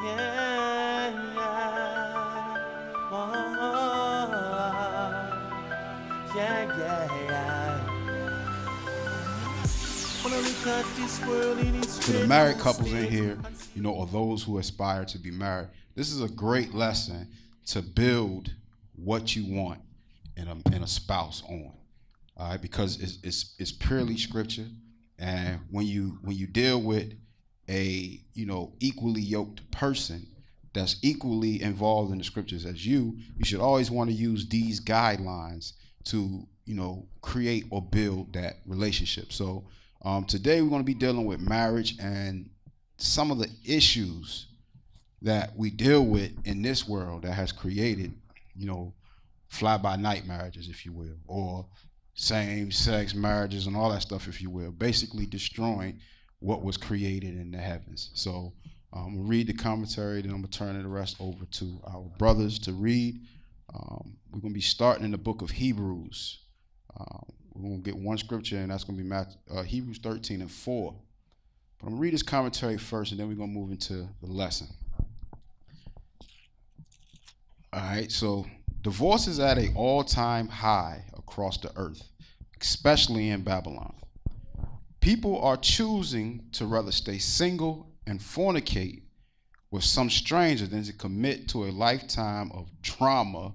Yeah, yeah. Oh, yeah, yeah, yeah. Wanna look at this world in its To the married couples in here, or those who aspire to be married, this is a great lesson to build what you want in a spouse on. All right, because it's purely scripture, and when you deal with a equally yoked person that's equally involved in the scriptures as you should always want to use these guidelines to create or build that relationship. So today we're going to be dealing with marriage and some of the issues that we deal with in this world that has created fly by night marriages, if you will, or same sex marriages and all that stuff, if you will, basically destroying what was created in the heavens. So I'm going to read the commentary, then I'm going to turn the rest over to our brothers to read. We're going to be starting in the book of Hebrews. We're going to get one scripture, and that's going to be Hebrews 13:4. But I'm going to read this commentary first, and then we're going to move into the lesson. All right, so divorce is at an all-time high across the earth, especially in Babylon. People are choosing to rather stay single and fornicate with some stranger than to commit to a lifetime of trauma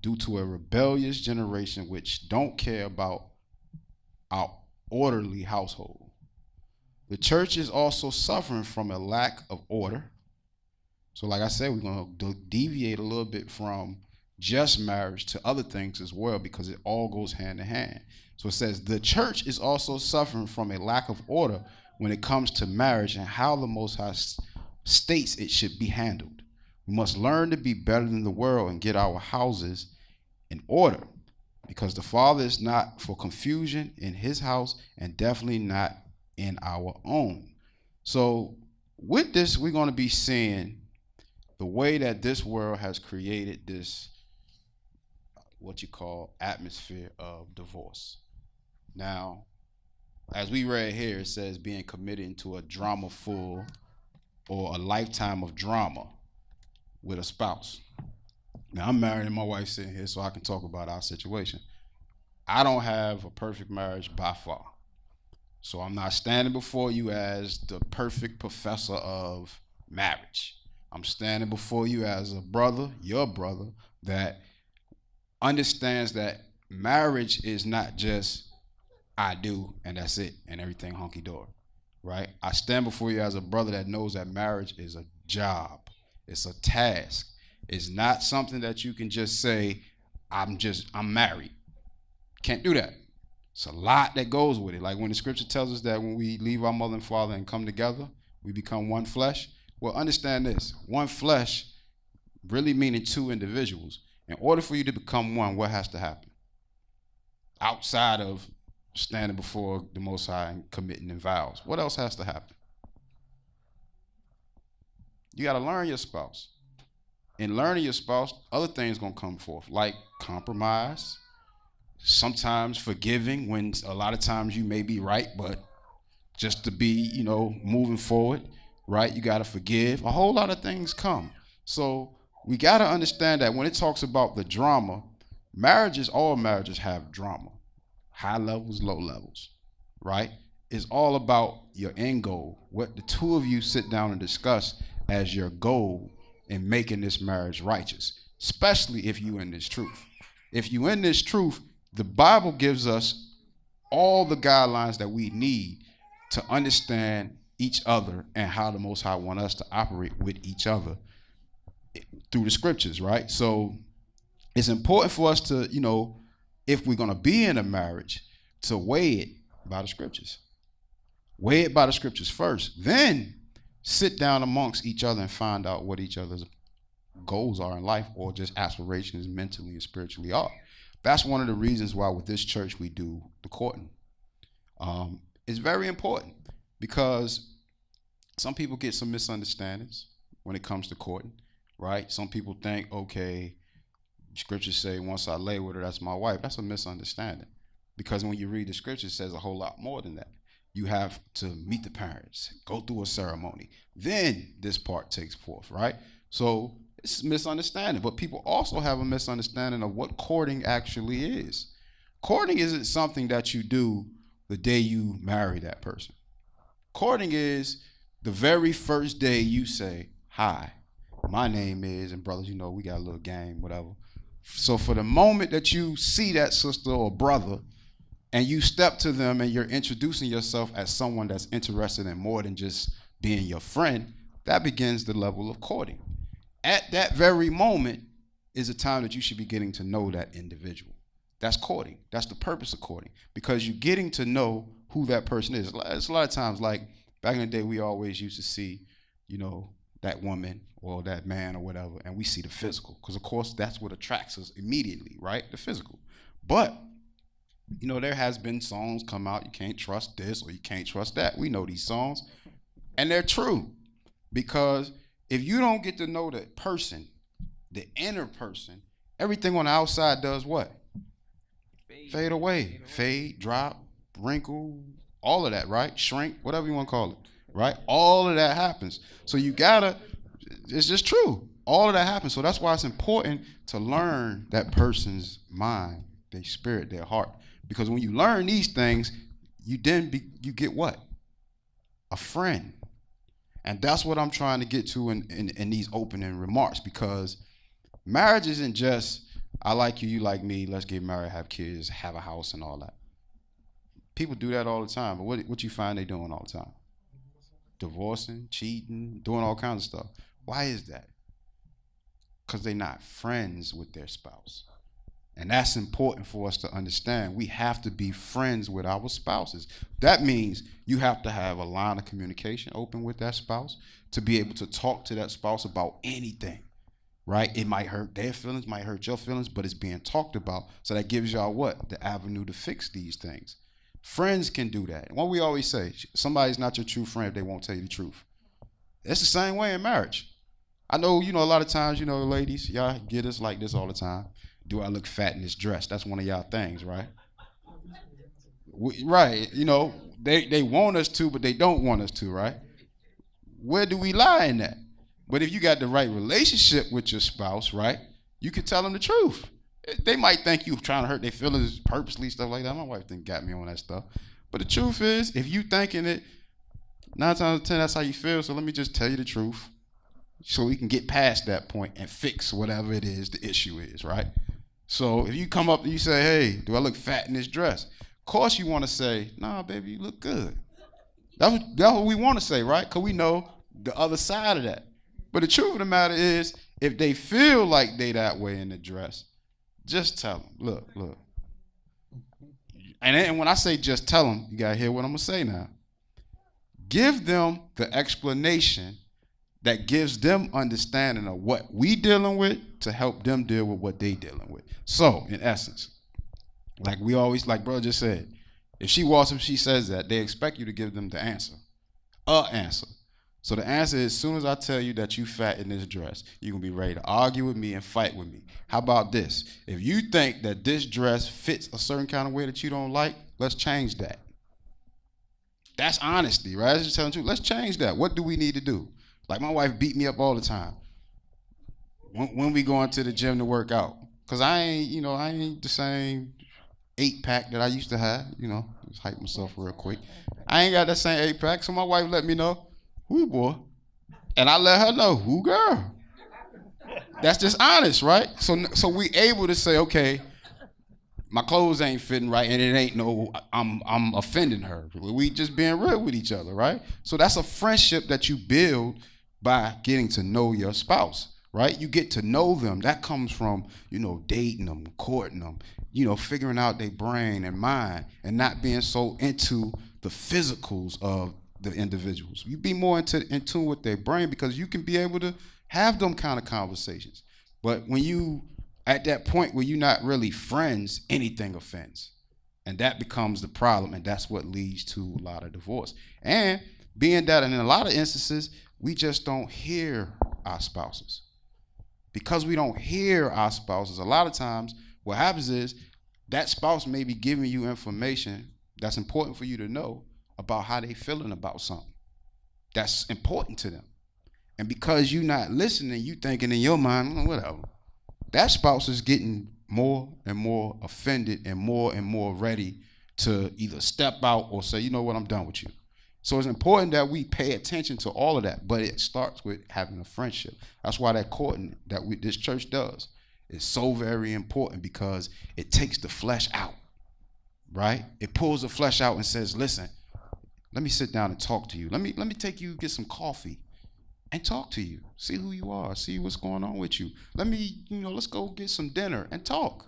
due to a rebellious generation which don't care about our orderly household. The church is also suffering from a lack of order. So like I said, we're going to deviate a little bit from just marriage to other things as well, because it all goes hand in hand. So it says the church is also suffering from a lack of order when it comes to marriage and how the Most High states it should be handled. We must learn to be better than the world and get our houses in order, because the Father is not for confusion in his house and definitely not in our own. So with this, we're going to be seeing the way that this world has created this what you call atmosphere of divorce. Now, as we read here, it says being committed into a drama full or a lifetime of drama with a spouse. Now, I'm married and my wife's sitting here, so I can talk about our situation. I don't have a perfect marriage by far. So I'm not standing before you as the perfect professor of marriage. I'm standing before you as a brother, your brother, that understands that marriage is not just I do and that's it and everything hunky-dory, right? I stand before you as a brother that knows that marriage is a job. It's a task. It's not something that you can just say, I'm married. Can't do that. It's a lot that goes with it. Like when the scripture tells us that when we leave our mother and father and come together, we become one flesh. Well, understand this. One flesh really meaning two individuals. In order for you to become one, what has to happen? Outside of standing before the Most High and committing in vows, what else has to happen? You got to learn your spouse. In learning your spouse, other things going to come forth, like compromise, sometimes forgiving when a lot of times you may be right, but just to be, moving forward, right? You got to forgive. A whole lot of things come. So we got to understand that when it talks about the drama, all marriages have drama, high levels, low levels, right? It's all about your end goal, what the two of you sit down and discuss as your goal in making this marriage righteous, especially if you in this truth. If you in this truth, the Bible gives us all the guidelines that we need to understand each other and how the Most High want us to operate with each other through the scriptures, right? So it's important for us to, if we're going to be in a marriage, to weigh it by the scriptures. Weigh it by the scriptures first. Then sit down amongst each other and find out what each other's goals are in life, or just aspirations mentally and spiritually are. That's one of the reasons why with this church we do the courting. It's very important because some people get some misunderstandings when it comes to courting, right? Some people think, okay, scriptures say once I lay with her, that's my wife. That's a misunderstanding, because when you read the scripture, it says a whole lot more than that. You have to meet the parents, go through a ceremony. Then this part takes forth, right? So it's a misunderstanding. But people also have a misunderstanding of what courting actually is. Courting isn't something that you do the day you marry that person. Courting is the very first day you say, hi, my name is, and brothers, you know, we got a little game, whatever. So for the moment that you see that sister or brother and you step to them and you're introducing yourself as someone that's interested in more than just being your friend, that begins the level of courting. At that very moment is a time that you should be getting to know that individual. That's courting. That's the purpose of courting, because you're getting to know who that person is. It's a lot of times, like back in the day, we always used to see, you know, that woman or that man or whatever, and we see the physical, because of course that's what attracts us immediately, right? The physical. But you know, there has been songs come out, you can't trust this or you can't trust that. We know these songs, and they're true, because if you don't get to know the person, the inner person, everything on the outside does what? Fade away. Fade, drop, wrinkle, all of that, right? Shrink, whatever you want to call it, right? All of that happens. So you gotta, it's just true. All of that happens. So that's why it's important to learn that person's mind, their spirit, their heart. Because when you learn these things, you get what? A friend. And that's what I'm trying to get to in these opening remarks, because marriage isn't just, I like you, you like me, let's get married, have kids, have a house and all that. People do that all the time, but what you find they doing all the time? Divorcing, cheating, doing all kinds of stuff. Why is that? Because they're not friends with their spouse. And that's important for us to understand. We have to be friends with our spouses. That means you have to have a line of communication open with that spouse to be able to talk to that spouse about anything, right? It might hurt their feelings, might hurt your feelings, but it's being talked about. So that gives y'all what? The avenue to fix these things. Friends can do that. What we always say, somebody's not your true friend if they won't tell you the truth. It's the same way in marriage. I know, you know, a lot of times, you know, ladies, y'all get us like this all the time. Do I look fat in this dress? That's one of y'all things, right? Right, you know, they want us to, but they don't want us to, right? Where do we lie in that? But if you got the right relationship with your spouse, right, you can tell them the truth. They might think you trying to hurt their feelings purposely, stuff like that. My wife got me on that stuff. But the truth is, if you thinking it, 9 times out of 10, that's how you feel. So let me just tell you the truth, so we can get past that point and fix whatever it is the issue is, right? So if you come up and you say, hey, do I look fat in this dress? Of course you want to say, nah, baby, you look good. That's what we want to say, right? Because we know the other side of that. But the truth of the matter is, if they feel like they that way in the dress, just tell them, look. And when I say just tell them, you got to hear what I'm going to say now. Give them the explanation that gives them understanding of what we dealing with to help them deal with what they dealing with. So, in essence, like we always, like brother just said, if she walks up, she says that, they expect you to give them the answer, answer. So the answer is, as soon as I tell you that you fat in this dress, you're going to be ready to argue with me and fight with me. How about this? If you think that this dress fits a certain kind of way that you don't like, let's change that. That's honesty, right? That's just telling the truth. Let's change that. What do we need to do? Like my wife beat me up all the time when we go into the gym to work out. Because I ain't the same 8-pack that I used to have, just hype myself real quick. I ain't got that same 8-pack, so my wife let me know, who boy? And I let her know, who girl? That's just honest, right? So we able to say, okay, my clothes ain't fitting right, and it ain't I'm offending her. We just being real with each other, right? So that's a friendship that you build by getting to know your spouse, right? You get to know them. That comes from, dating them, courting them, figuring out their brain and mind, and not being so into the physicals of the individuals. You be more in tune with their brain, because you can be able to have them kind of conversations. But when you at that point where you're not really friends, anything offends. And that becomes the problem, and that's what leads to a lot of divorce. And being that in a lot of instances, we just don't hear our spouses. Because we don't hear our spouses, a lot of times what happens is that spouse may be giving you information that's important for you to know, about how they feeling about something that's important to them. And because you're not listening, you thinking in your mind, whatever. That spouse is getting more and more offended and more ready to either step out or say, you know what, I'm done with you. So it's important that we pay attention to all of that, but it starts with having a friendship. That's why that courting that this church does is so very important, because it takes the flesh out, right? It pulls the flesh out and says, listen, let me sit down and talk to you. Let me take you, get some coffee and talk to you. See who you are. See what's going on with you. Let's go get some dinner and talk.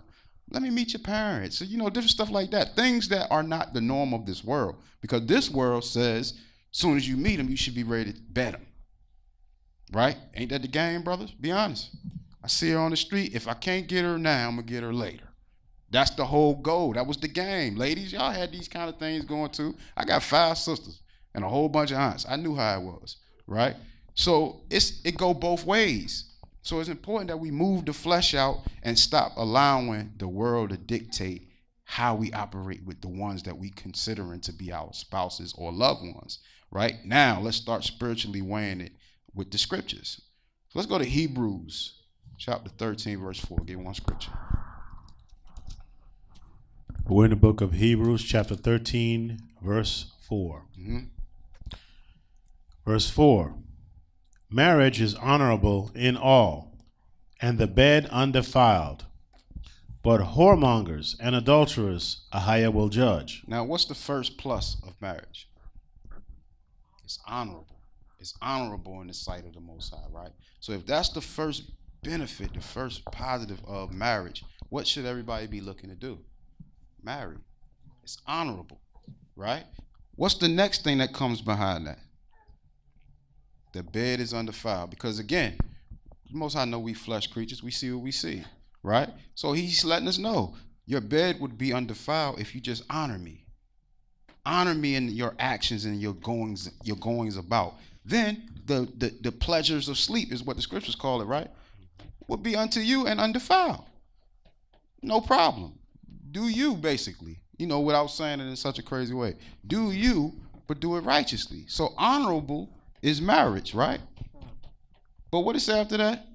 Let me meet your parents. Different stuff like that. Things that are not the norm of this world. Because this world says, as soon as you meet them, you should be ready to bet them. Right? Ain't that the game, brothers? Be honest. I see her on the street. If I can't get her now, I'm going to get her later. That's the whole goal. That was the game. Ladies, y'all had these kind of things going too. I got 5 sisters and a whole bunch of aunts. I knew how it was. Right? So it go both ways. So it's important that we move the flesh out and stop allowing the world to dictate how we operate with the ones that we considering to be our spouses or loved ones. Right? Now, let's start spiritually weighing it with the scriptures. So let's go to Hebrews chapter 13, verse 4. Give one scripture. We're in the book of Hebrews chapter 13, verse 4. Mm-hmm. Verse 4. Marriage is honorable in all, and the bed undefiled. But whoremongers and adulterers Ahiah will judge. Now, what's the first plus of marriage? It's honorable. It's honorable in the sight of the Most High, right? So if that's the first benefit, the first positive of marriage, what should everybody be looking to do? Marry. It's honorable, right? What's the next thing that comes behind that? The bed is undefiled. Because again, Most High know we flesh creatures. We see what we see, right? So he's letting us know your bed would be undefiled if you just honor me. Honor me in your actions and your goings about. Then the pleasures of sleep is what the scriptures call it, right? Would be unto you and undefiled. No problem. Do you, basically, without saying it in such a crazy way. Do you, but do it righteously. So honorable is marriage, right? But what it say after that?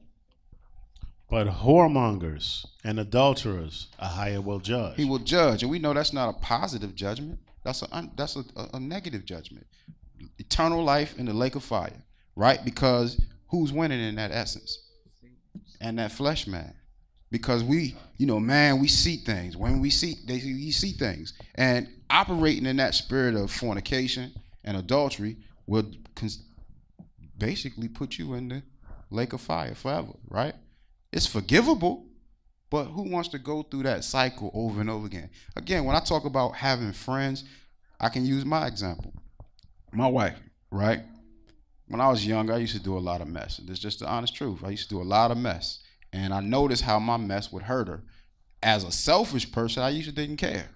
But whoremongers and adulterers Ahiah will judge. He will judge. And we know that's not a positive judgment. That's a negative judgment. Eternal life in the lake of fire, right? Because who's winning in that essence? And that flesh man. Because we see things. When we see, you see things. And operating in that spirit of fornication and adultery will basically put you in the lake of fire forever, right? It's forgivable, but who wants to go through that cycle over and over again? Again, when I talk about having friends, I can use my example. My wife, right? When I was young, I used to do a lot of mess. It's just the honest truth. I used to do a lot of mess. And I noticed how my mess would hurt her. As a selfish person, I usually didn't care,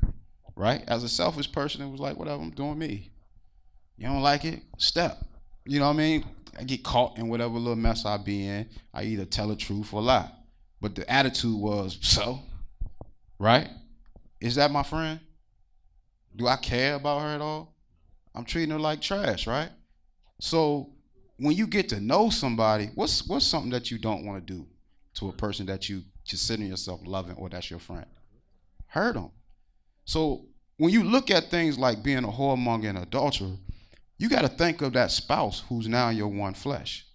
right? As a selfish person, it was like, whatever, I'm doing me. You don't like it? Step. You know what I mean? I get caught in whatever little mess I be in. I either tell the truth or lie. But the attitude was, so, right? Is that my friend? Do I care about her at all? I'm treating her like trash, right? So when you get to know somebody, what's something that you don't want to do to a person that you consider yourself loving or that's your friend? Hurt them. So when you look at things like being a whoremonger and adulterer, you got to think of that spouse who's now your one flesh.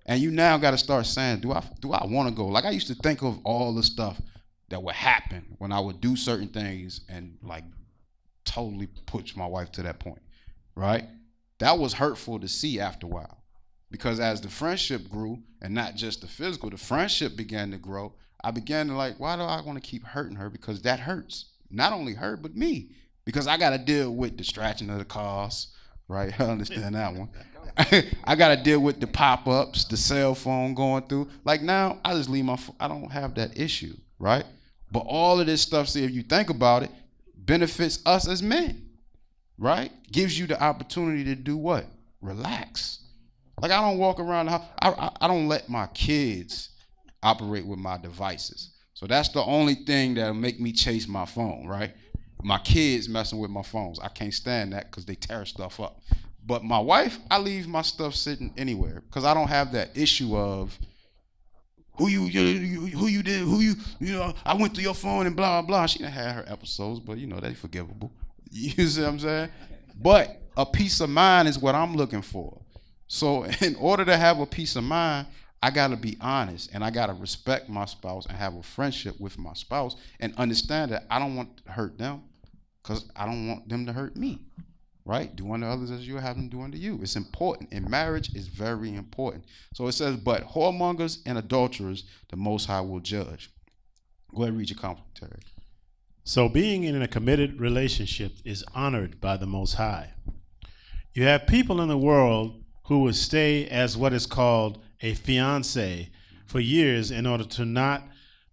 And you now got to start saying, do I want to go? Like I used to think of all the stuff that would happen when I would do certain things and like totally push my wife to that point, right? That was hurtful to see after a while. Because as the friendship grew, and not just the physical, the friendship began to grow, I began to like, why do I want to keep hurting her? Because that hurts. Not only her, but me. Because I got to deal with distraction of the cars, right? I understand that one. I got to deal with the pop-ups, the cell phone going through. Like now, I just leave I don't have that issue, right? But all of this stuff, see, if you think about it, benefits us as men, right? Gives you the opportunity to do what? Relax. Like I don't walk around the house. I don't let my kids operate with my devices. So that's the only thing that'll make me chase my phone, right? My kids messing with my phones. I can't stand that because they tear stuff up. But my wife, I leave my stuff sitting anywhere because I don't have that issue of who you did, I went through your phone and blah, blah, blah. She done had her episodes, but they forgivable. You see what I'm saying? But a peace of mind is what I'm looking for. So in order to have a peace of mind, I got to be honest and I got to respect my spouse and have a friendship with my spouse and understand that I don't want to hurt them because I don't want them to hurt me. Right? Do unto others as you have them do unto you. It's important. In marriage, it's very important. So it says, but whoremongers and adulterers, the Most High will judge. Go ahead and read your commentary. So being in a committed relationship is honored by the Most High. You have people in the world who will stay as what is called a fiancé for years in order to not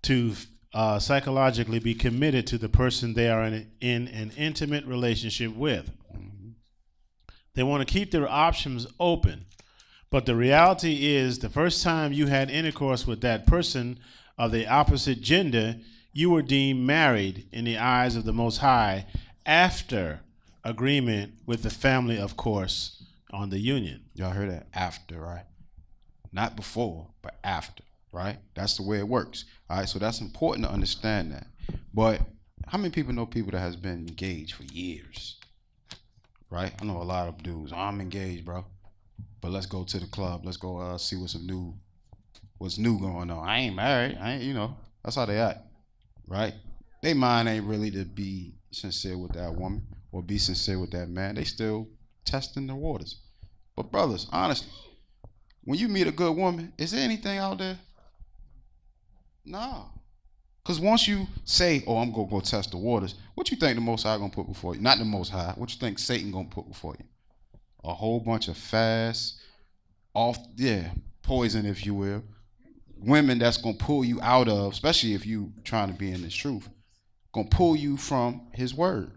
to psychologically be committed to the person they are in an intimate relationship with. They want to keep their options open. But the reality is the first time you had intercourse with that person of the opposite gender, you were deemed married in the eyes of the Most High after agreement with the family, of course, on the union. Y'all heard that? After, right? Not before, but after, right? That's the way it works. All right, so that's important to understand that. But how many people know people that has been engaged for years? Right? I know a lot of dudes. I'm engaged, bro. But let's go to the club. Let's go see what's new going on. I ain't married. That's how they act. Right? They mind ain't really to be sincere with that woman or be sincere with that man. They still testing the waters. But brothers, honestly, when you meet a good woman, is there anything out there? No. Because once you say, oh, I'm going to go test the waters, what you think the Most High going to put before you? Not the Most High. What you think Satan going to put before you? A whole bunch of fast, poison, if you will. Women that's going to pull you out of, especially if you trying to be in this truth, going to pull you from his word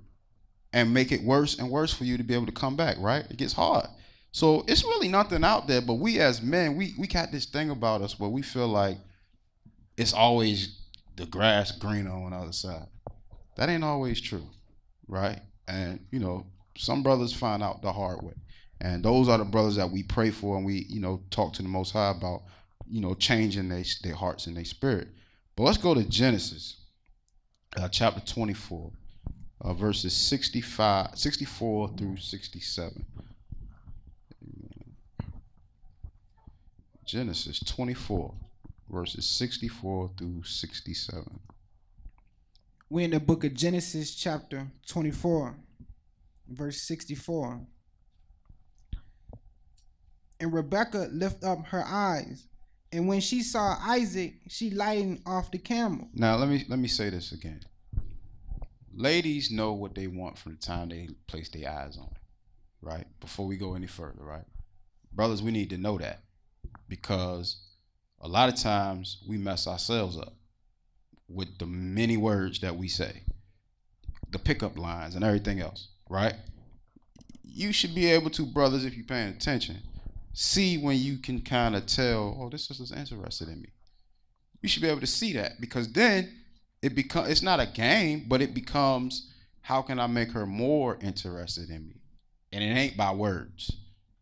and make it worse and worse for you to be able to come back, right? It gets hard. So it's really nothing out there, but we as men, we got this thing about us where we feel like it's always the grass greener on the other side. That ain't always true, right? And, some brothers find out the hard way. And those are the brothers that we pray for and we, talk to the Most High about, changing their hearts and their spirit. But let's go to Genesis, chapter 24, verses 64 through 67. Genesis 24. Verses 64 through 67. We're in the book of Genesis, chapter 24, verse 64. And Rebekah lifted up her eyes, and when she saw Isaac, she lightened off the camel. Now let me say this again. Ladies know what they want from the time they place their eyes on it, right? Before we go any further, right? Brothers, we need to know that because a lot of times we mess ourselves up with the many words that we say, the pickup lines and everything else, right? You should be able to, brothers, if you're paying attention, see when you can kind of tell, oh, this sister's interested in me. You should be able to see that because then it's not a game, but it becomes, how can I make her more interested in me? And it ain't by words.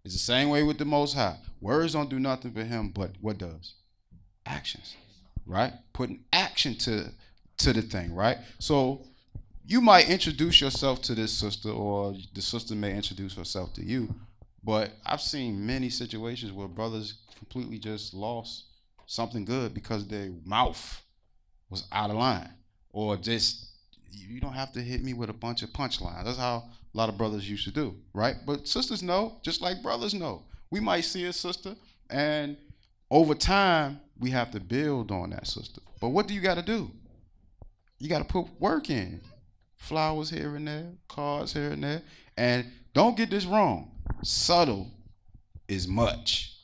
It's the same way with the Most High. Words don't do nothing for him, but what does? Actions, right? Putting action to the thing, right? So you might introduce yourself to this sister or the sister may introduce herself to you, but I've seen many situations where brothers completely just lost something good because their mouth was out of line or just, you don't have to hit me with a bunch of punchlines. That's how a lot of brothers used to do, right? But sisters know, just like brothers know. We might see a sister and over time, we have to build on that sister. But what do you got to do? You got to put work in. Flowers here and there, cards here and there. And don't get this wrong. Subtle is much,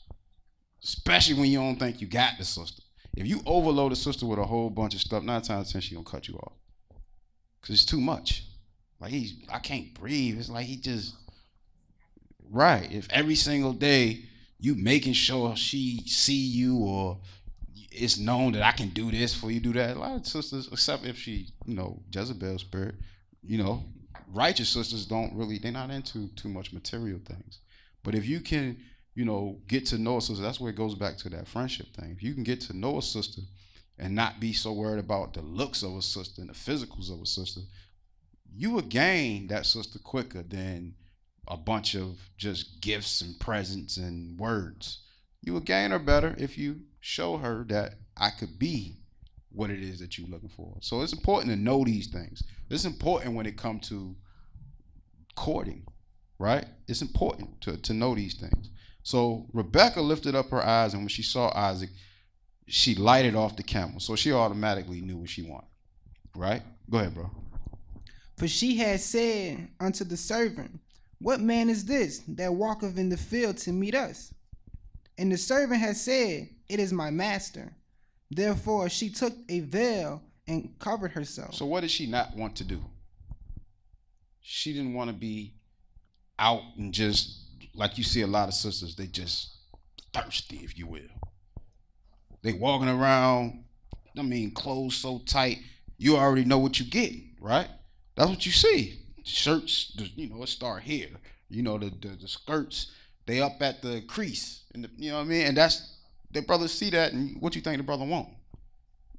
especially when you don't think you got the sister. If you overload a sister with a whole bunch of stuff, 9 times out of 10, she gonna cut you off. Because it's too much. Like, I can't breathe. It's like he just, right. If every single day you making sure she see you or it's known that I can do this before you do that. A lot of sisters, except if she, Jezebel spirit, you know, righteous sisters they're not into too much material things. But if you can, you know, get to know a sister, that's where it goes back to that friendship thing. If you can get to know a sister and not be so worried about the looks of a sister and the physicals of a sister, you will gain that sister quicker than a bunch of just gifts and presents and words. You will gain her better if you show her that I could be what it is that you're looking for. So it's important to know these things. It's important when it comes to courting, right? It's important to know these things. So Rebecca lifted up her eyes, and when she saw Isaac, she lighted off the camel. So she automatically knew what she wanted, right? Go ahead, bro. For she had said unto the servant, What man is this that walketh in the field to meet us? And the servant had said, It is my master. Therefore she took a veil and covered herself. So what did she not want to do? She didn't want to be out and just, like you see a lot of sisters, they just thirsty, if you will. They walking around, clothes so tight, you already know what you get, right? That's what you see. Shirts, it start here. The skirts, they up at the crease. And And that's, the brothers see that, and what you think the brother want?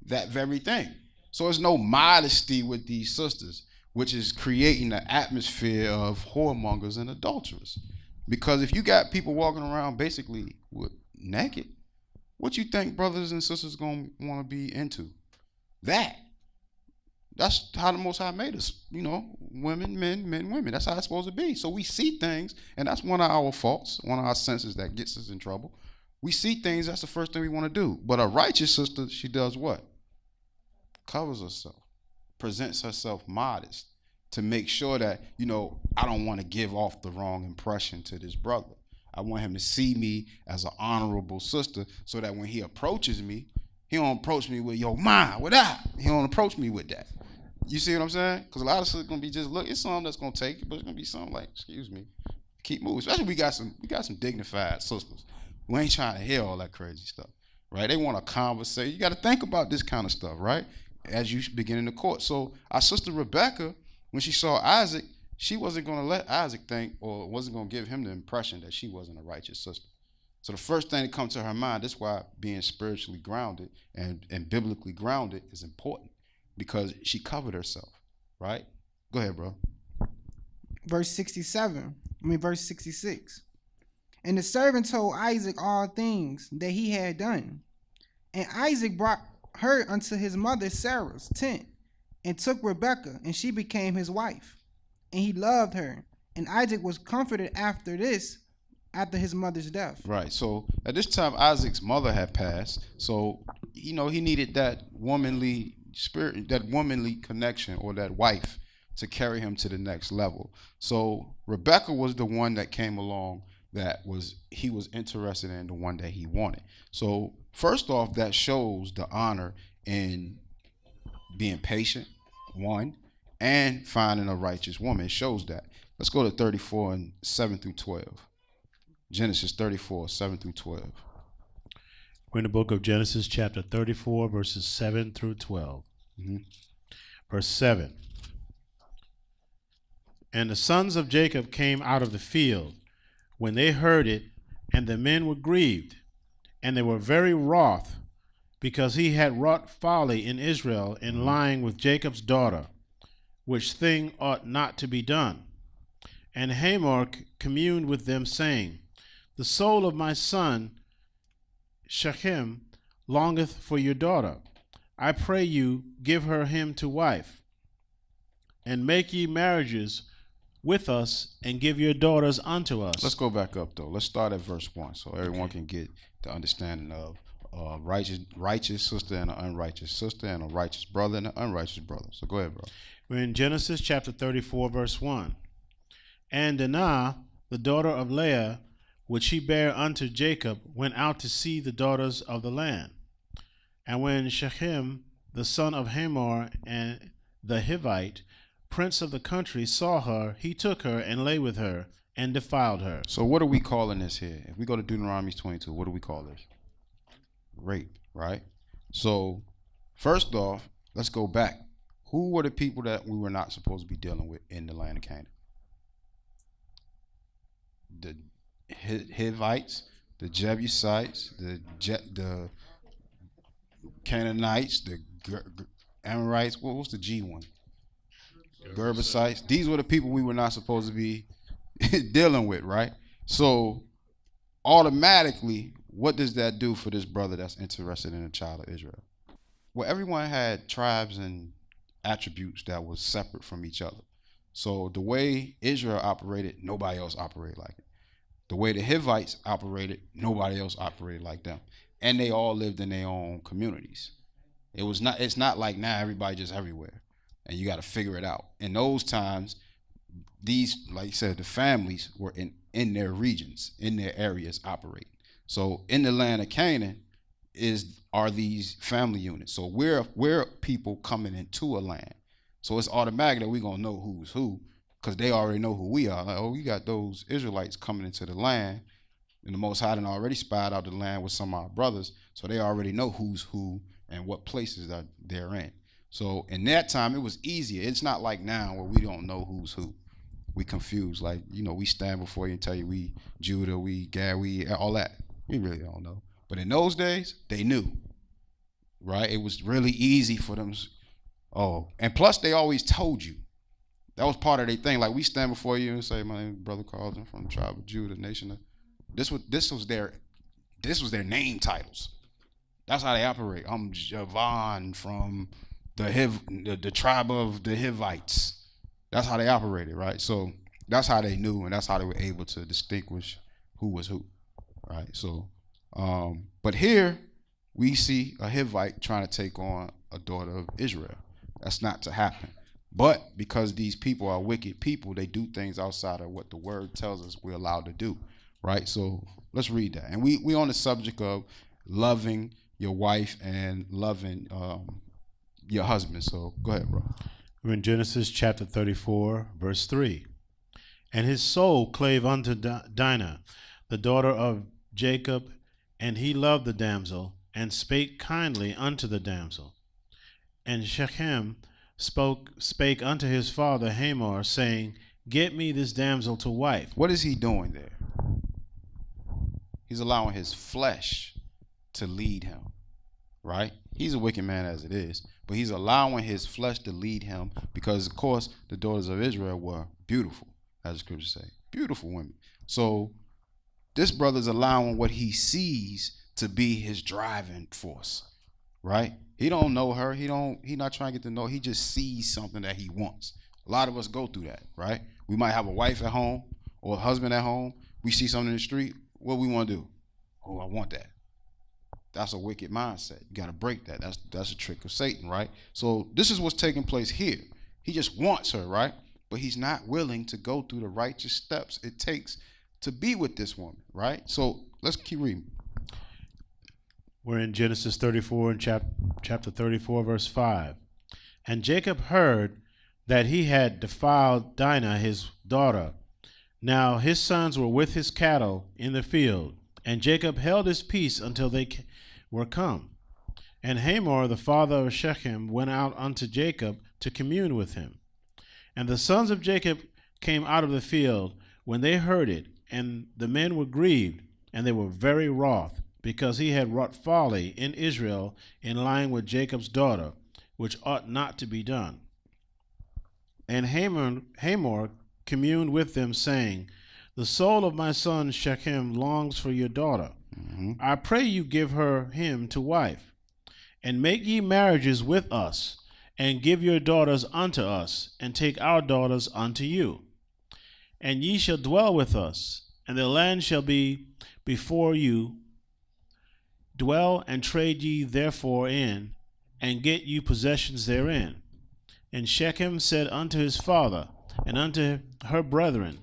That very thing. So there's no modesty with these sisters, which is creating an atmosphere of whoremongers and adulterers. Because if you got people walking around basically naked, what you think brothers and sisters gonna want to be into? That's how the Most High made us, women, men, women. That's how it's supposed to be. So we see things, and that's one of our faults, one of our senses that gets us in trouble. We see things, that's the first thing we want to do. But a righteous sister, she does what? Covers herself, presents herself modest to make sure that, I don't want to give off the wrong impression to this brother. I want him to see me as an honorable sister so that when he approaches me, he don't approach me with, yo, ma, what up? He don't approach me with that. You see what I'm saying? Because a lot of sisters going to be just, look, it's something that's going to take it, but it's going to be something like, excuse me, keep moving. Especially we got some dignified sisters who ain't trying to hear all that crazy stuff, right? They want to conversate. You got to think about this kind of stuff, right? As you begin in the court. So our sister Rebecca, when she saw Isaac, she wasn't going to let Isaac think, or wasn't going to give him the impression that she wasn't a righteous sister. So the first thing that comes to her mind, that's why being spiritually grounded and biblically grounded is important, because she covered herself, right? Go ahead, bro. Verse 66. And the servant told Isaac all things that he had done. And Isaac brought her unto his mother Sarah's tent, and took Rebekah, and she became his wife. And he loved her. And Isaac was comforted after his mother's death. Right. So at this time, Isaac's mother had passed. So, he needed that womanly spirit, that womanly connection, or that wife to carry him to the next level. So Rebecca was the one that came along he was interested in, the one that he wanted. So first off, that shows the honor in being patient, one, and finding a righteous woman. It shows that. Let's go to 34 and 7 through 12. Genesis 34, 7 through 12. We're in the book of Genesis, chapter 34, verses 7 through 12. Mm-hmm. Verse 7. And the sons of Jacob came out of the field when they heard it, and the men were grieved, and they were very wroth, because he had wrought folly in Israel in lying with Jacob's daughter, which thing ought not to be done. And Hamor communed with them, saying, The soul of my son Shechem longeth for your daughter. I pray you, give her him to wife, and make ye marriages with us, and give your daughters unto us. Let's go back up, though. Let's start at verse 1 so everyone can get the understanding of righteous sister and an unrighteous sister, and a righteous brother and an unrighteous brother. So go ahead, bro. We're in Genesis chapter 34, verse 1. And Dinah, the daughter of Leah, which she bare unto Jacob, went out to see the daughters of the land. And when Shechem, the son of Hamor, and the Hivite, prince of the country, saw her, he took her and lay with her and defiled her. So what are we calling this here? If we go to Deuteronomy 22, what do we call this? Rape, right? So first off, let's go back. Who were the people that we were not supposed to be dealing with in the land of Canaan? The Hivites, the Jebusites, the Canaanites, the Amorites. What was the G one? Gerbusites. These were the people we were not supposed to be dealing with, right? So automatically, what does that do for this brother that's interested in a child of Israel? Well, everyone had tribes and attributes that was separate from each other. So the way Israel operated, nobody else operated like it. The way the Hivites operated, nobody else operated like them. And they all lived in their own communities. It's not like now everybody just everywhere and you got to figure it out. In those times, these, like you said, the families were in their regions, in their areas operate. So in the land of Canaan are these family units. So we're people coming into a land. So it's automatic that we're going to know who's who because they already know who we are. Like, oh, you got those Israelites coming into the land. And the Most High done already spied out the land with some of our brothers. So they already know who's who and what places that they're in. So in that time, it was easier. It's not like now where we don't know who's who. We confused. Like, we stand before you and tell you we Judah, we Gad, we all that. We really don't know. But in those days, they knew, right? It was really easy for them. Oh, and plus they always told you. That was part of their thing. Like we stand before you and say, my name is Brother Carlton from the tribe of Judah, nation of. This was their name titles. That's how they operate. I'm Javan from the tribe of the Hivites. That's how they operated, right? So that's how they knew, and that's how they were able to distinguish who was who, right? So, but here we see a Hivite trying to take on a daughter of Israel. That's not to happen. But because these people are wicked people, they do things outside of what the word tells us we're allowed to do, right? So let's read that. And we on the subject of loving your wife and loving your husband. So go ahead, bro. We're in Genesis chapter 34, verse 3. And his soul clave unto Dinah, the daughter of Jacob, and he loved the damsel, and spake kindly unto the damsel. And Shechem spake unto his father Hamor, saying, Get me this damsel to wife. What is he doing there? He's allowing his flesh to lead him, right? He's a wicked man as it is, but he's allowing his flesh to lead him because, of course, the daughters of Israel were beautiful, as the scriptures say, beautiful women. So this brother's allowing what he sees to be his driving force, right? He don't know her. He not trying to get to know. He just sees something that he wants. A lot of us go through that, right? We might have a wife at home or a husband at home. We see something in the street. What we want to do? Oh, I want that. That's a wicked mindset. You got to break that. That's a trick of Satan, right? So this is what's taking place here. He just wants her, right? But he's not willing to go through the righteous steps it takes to be with this woman, right? So let's keep reading. We're in Genesis 34 and chapter 34, verse 5. And Jacob heard that he had defiled Dinah, his daughter. Now his sons were with his cattle in the field, and Jacob held his peace until they were come. And Hamor, the father of Shechem, went out unto Jacob to commune with him. And the sons of Jacob came out of the field when they heard it, and the men were grieved, and they were very wroth, because he had wrought folly in Israel in lying with Jacob's daughter, which ought not to be done. And Hamor communed with them, saying, The soul of my son Shechem longs for your daughter. Mm-hmm. I pray you give him to wife, and make ye marriages with us, and give your daughters unto us, and take our daughters unto you. And ye shall dwell with us, and the land shall be before you. Dwell and trade ye therefore in, and get you possessions therein. And Shechem said unto his father, and unto her brethren,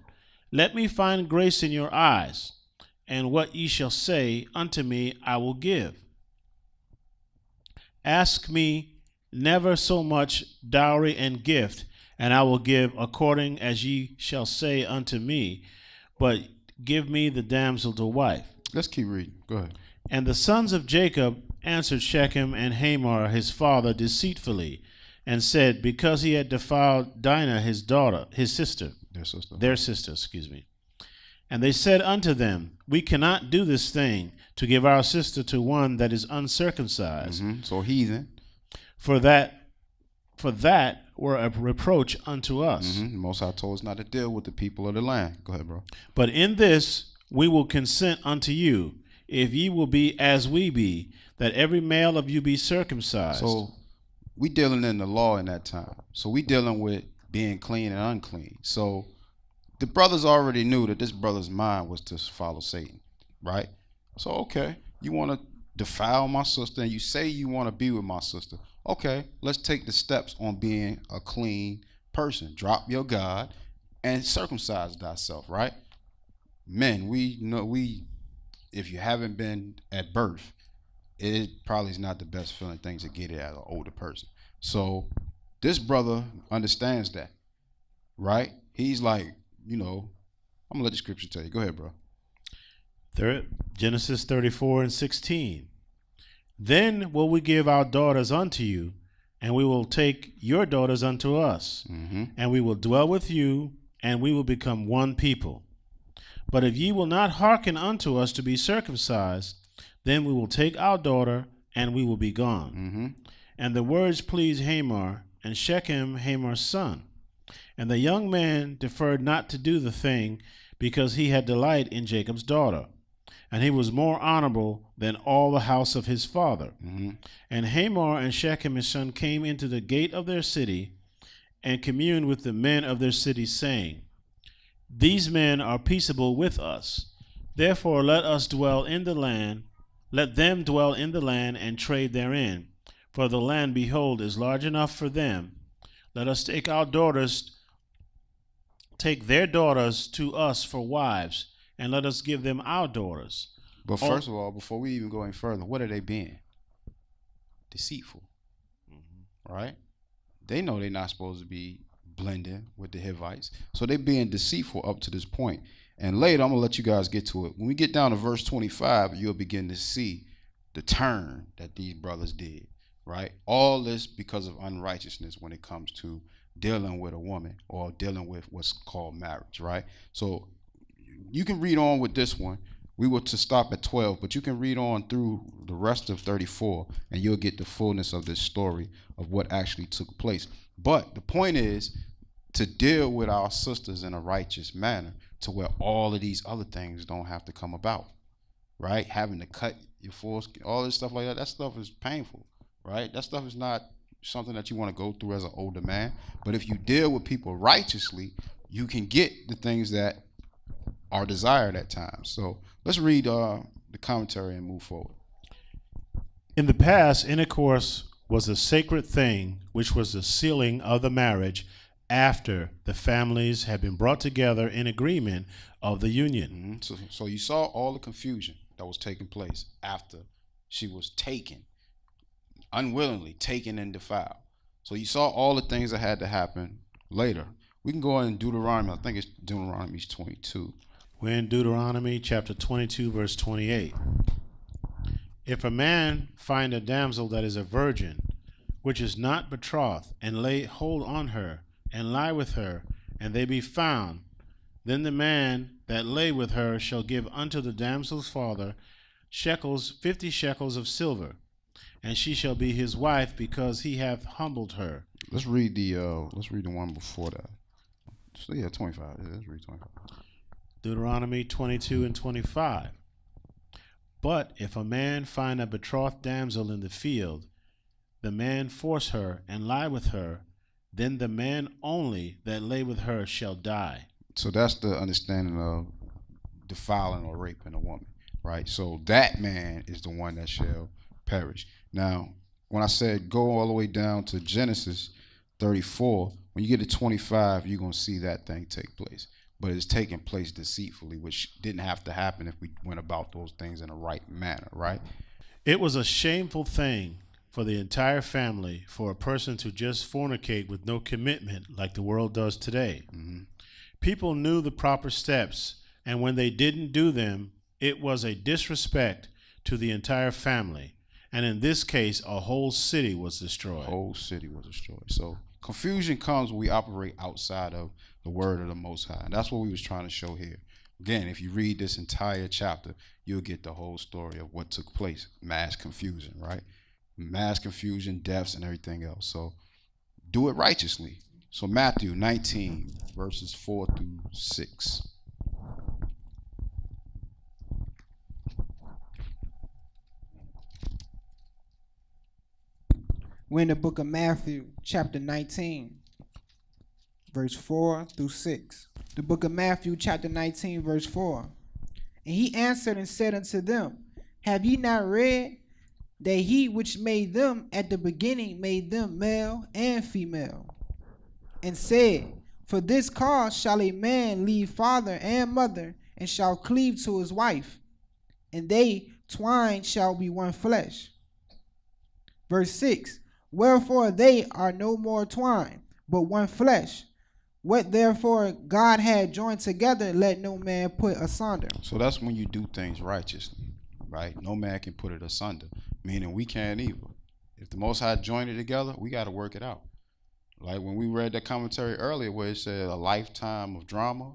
Let me find grace in your eyes, and what ye shall say unto me I will give. Ask me never so much dowry and gift, and I will give according as ye shall say unto me, but give me the damsel to wife. Let's keep reading. Go ahead. And the sons of Jacob answered Shechem and Hamor his father deceitfully, and said, because he had defiled Dinah his daughter, his sister, their sister, excuse me. And they said unto them, we cannot do this thing, to give our sister to one that is uncircumcised. So heathen. For that were a reproach unto us. Most High told us not to deal with the people of the land. Go ahead, bro. But in this we will consent unto you, if ye will be as we be, that every male of you be circumcised. So we dealing in the law in that time. So we dealing with being clean and unclean. So the brothers already knew that this brother's mind was to follow Satan, right? So, okay, you want to defile my sister and you say you want to be with my sister. Okay, let's take the steps on being a clean person. Drop your God and circumcise thyself, right? Men, we know if you haven't been at birth, it probably is not the best feeling thing to get it as an older person. So this brother understands that, right? He's like, I'm gonna let the scripture tell you. Go ahead, bro. Genesis 34:16. Then will we give our daughters unto you, and we will take your daughters unto us, and we will dwell with you, and we will become one people. But if ye will not hearken unto us to be circumcised, then we will take our daughter, and we will be gone. And the words pleased Hamor, and Shechem, Hamor's son. And the young man deferred not to do the thing, because he had delight in Jacob's daughter. And he was more honorable than all the house of his father. And Hamor and Shechem his son came into the gate of their city, and communed with the men of their city, saying, these men are peaceable with us. Therefore let us dwell in the land, let them dwell in the land and trade therein. For the land, behold, is large enough for them. Let us take their daughters to us for wives, and let us give them our daughters. But first of all, before we even go any further, what are they being? Deceitful. Right? They know they're not supposed to be blending with the Hivites. So they're being deceitful up to this point. And later, I'm going to let you guys get to it. When we get down to verse 25, you'll begin to see the turn that these brothers did. Right? All this because of unrighteousness when it comes to dealing with a woman or dealing with what's called marriage, right? So you can read on with this one. We were to stop at 12, but you can read on through the rest of 34, and you'll get the fullness of this story of what actually took place. But the point is to deal with our sisters in a righteous manner to where all of these other things don't have to come about, right? Having to cut your foreskin, all this stuff like that, that stuff is painful, right? That stuff is not something that you want to go through as an older man. But if you deal with people righteously, you can get the things that are desired at times. So let's read the commentary and move forward. In the past, intercourse was a sacred thing, which was the sealing of the marriage after the families had been brought together in agreement of the union. So you saw all the confusion that was taking place after she was taken, unwillingly taken and defiled. So you saw all the things that had to happen later. We can go in Deuteronomy. I think it's Deuteronomy 22. We're in Deuteronomy chapter 22, verse 28. If a man find a damsel that is a virgin, which is not betrothed, and lay hold on her, and lie with her, and they be found, then the man that lay with her shall give unto the damsel's father 50 shekels of silver, and she shall be his wife, because he hath humbled her. Let's read the one before that. So yeah, 25. Let's read 25. Deuteronomy 22 and 25. But if a man find a betrothed damsel in the field, the man force her and lie with her, then the man only that lay with her shall die. So that's the understanding of defiling or raping a woman, right? So that man is the one that shall perish. Now, when I said go all the way down to Genesis 34, when you get to 25, you're going to see that thing take place. But it's taking place deceitfully, which didn't have to happen if we went about those things in a right manner, right? It was a shameful thing for the entire family for a person to just fornicate with no commitment like the world does today. People knew the proper steps, and when they didn't do them, it was a disrespect to the entire family, And in this case, a whole city was destroyed. Whole city was destroyed. So confusion comes when we operate outside of the word of the Most High. And that's what we was trying to show here. Again, if you read this entire chapter, you'll get the whole story of what took place. Mass confusion, right? Mass confusion, deaths, and everything else. So do it righteously. So Matthew 19, verses 4 through 6. We're in the book of Matthew, chapter 19, verse 4 through 6. The book of Matthew, chapter 19, verse 4. And he answered and said unto them, Have ye not read that he which made them at the beginning made them male and female? And said, For this cause shall a man leave father and mother, and shall cleave to his wife, and they twine shall be one flesh. Verse 6. Wherefore they are no more twine, but one flesh. What therefore God had joined together, let no man put asunder. So that's when you do things righteously, right? No man can put it asunder, meaning we can't either. If the Most High joined it together, we got to work it out. Like when we read that commentary earlier where it said a lifetime of drama,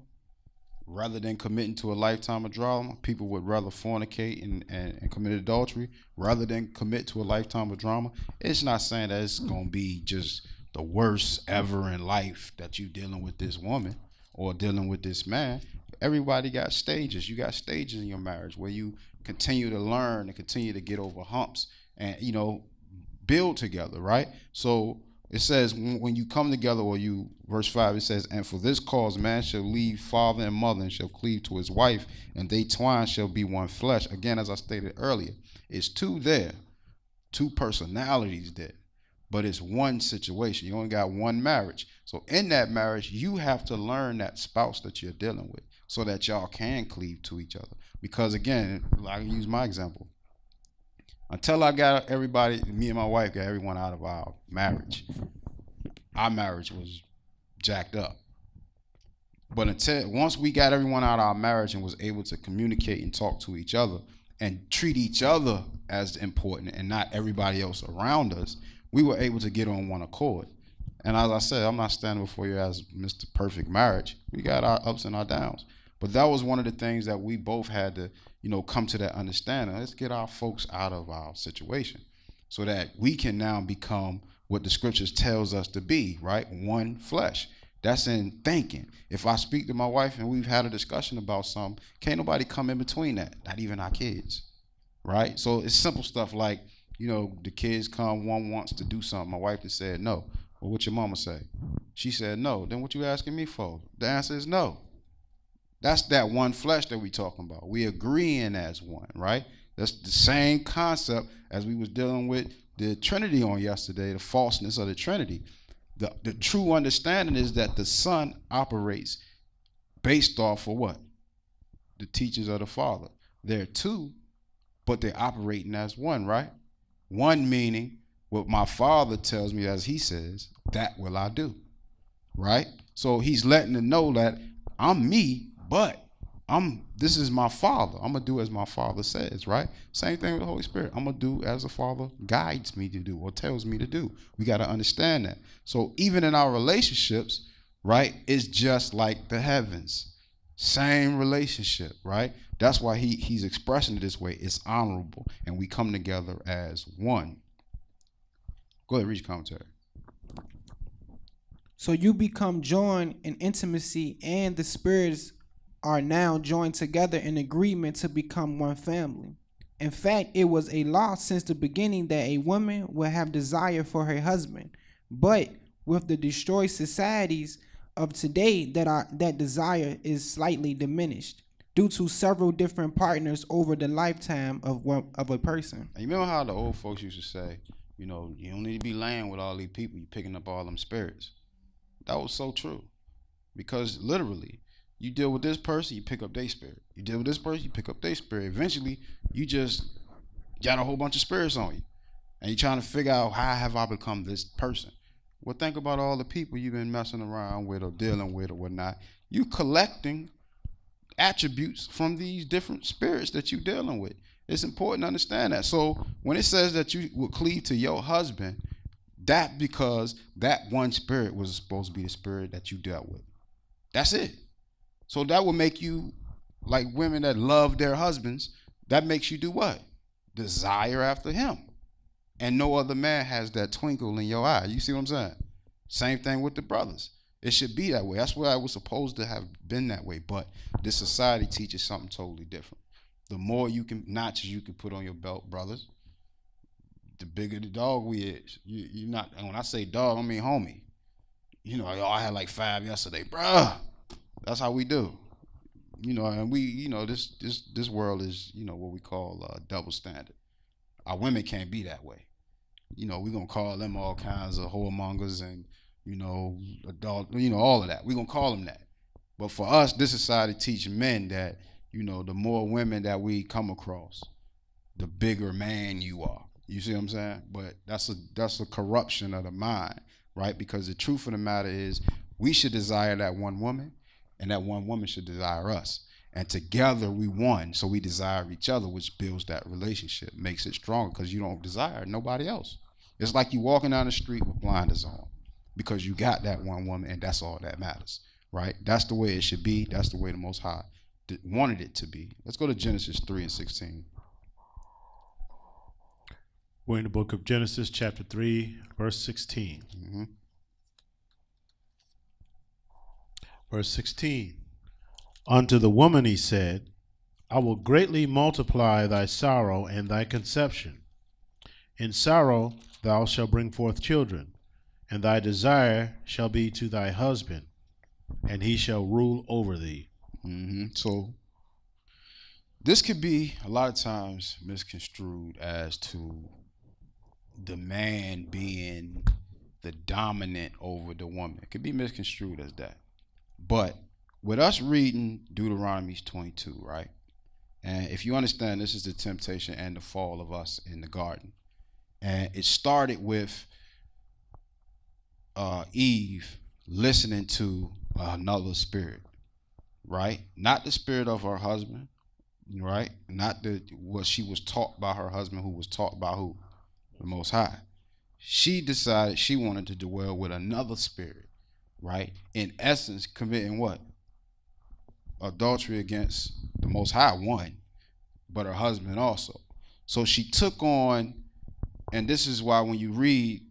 rather than committing to a lifetime of drama, people would rather fornicate and commit adultery rather than commit to a lifetime of drama. It's not saying that it's going to be just the worst ever in life that you dealing with this woman or dealing with this man. Everybody got stages. You got stages in your marriage where you continue to learn and continue to get over humps and, you know, build together, right? So it says when you come together, or you, verse 5, it says, And for this cause man shall leave father and mother and shall cleave to his wife, and they twine shall be one flesh. Again, as I stated earlier, it's two there, two personalities there, but it's one situation. You only got one marriage. So in that marriage, you have to learn that spouse that you're dealing with so that y'all can cleave to each other. Because again, I can use my example. Until I got everybody, me and my wife got everyone out of our marriage was jacked up. But once we got everyone out of our marriage and was able to communicate and talk to each other and treat each other as important and not everybody else around us, we were able to get on one accord. And as I said, I'm not standing before you as Mr. Perfect Marriage. We got our ups and our downs. But that was one of the things that we both had to, come to that understanding. Let's get our folks out of our situation so that we can now become what the scriptures tells us to be, right? One flesh. That's in thinking. If I speak to my wife and we've had a discussion about something, can't nobody come in between that, not even our kids, right? So it's simple stuff like, the kids come, one wants to do something. My wife just said no. Well, what your mama say? She said no. Then what you asking me for? The answer is no. That's that one flesh that we talking about. We agreeing as one, right? That's the same concept as we was dealing with the Trinity on yesterday, the falseness of the Trinity. The true understanding is that the Son operates based off of what? The teachings of the Father. They're two, but they're operating as one, right? One meaning what my Father tells me, as he says, that will I do, right? So he's letting them know that I'm me, but this is my Father. I'm going to do as my Father says, right? Same thing with the Holy Spirit. I'm going to do as the Father guides me to do or tells me to do. We got to understand that. So even in our relationships, right, it's just like the heavens. Same relationship, right? That's why he's expressing it this way. It's honorable, and we come together as one. Go ahead, read your commentary. So you become joined in intimacy, and the spirits are now joined together in agreement to become one family. In fact, it was a law since the beginning that a woman would have desire for her husband. But with the destroyed societies of today, that desire is slightly diminished due to several different partners over the lifetime of a person. And you remember how the old folks used to say, you don't need to be laying with all these people, you're picking up all them spirits. That was so true. Because literally, you deal with this person, you pick up their spirit. You deal with this person, you pick up their spirit. Eventually, you just got a whole bunch of spirits on you. And you're trying to figure out, how have I become this person? Well, think about all the people you've been messing around with or dealing with or whatnot. You collecting attributes from these different spirits that you're dealing with. It's important to understand that. So when it says that you will cleave to your husband, that because that one spirit was supposed to be the spirit that you dealt with. That's it. So that will make you, like women that love their husbands, that makes you do what? Desire after him. And no other man has that twinkle in your eye. You see what I'm saying? Same thing with the brothers. It should be that way. That's why I was supposed to have been that way. But this society teaches something totally different. The more notches you can put on your belt, brothers, the bigger the dog we is. You not. And when I say dog, I mean homie. You know, I had like 5 yesterday, bruh. That's how we do. You know, and this world is, what we call double standard. Our women can't be that way. We're gonna call them all kinds of whoremongers and adult, all of that. We're gonna call them that. But for us, this society teaches men that, the more women that we come across, the bigger man you are. You see what I'm saying? But that's a corruption of the mind, right? Because the truth of the matter is we should desire that one woman, and that one woman should desire us. And together we one, so we desire each other, which builds that relationship, makes it stronger, because you don't desire nobody else. It's like you walking down the street with blinders on, because you got that one woman, and that's all that matters, right? That's the way it should be. That's the way the Most High wanted it to be. Let's go to Genesis 3:16. We're in the book of Genesis, chapter 3, verse 16. Mm-hmm. Verse 16. Unto the woman he said, I will greatly multiply thy sorrow and thy conception. In sorrow thou shalt bring forth children, and thy desire shall be to thy husband, and he shall rule over thee. Mm-hmm. So this could be a lot of times misconstrued as to the man being the dominant over the woman. It could be misconstrued as that. But with us reading Deuteronomy 22, right? And if you understand, this is the temptation and the fall of us in the garden. And it started with Eve listening to another spirit, right? Not the spirit of her husband, right? Not what she was taught by her husband, who was taught by who? The Most High. She decided she wanted to dwell with another spirit, right? In essence, committing what? Adultery against the Most High, one, but her husband also. So she took on, and this is why when you read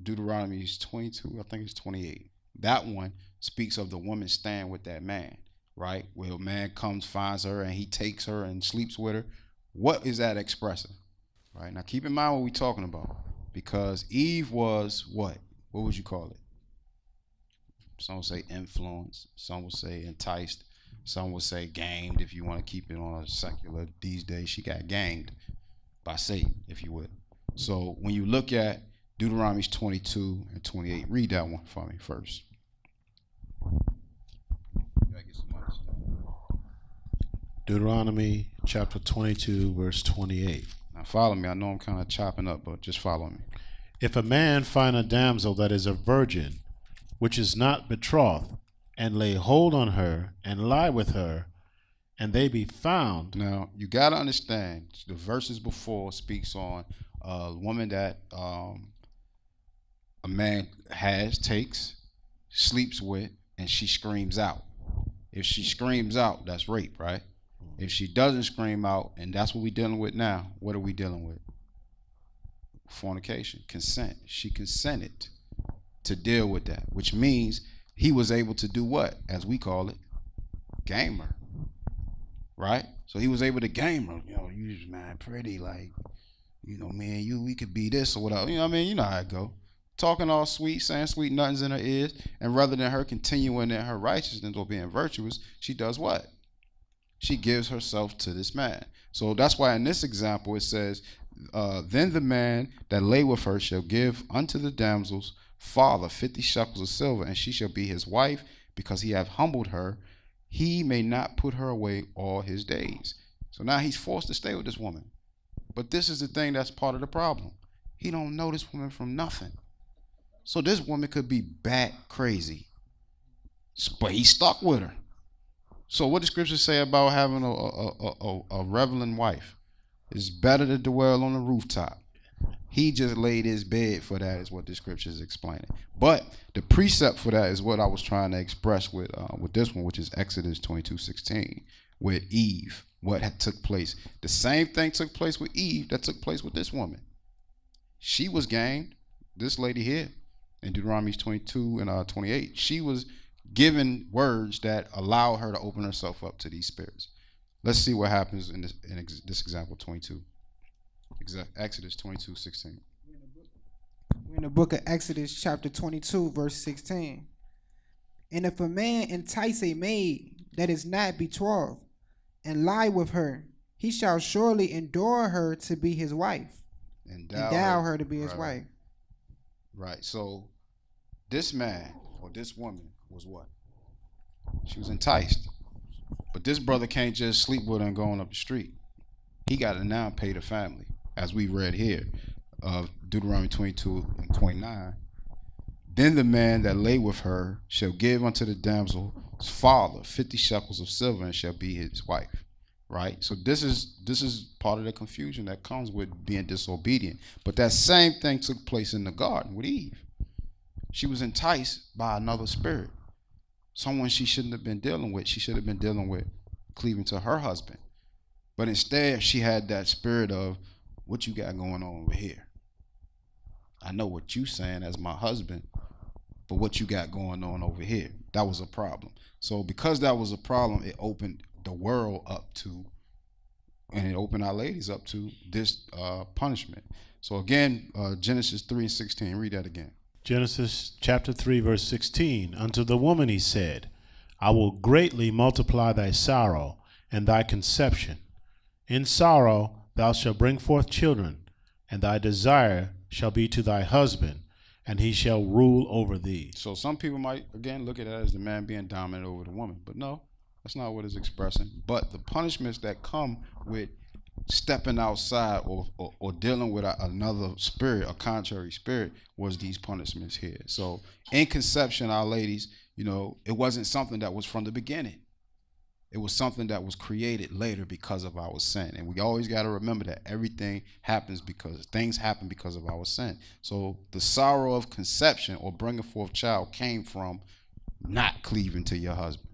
Deuteronomy 22, I think it's 28, that one speaks of the woman staying with that man, right? Where a man comes, finds her, and he takes her and sleeps with her. What is that expressing? Right? Now keep in mind what we're talking about, because Eve was what? What would you call it? Some would say influenced, some would say enticed, some would say gamed, if you want to keep it on a secular. These days she got gamed by Satan, if you would. So when you look at Deuteronomy 22 and 28, read that one for me first. Deuteronomy chapter 22, verse 28. Now follow me. I know I'm kind of chopping up, but just follow me. If a man find a damsel that is a virgin, which is not betrothed, and lay hold on her, and lie with her, and they be found. Now, you got to understand, the verses before speaks on a woman that a man takes, sleeps with, and she screams out. If she screams out, that's rape, right? If she doesn't scream out, and that's what we're dealing with now, what are we dealing with? Fornication, consent. She consented to deal with that, which means he was able to do what, as we call it, game her, right? So he was able to game her. You just man pretty, like, me and you, we could be this or whatever. You know how it go. Talking all sweet, saying sweet nothings in her ears, and rather than her continuing in her righteousness or being virtuous, she does what? She gives herself to this man. So that's why in this example it says, then the man that lay with her shall give unto the damsel's father 50 shekels of silver, and she shall be his wife, because he hath humbled her. He may not put her away all his days. So now he's forced to stay with this woman. But this is the thing that's part of the problem. He don't know this woman from nothing. So this woman could be bat crazy, but he's stuck with her. So what does scripture say about having a reveling wife? It's better to dwell on the rooftop. He just laid his bed for that, is what the scripture is explaining. But the precept for that is what I was trying to express with this one, which is Exodus 22:16, with Eve. What had took place. The same thing took place with Eve that took place with this woman. She was gained, this lady here, in Deuteronomy 22 and 28. She was given words that allow her to open herself up to these spirits. Let's see what happens in this example 22. Exodus 22:16. We're in the book of Exodus chapter 22, verse 16. And if a man entice a maid that is not betrothed, and lie with her, he shall surely endure her to be his wife. Endow her to be his wife. Right. So this man or this woman was what? She was enticed. But this brother can't just sleep with her and go on up the street. He got to now pay the family, as we read here of Deuteronomy 22 and 29. Then the man that lay with her shall give unto the damsel's father 50 shekels of silver and shall be his wife. Right? So this is part of the confusion that comes with being disobedient. But that same thing took place in the garden with Eve. She was enticed by another spirit. Someone she shouldn't have been dealing with. She should have been dealing with cleaving to her husband. But instead she had that spirit of, what you got going on over here? I know what you saying as my husband, but what you got going on over here? That was a problem. So because that was a problem, it opened the world up to, and it opened our ladies up to this punishment. So again, Genesis 3:16, read that again. Genesis chapter 3, verse 16. Unto the woman he said, I will greatly multiply thy sorrow and thy conception. In sorrow thou shalt bring forth children, and thy desire shall be to thy husband, and he shall rule over thee. So some people might, again, look at that as the man being dominant over the woman. But no, that's not what it's expressing. But the punishments that come with stepping outside or dealing with another spirit, a contrary spirit, was these punishments here. So in conception, our ladies, it wasn't something that was from the beginning. It was something that was created later because of our sin. And we always got to remember that everything happens because things happen because of our sin. So the sorrow of conception or bringing forth child came from not cleaving to your husband,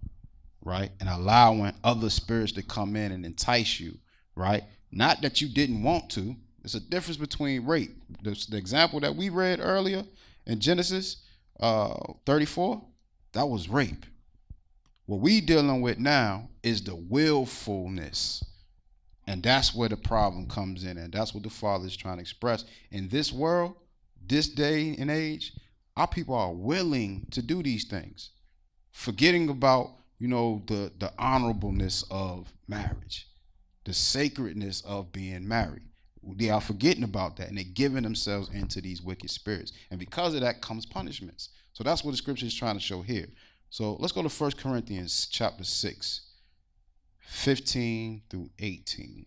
right? And allowing other spirits to come in and entice you, right? Not that you didn't want to. There's a difference between rape. The example that we read earlier in Genesis 34, that was rape. What we dealing with now is the willfulness. And that's where the problem comes in. And that's what the Father is trying to express. In this world, this day and age, our people are willing to do these things, forgetting about, the honorableness of marriage, the sacredness of being married. They are forgetting about that, and they're giving themselves into these wicked spirits. And because of that comes punishments. So that's what the scripture is trying to show here. So let's go to 1 Corinthians chapter 6, 15 through 18.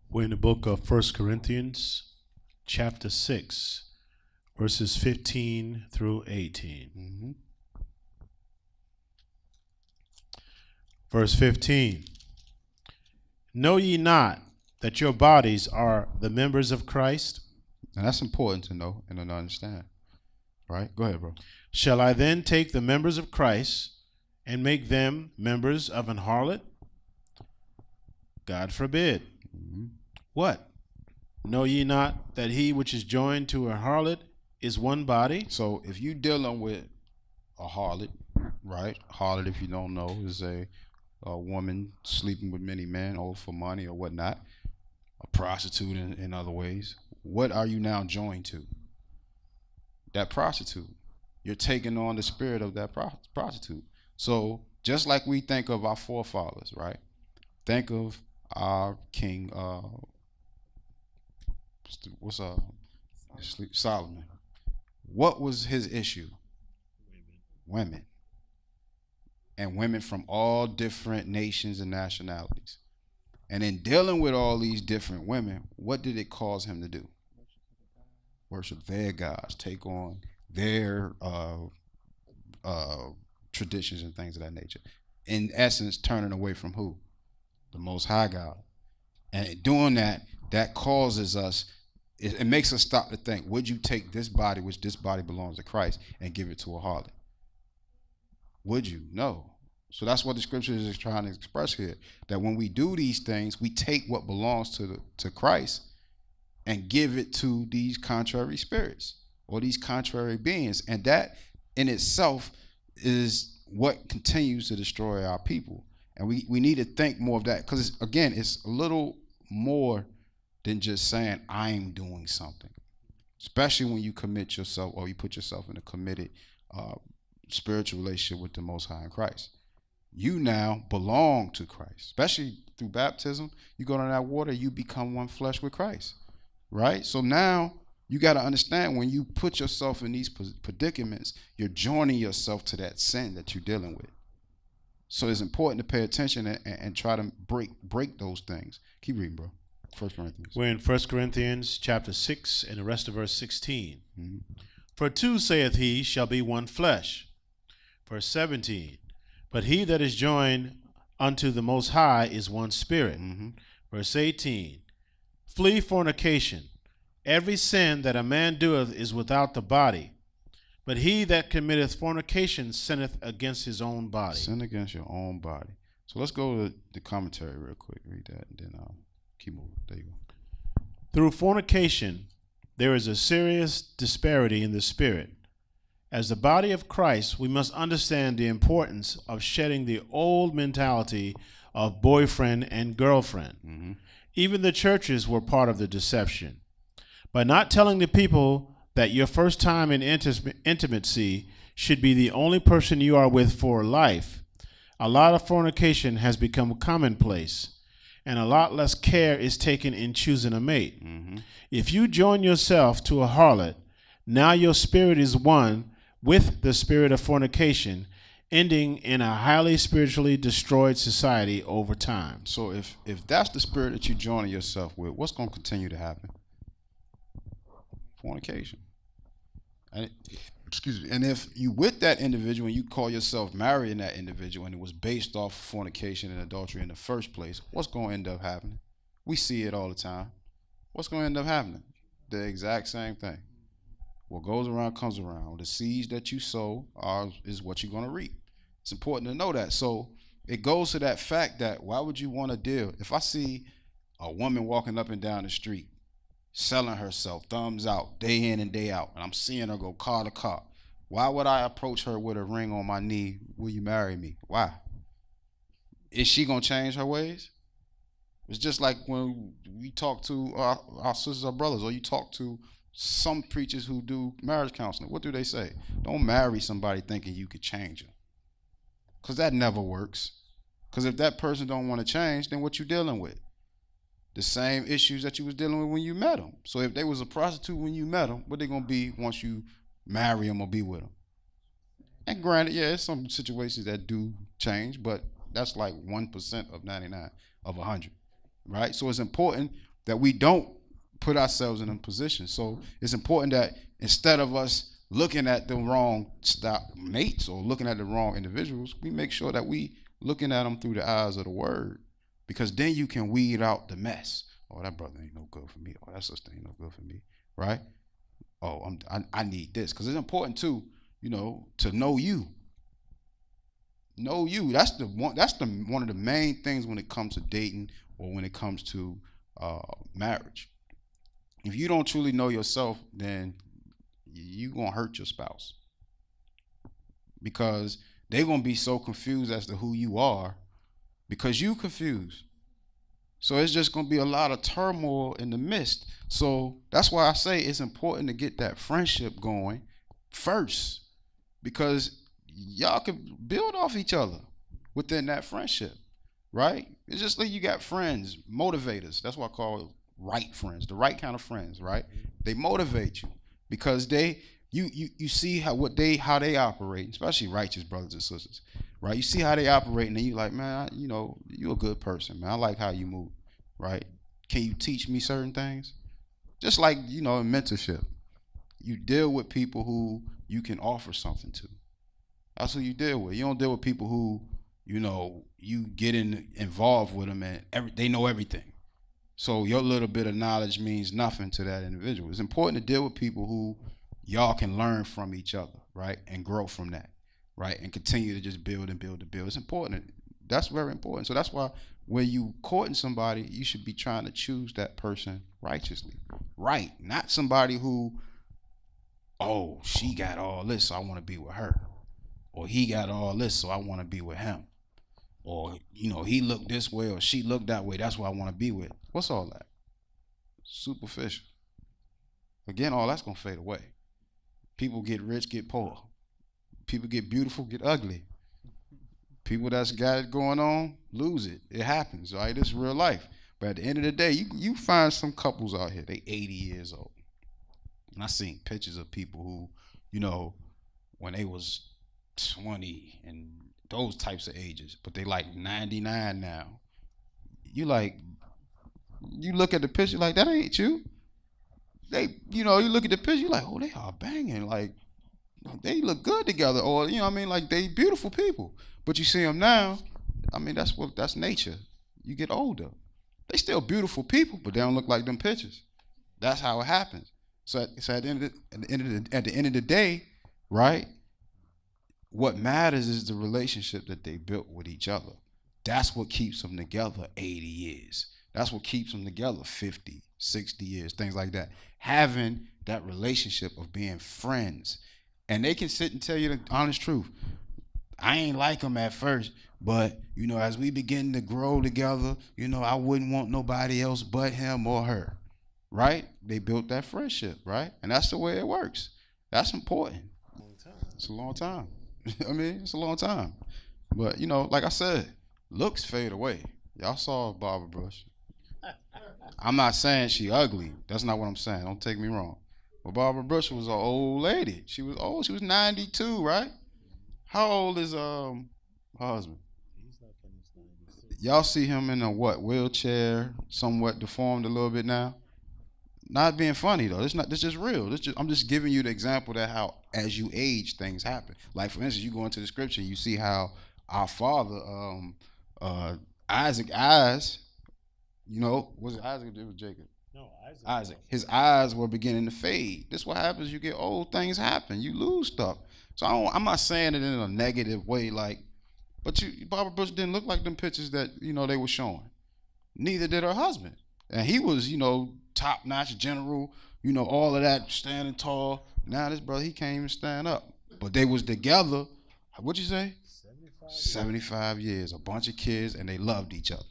We're in the book of 1 Corinthians chapter 6, verses 15 through 18. Mm-hmm. Verse 15. Know ye not that your bodies are the members of Christ? And that's important to know and to understand. Right? Go ahead, bro. Shall I then take the members of Christ and make them members of an harlot? God forbid. Mm-hmm. What? Know ye not that he which is joined to a harlot is one body? So if you dealing with a harlot, right? Harlot, if you don't know, is a woman sleeping with many men, or for money or whatnot, a prostitute in other ways. What are you now joined to? That prostitute. You're taking on the spirit of that prostitute. So just like we think of our forefathers, right? Think of our king, Solomon. What was his issue? Women. And women from all different nations and nationalities. And in dealing with all these different women, what did it cause him to do? Worship their gods, take on their traditions and things of that nature. In essence, turning away from who? the Most High God. And doing that, that causes us, it makes us stop to think, would you take this body, which this body belongs to Christ, and give it to a harlot? Would you? No. So that's what the scripture is trying to express here, that when we do these things, we take what belongs to Christ and give it to these contrary spirits or these contrary beings. And that in itself is what continues to destroy our people. And we need to think more of that, because, again, it's a little more than just saying, I'm doing something, especially when you commit yourself or you put yourself in a committed spiritual relationship with the Most High in Christ. You now belong to Christ, especially through baptism. You go in that water, you become one flesh with Christ, right? So now you got to understand, when you put yourself in these predicaments, you're joining yourself to that sin that you're dealing with. So it's important to pay attention and try to break those things. Keep reading, bro. 1 Corinthians. We're in 1 Corinthians chapter 6 and the rest of verse 16. Mm-hmm. For two, saith he, shall be one flesh. Verse 17. But he that is joined unto the Most High is one spirit. Mm-hmm. Verse 18. Flee fornication. Every sin that a man doeth is without the body, but he that committeth fornication sinneth against his own body. Sin against your own body. So let's go to the commentary real quick. Read that, and then I'll keep moving. There you go. Through fornication, there is a serious disparity in the spirit. As the body of Christ, we must understand the importance of shedding the old mentality of boyfriend and girlfriend. Mm-hmm. Even the churches were part of the deception. By not telling the people that your first time in intimacy should be the only person you are with for life, a lot of fornication has become commonplace, and a lot less care is taken in choosing a mate. Mm-hmm. If you join yourself to a harlot, now your spirit is one with the spirit of fornication, ending in a highly spiritually destroyed society over time. So if that's the spirit that you're joining yourself with, what's going to continue to happen? Fornication. And excuse me. And if you with that individual and you call yourself marrying that individual and it was based off of fornication and adultery in the first place, what's going to end up happening? We see it all the time. What's going to end up happening? The exact same thing. What goes around comes around. The seeds that you sow is what you're going to reap. It's important to know that. So it goes to that fact that why would you want to deal? If I see a woman walking up and down the street selling herself, thumbs out, day in and day out, and I'm seeing her go car to car, why would I approach her with a ring on my knee? Will you marry me? Why? Is she going to change her ways? It's just like when we talk to our sisters or brothers, or you talk to some preachers who do marriage counseling. What do they say? Don't marry somebody thinking you could change them, because that never works. Because if that person don't want to change, then what you dealing with? The same issues that you was dealing with when you met them. So if they was a prostitute when you met them, what they going to be once you marry them or be with them? And granted, yeah, there's some situations that do change, but that's like 1% of 99 of 100, right? So it's important that we don't put ourselves in a position. So it's important that instead of us looking at the wrong mates or looking at the wrong individuals, we make sure that we looking at them through the eyes of the word, because then you can weed out the mess. Oh, that brother ain't no good for me. Oh, that sister ain't no good for me, right? Oh, I need this, because it's important too, to know you. Know you. That's one of the main things when it comes to dating or when it comes to marriage. If you don't truly know yourself, then you're going to hurt your spouse, because they're going to be so confused as to who you are because you confused. So it's just going to be a lot of turmoil in the midst. So that's why I say it's important to get that friendship going first, because y'all can build off each other within that friendship, right? It's just like you got friends, motivators. That's what I call right friends, the right kind of friends, right? They motivate you because you see how they operate, especially righteous brothers and sisters, right? You see how they operate, and then you like, man, you're a good person, man. I like how you move, right? Can you teach me certain things? Just like, in mentorship, you deal with people who you can offer something to. That's who you deal with. You don't deal with people who, you get involved with them, and they know everything. So your little bit of knowledge means nothing to that individual. It's important to deal with people who y'all can learn from each other, right, and grow from that, right, and continue to just build and build and build. It's important. That's very important. So that's why when you courting somebody, you should be trying to choose that person righteously, right? Not somebody who, oh, she got all this, so I want to be with her, or he got all this, so I want to be with him, or he looked this way or she looked that way, that's what I want to be with. What's all that? Superficial. Again, all that's gonna fade away. People get rich, get poor. People get beautiful, get ugly. People that's got it going on, lose it. It happens, right? It's real life. But at the end of the day, you find some couples out here, they 80 years old. And I seen pictures of people who, when they was 20 and those types of ages, but they like 99 now. You look at the picture like, that ain't you. You look at the picture, you like, oh, they are banging. Like, they look good together, or like they beautiful people. But you see them now, that's nature. You get older, they still beautiful people, but they don't look like them pictures. That's how it happens. So at the end of the day, right? What matters is the relationship that they built with each other. That's what keeps them together 80 years. That's what keeps them together 50, 60 years, things like that. Having that relationship of being friends. And they can sit and tell you the honest truth. I ain't like him at first, but, as we begin to grow together, I wouldn't want nobody else but him or her, right? They built that friendship, right? And that's the way it works. That's important. It's a long time. It's a long time. But, like I said, looks fade away. Y'all saw Barbara Bush. I'm not saying she ugly. That's not what I'm saying. Don't take me wrong. But Barbara Bush was an old lady. She was old. She was 92, right? How old is her husband? Y'all see him in a wheelchair, somewhat deformed a little bit now? Not being funny though. This just real. I'm just giving you the example that how as you age things happen. Like for instance, you go into the scripture, you see how our father, Isaac's eyes, was it Isaac or it was Jacob? No, Isaac. His eyes were beginning to fade. This is what happens. You get old, things happen. You lose stuff. So I'm not saying it in a negative way, but Barbara Bush didn't look like them pictures that they were showing. Neither did her husband, and he was top-notch general, all of that, standing tall. Now this brother, he can't even stand up. But they was together. What'd you say? 75 years. A bunch of kids, and they loved each other.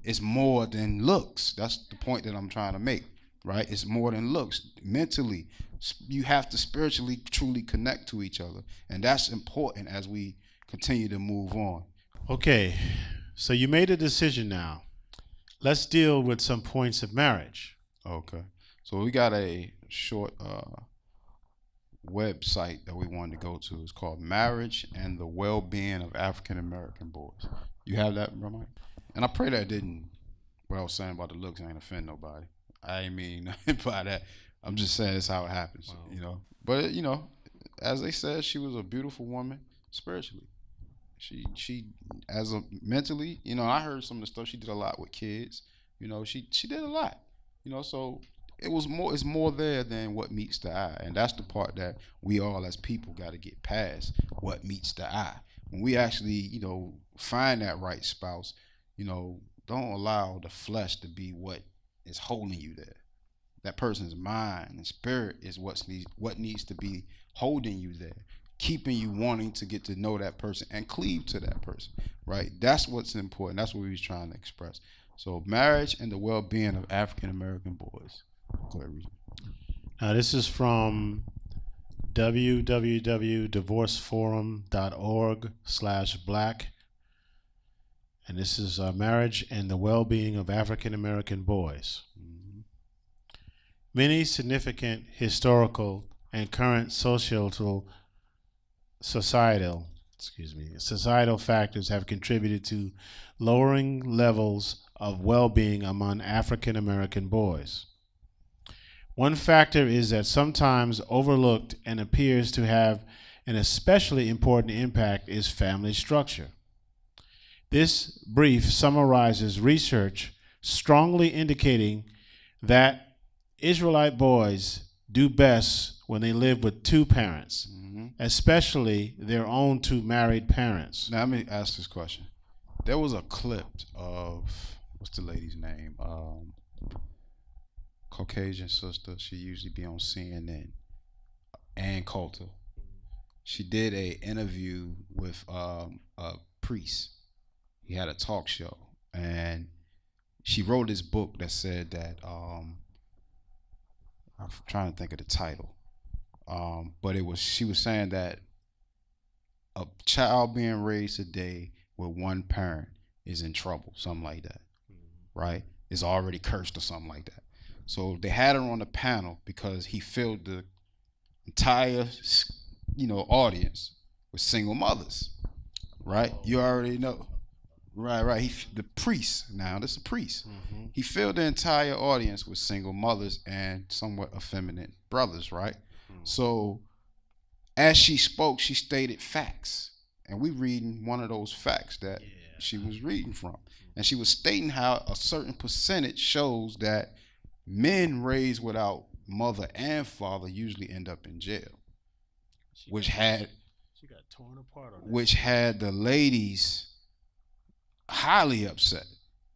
It's more than looks. That's the point that I'm trying to make, right? It's more than looks. Mentally, you have to spiritually truly connect to each other, and that's important as we continue to move on. Okay, so you made a decision now. Let's deal with some points of marriage. Okay, so we got a short website that we wanted to go to. It's called Marriage and the Well-Being of African American Boys. You have that, bro, Mike? And I pray that didn't, what I was saying about the looks ain't offend nobody. I ain't mean nothing by that. I'm just saying it's how it happens, Wow. But, as they said, she was a beautiful woman spiritually. She as a mentally, I heard some of the stuff. She did a lot with kids. She did a lot. So it's more there than what meets the eye. And that's the part that we all as people got to get past, what meets the eye. When we actually, find that right spouse, don't allow the flesh to be what is holding you there. That person's mind and spirit is what needs to be holding you there, keeping you wanting to get to know that person and cleave to that person, right? That's what's important. That's what we was trying to express. So marriage and the well-being of African American boys. Go ahead, Regent. Now this is from www.divorceforum.org/black. And this is marriage and the well-being of African American boys. Mm-hmm. Many significant historical and current societal factors have contributed to lowering levels of well-being among African American boys. One factor is that sometimes overlooked and appears to have an especially important impact is family structure. This brief summarizes research strongly indicating that Israelite boys do best when they live with two parents, especially their own two married parents. Now, let me ask this question. There was a clip of, what's the lady's name? Caucasian sister. She usually be on CNN. Ann Coulter. She did a interview with a priest. He had a talk show, and she wrote this book that said that I'm trying to think of the title, but she was saying that a child being raised today with one parent is in trouble, something like that, right? Is already cursed or something like that. So they had her on the panel because he filled the entire, audience with single mothers, right? You already know. Right. The priest, now this is a priest. He filled the entire audience with single mothers and somewhat effeminate brothers, right? So as she spoke, she stated facts. And we reading one of those facts that she was reading from. And she was stating how a certain percentage shows that men raised without mother and father usually end up in jail. She got torn apart on that. Which had the ladies highly upset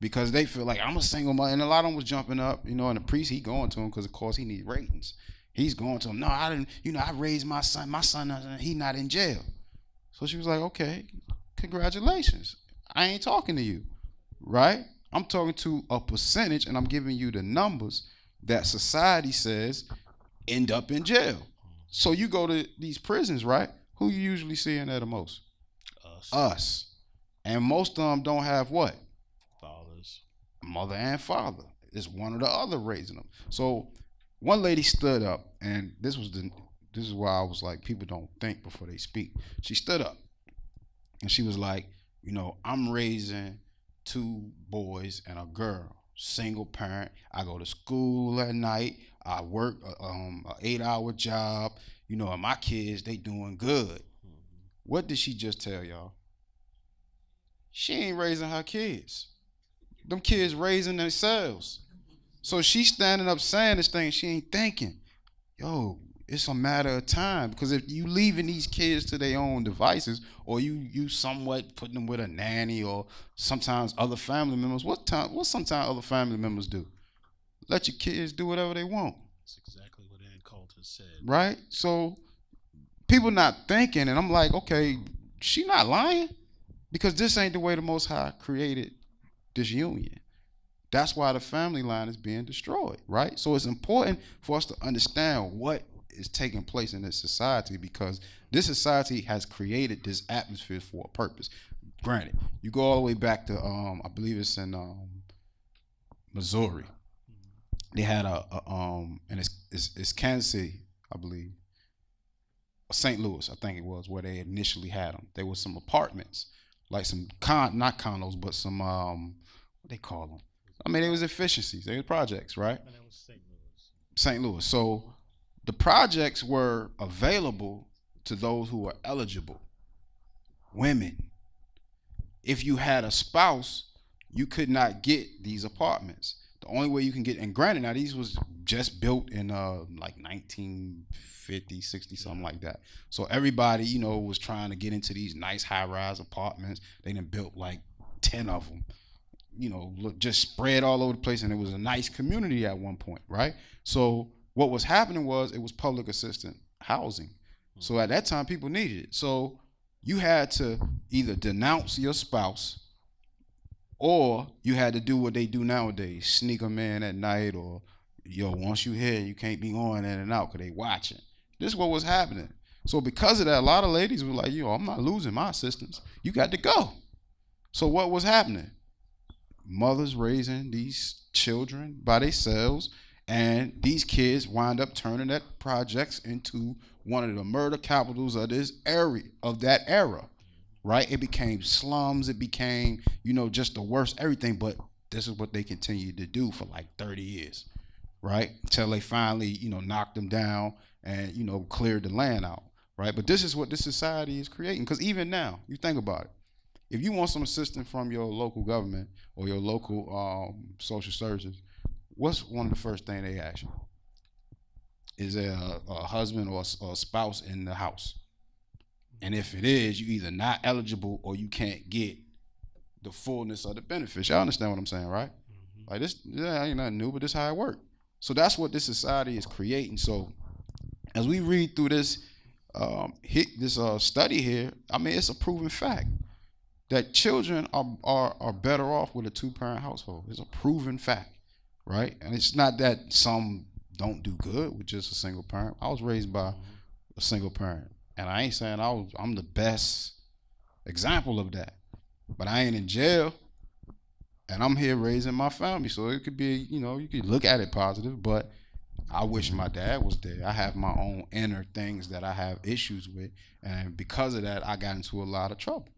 because they feel like I'm a single mother, and a lot of them was jumping up, and the priest, he going to him because of course he needs ratings. He's going to him, no, I didn't, I raised my son, he not in jail. So she was like, okay, congratulations, I ain't talking to you, right? I'm talking to a percentage, and I'm giving you the numbers that society says end up in jail. So you go to these prisons, right? Who you usually seeing there the most? Us. And most of them don't have what? Fathers. Mother and father. It's one or the other raising them. So one lady stood up, and this is why I was like, people don't think before they speak. She stood up, and she was like, I'm raising two boys and a girl, single parent. I go to school at night. I work an 8-hour job. And my kids, they doing good. What did she just tell y'all? She ain't raising her kids. Them kids raising themselves. So she's standing up saying this thing, she ain't thinking, it's a matter of time. Because if you leaving these kids to their own devices, or you somewhat putting them with a nanny or sometimes other family members, what sometimes other family members do? Let your kids do whatever they want. That's exactly what Ann Coulter said. Right? So people not thinking, and I'm like, okay, she not lying. Because this ain't the way the Most High created this union. That's why the family line is being destroyed, right? So it's important for us to understand what is taking place in this society, because this society has created this atmosphere for a purpose. Granted, you go all the way back to, I believe it's in Missouri. They had and it's Kansas City, I believe. St. Louis, I think it was, where they initially had them. There was some apartments. Like some not condos, but some what they call them. I mean, they was efficiencies. They were projects, right? And that was St. Louis. St. Louis. So the projects were available to those who were eligible. Women. If you had a spouse, you could not get these apartments. The only way you can get, and granted, now these was just built in like 1950, 60, something like that. So everybody, was trying to get into these nice high-rise apartments. They done built like 10 of them, just spread all over the place, and it was a nice community at one point, right? So what was happening was it was public assistance housing. So at that time, people needed it. So you had to either denounce your spouse, or you had to do what they do nowadays, sneak them in at night, or, once you here, you can't be going in and out because they watching. This is what was happening. So because of that, a lot of ladies were like, I'm not losing my assistance. You got to go. So what was happening? Mothers raising these children by themselves, and these kids wind up turning that projects into one of the murder capitals of this area, of that era. Right? It became slums. It became, just the worst everything. But this is what they continued to do for like 30 years, right? Until they finally, knocked them down and, cleared the land out, right? But this is what this society is creating. Because even now, you think about it. If you want some assistance from your local government or your local social services, what's one of the first thing they ask you? Is there a husband or a spouse in the house? And if it is, you either not eligible or you can't get the fullness of the benefits. Y'all understand what I'm saying, right? Mm-hmm. Like this, yeah, ain't nothing new, but this is how it works. So that's what this society is creating. So as we read through this study here, I mean, it's a proven fact that children are better off with a two-parent household. It's a proven fact, right? And it's not that some don't do good with just a single parent. I was raised by a single parent, and I ain't saying I'm the best example of that, but I ain't in jail, and I'm here raising my family. So it could be, you could look at it positive, but I wish my dad was there. I have my own inner things that I have issues with, and because of that, I got into a lot of trouble,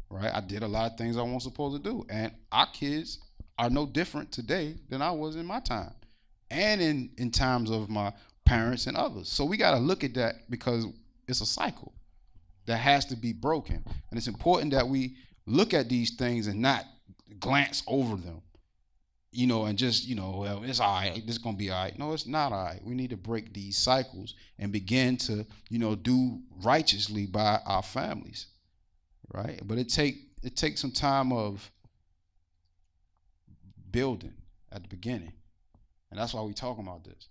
right? I did a lot of things I wasn't supposed to do, and our kids are no different today than I was in my time, and in times of my parents and others. So we got to look at that because it's a cycle that has to be broken, and it's important that we look at these things and not glance over them, and just, well, it's all right, this is going to be all right. No, it's not all right. We need to break these cycles and begin to, do righteously by our families, right? But it takes some time of building at the beginning. And that's why we're talking about this,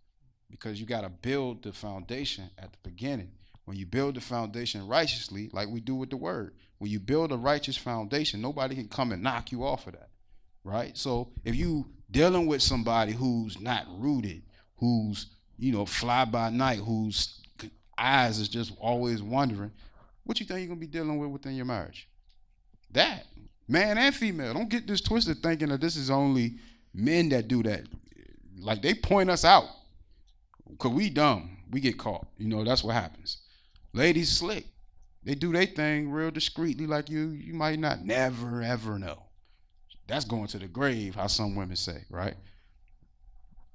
because you got to build the foundation at the beginning. When you build the foundation righteously, like we do with the word, when you build a righteous foundation, nobody can come and knock you off of that, right? So if you dealing with somebody who's not rooted, who's, fly by night, whose eyes is just always wondering, what you think you're going to be dealing with within your marriage? That, man and female. Don't get this twisted thinking that this is only men that do that. Like, they point us out because we dumb. We get caught. That's what happens. Ladies slick. They do their thing real discreetly, like you might not never, ever know. That's going to the grave, how some women say, right?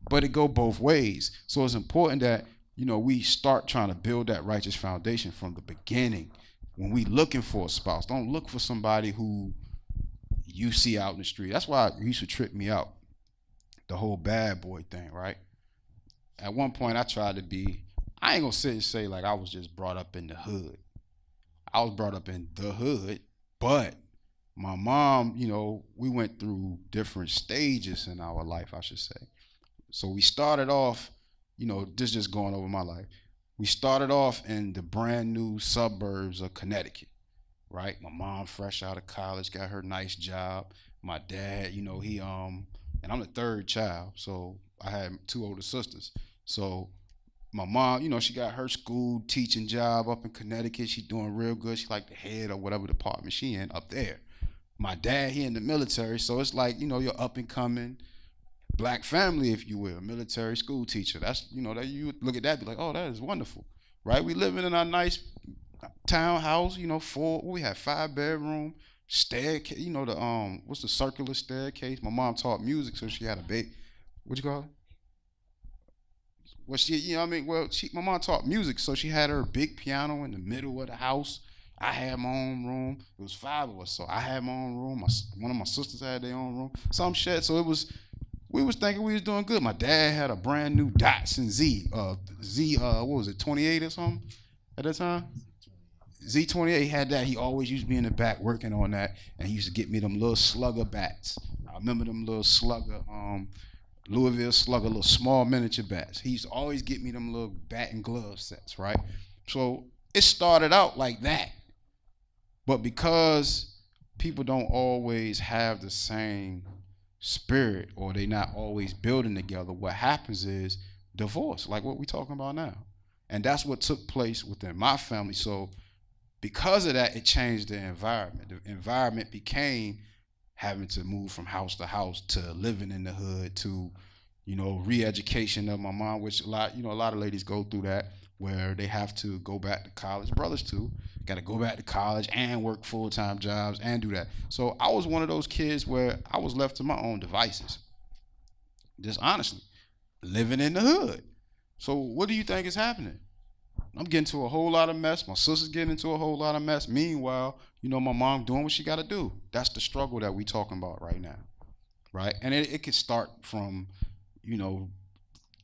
But it go both ways. So it's important that, we start trying to build that righteous foundation from the beginning. When we looking for a spouse, don't look for somebody who you see out in the street. That's why it used to trip me out, the whole bad boy thing, right? At one point, I tried to be, I ain't going to sit and say like I was just brought up in the hood. I was brought up in the hood, but my mom, we went through different stages in our life, I should say. So we started off, this just going over my life. We started off in the brand new suburbs of Connecticut, right? My mom, fresh out of college, got her nice job. My dad, he, and I'm the third child, so I had two older sisters. So my mom, she got her school teaching job up in Connecticut. She doing real good. She like the head of whatever department she in up there. My dad, he in the military, so it's like, you're up and coming black family, if you will, military school teacher. That's, that you look at that and be like, oh, that is wonderful, right? We living in our nice townhouse, we had 5-bedroom staircase, what's the circular staircase? My mom taught music, so she had a big, what you call it? Well, my mom taught music, so she had her big piano in the middle of the house. I had my own room. It was 5 of us, so I had my own room. One of my sisters had their own room. Some shit. So we was thinking we was doing good. My dad had a brand new Datsun what was it, 28 or something at that time? Z28 had that. He always used to be in the back working on that, and he used to get me them little slugger bats. I remember them little slugger, Louisville slugger, little small miniature bats. He used to always get me them little bat and glove sets, right? So it started out like that. But because people don't always have the same spirit, or they not always building together, what happens is divorce, like what we're talking about now. And that's what took place within my family. So because of that, it changed the environment. The environment became having to move from house to house, to living in the hood, to, re-education of my mom, which a lot of ladies go through that, where they have to go back to college. Brothers too, got to go back to college and work full-time jobs and do that. So I was one of those kids where I was left to my own devices, just honestly, living in the hood. So what do you think is happening? I'm getting into a whole lot of mess. My sister's getting into a whole lot of mess. Meanwhile, my mom doing what she got to do. That's the struggle that we talking about right now, right? And it can start from,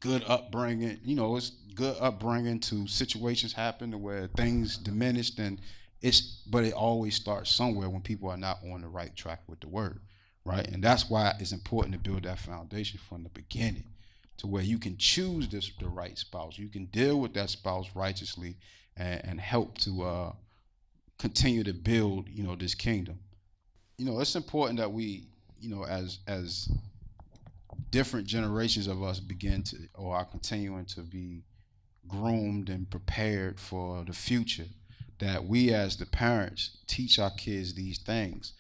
good upbringing. It's good upbringing to situations happen to where things diminished, and but it always starts somewhere when people are not on the right track with the word, right? And that's why it's important to build that foundation from the beginning, to where you can choose the right spouse. You can deal with that spouse righteously and help to continue to build, this kingdom. It's important that we, as different generations of us begin to, or are continuing to be groomed and prepared for the future, that we as the parents teach our kids these things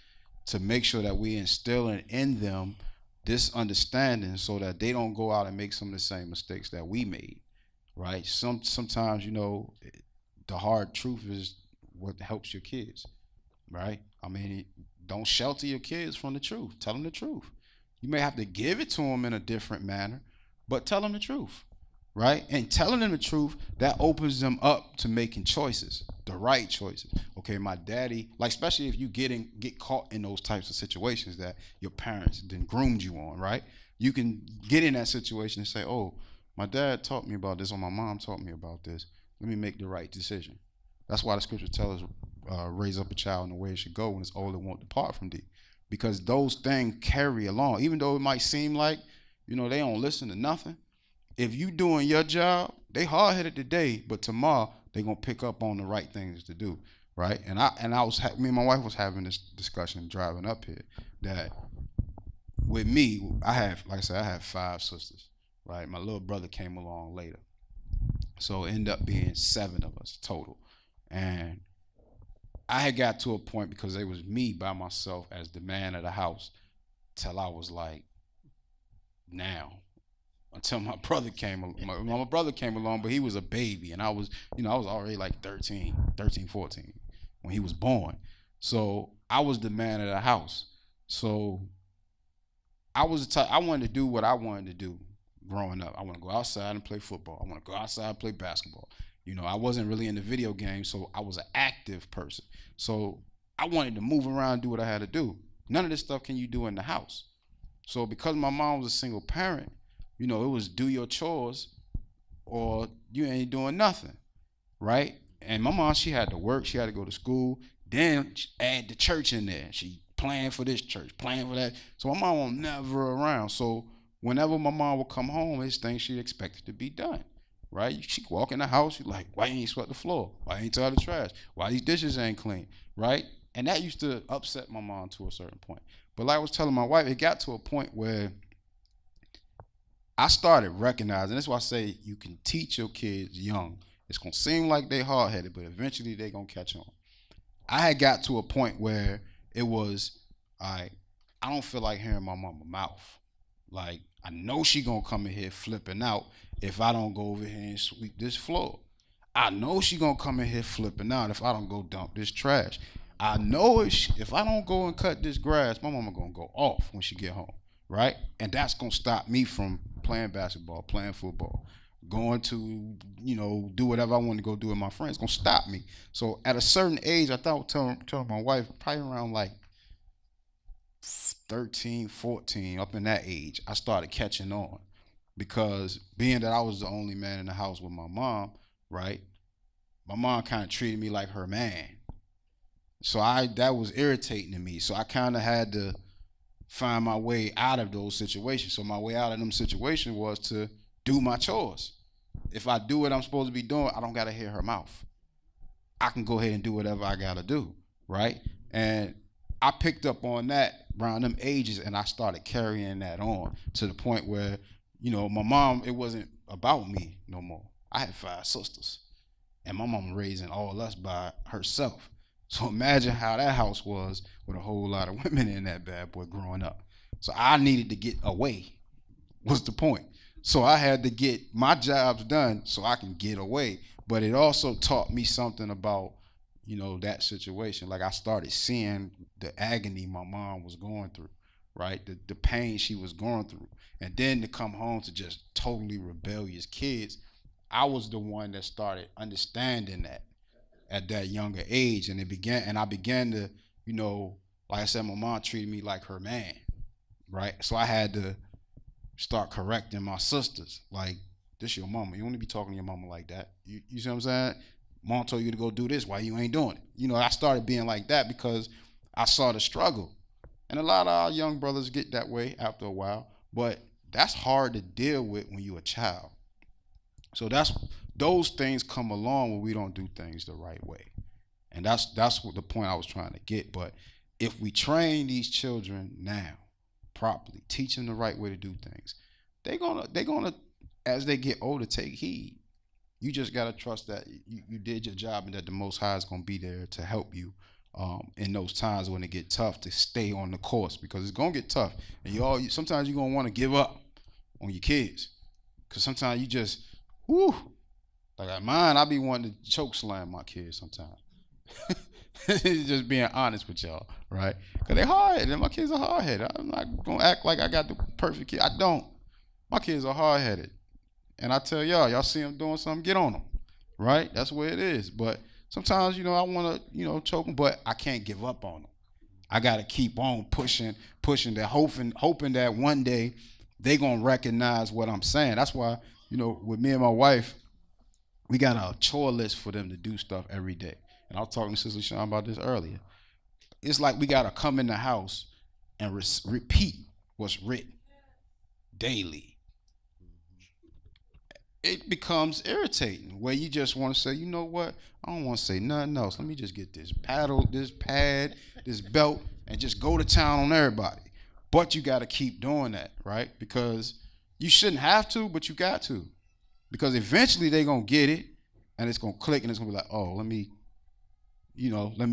to make sure that we instilling in them this understanding so that they don't go out and make some of the same mistakes that we made, right? Sometimes, the hard truth is what helps your kids, right? I mean, don't shelter your kids from the truth. Tell them the truth. You may have to give it to them in a different manner, but tell them the truth, right? And telling them the truth, that opens them up to making choices, the right choices. Okay, my daddy, like especially if you get caught in those types of situations that your parents then groomed you on, right? You can get in that situation and say, oh, my dad taught me about this, or my mom taught me about this. Let me make the right decision. That's why the scriptures tell us, raise up a child in the way it should go, when it's old, it won't depart from thee. Because those things carry along, even though it might seem like, they don't listen to nothing. If you doing your job, they hard-headed today, but tomorrow they gonna pick up on the right things to do, right? And me and my wife was having this discussion driving up here, that with me, I have 5 sisters, right? My little brother came along later, so it ended up being 7 of us total. And I had got to a point, because it was me by myself as the man of the house, till I was like, now. Until my brother came along. My brother came along, but he was a baby, and I was already like 13, 14 when he was born. So I was the man of the house. So I wanted to do what I wanted to do growing up. I want to go outside and play football. I want to go outside and play basketball. I wasn't really into video games, so I was an active person. So I wanted to move around and do what I had to do. None of this stuff can you do in the house. So because my mom was a single parent, it was do your chores or you ain't doing nothing, right? And my mom, she had to work. She had to go to school. Then add the church in there. She planned for this church, planned for that. So my mom was never around. So whenever my mom would come home, it's things she expected to be done, right? She walk in the house, she like, why you ain't swept the floor? Why you ain't tell the trash? Why these dishes ain't clean, right? And that used to upset my mom to a certain point. But like I was telling my wife, it got to a point where I started recognizing, that's why I say you can teach your kids young. It's going to seem like they hard-headed, but eventually they're going to catch on. I had got to a point where it was, I don't feel like hearing my mama mouth. Like, I know she going to come in here flipping out if I don't go over here and sweep this floor. I know she going to come in here flipping out if I don't go dump this trash. I know if I don't go and cut this grass, my mama going to go off when she get home, right? And that's going to stop me from playing basketball, playing football, going to, do whatever I want to go do with my friends. It's going to stop me. So at a certain age, I thought telling my wife, probably around like 13, 14, up in that age, I started catching on. Because being that I was the only man in the house with my mom, right, my mom kind of treated me like her man. So that was irritating to me. So I kind of had to find my way out of those situations. So my way out of them situations was to do my chores. If I do what I'm supposed to be doing, I don't got to hear her mouth. I can go ahead and do whatever I got to do, right? And I picked up on that around them ages, and I started carrying that on to the point where, my mom, it wasn't about me no more. I had 5 sisters, and my mom raising all us by herself. So imagine how that house was with a whole lot of women in that bad boy growing up. So I needed to get away, was the point. So I had to get my jobs done so I can get away. But it also taught me something about, that situation. Like I started seeing the agony my mom was going through, right? The pain she was going through. And then to come home to just totally rebellious kids, I was the one that started understanding that at that younger age, and I began to, like I said, my mom treated me like her man, right? So I had to start correcting my sisters, like, this your mama. You don't need to be talking to your mama like that. You see what I'm saying? Mom told you to go do this. Why you ain't doing it? I started being like that because I saw the struggle. And a lot of our young brothers get that way after a while, but that's hard to deal with when you're a child. So those things come along when we don't do things the right way. And that's what the point I was trying to get. But if we train these children now properly, teach them the right way to do things, they're gonna as they get older take heed. You just gotta trust that you did your job and that the Most High is gonna be there to help you in those times when it get tough, to stay on the course, because it's gonna get tough. And sometimes you're gonna want to give up on your kids, because sometimes you just like at mine, I be wanting to choke slam my kids sometimes. Just being honest with y'all, right? Because they hard-headed. My kids are hard-headed. I'm not going to act like I got the perfect kid. I don't. My kids are hard-headed. And I tell y'all see them doing something, get on them, right? That's where it is. But sometimes, I want to, choke them, but I can't give up on them. I got to keep on pushing that, hoping that one day they going to recognize what I'm saying. That's why, with me and my wife, we got a chore list for them to do stuff every day. And I was talking to Sister Sean about this earlier. It's like we got to come in the house and repeat what's written daily. It becomes irritating where you just want to say, you know what? I don't want to say nothing else. Let me just get this paddle, this pad, this belt, and just go to town on everybody. But you got to keep doing that, right? Because you shouldn't have to, but you got to. Because eventually they're going to get it, and it's going to click, and it's going to be like, oh, let me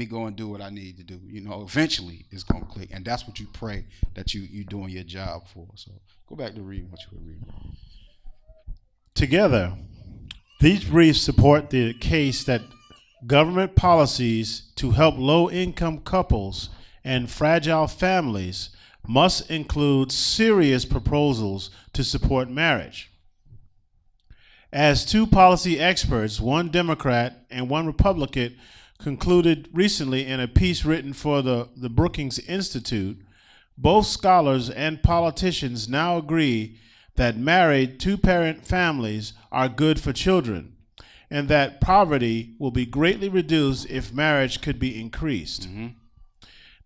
go and do what I need to do. Eventually it's going to click, and that's what you pray that you're doing your job for. So go back to reading what you were reading. Together, these briefs support the case that government policies to help low-income couples and fragile families must include serious proposals to support marriage. As two policy experts, one Democrat and one Republican, concluded recently in a piece written for the Brookings Institute, both scholars and politicians now agree that married two-parent families are good for children, and that poverty will be greatly reduced if marriage could be increased. Mm-hmm.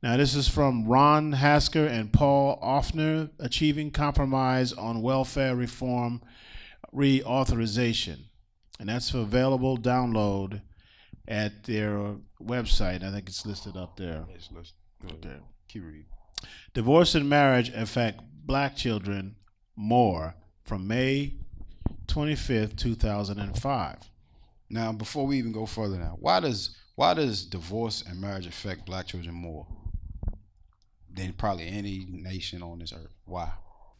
Now, this is from Ron Hasker and Paul Offner, Achieving Compromise on Welfare Reform Reauthorization. And that's available download at their website. I think it's listed up there. It's listed. Okay. Keep reading. Divorce and marriage affect black children more, from May 25th, 2005. Now, before we even go further now, why does divorce and marriage affect black children more than probably any nation on this earth? Why?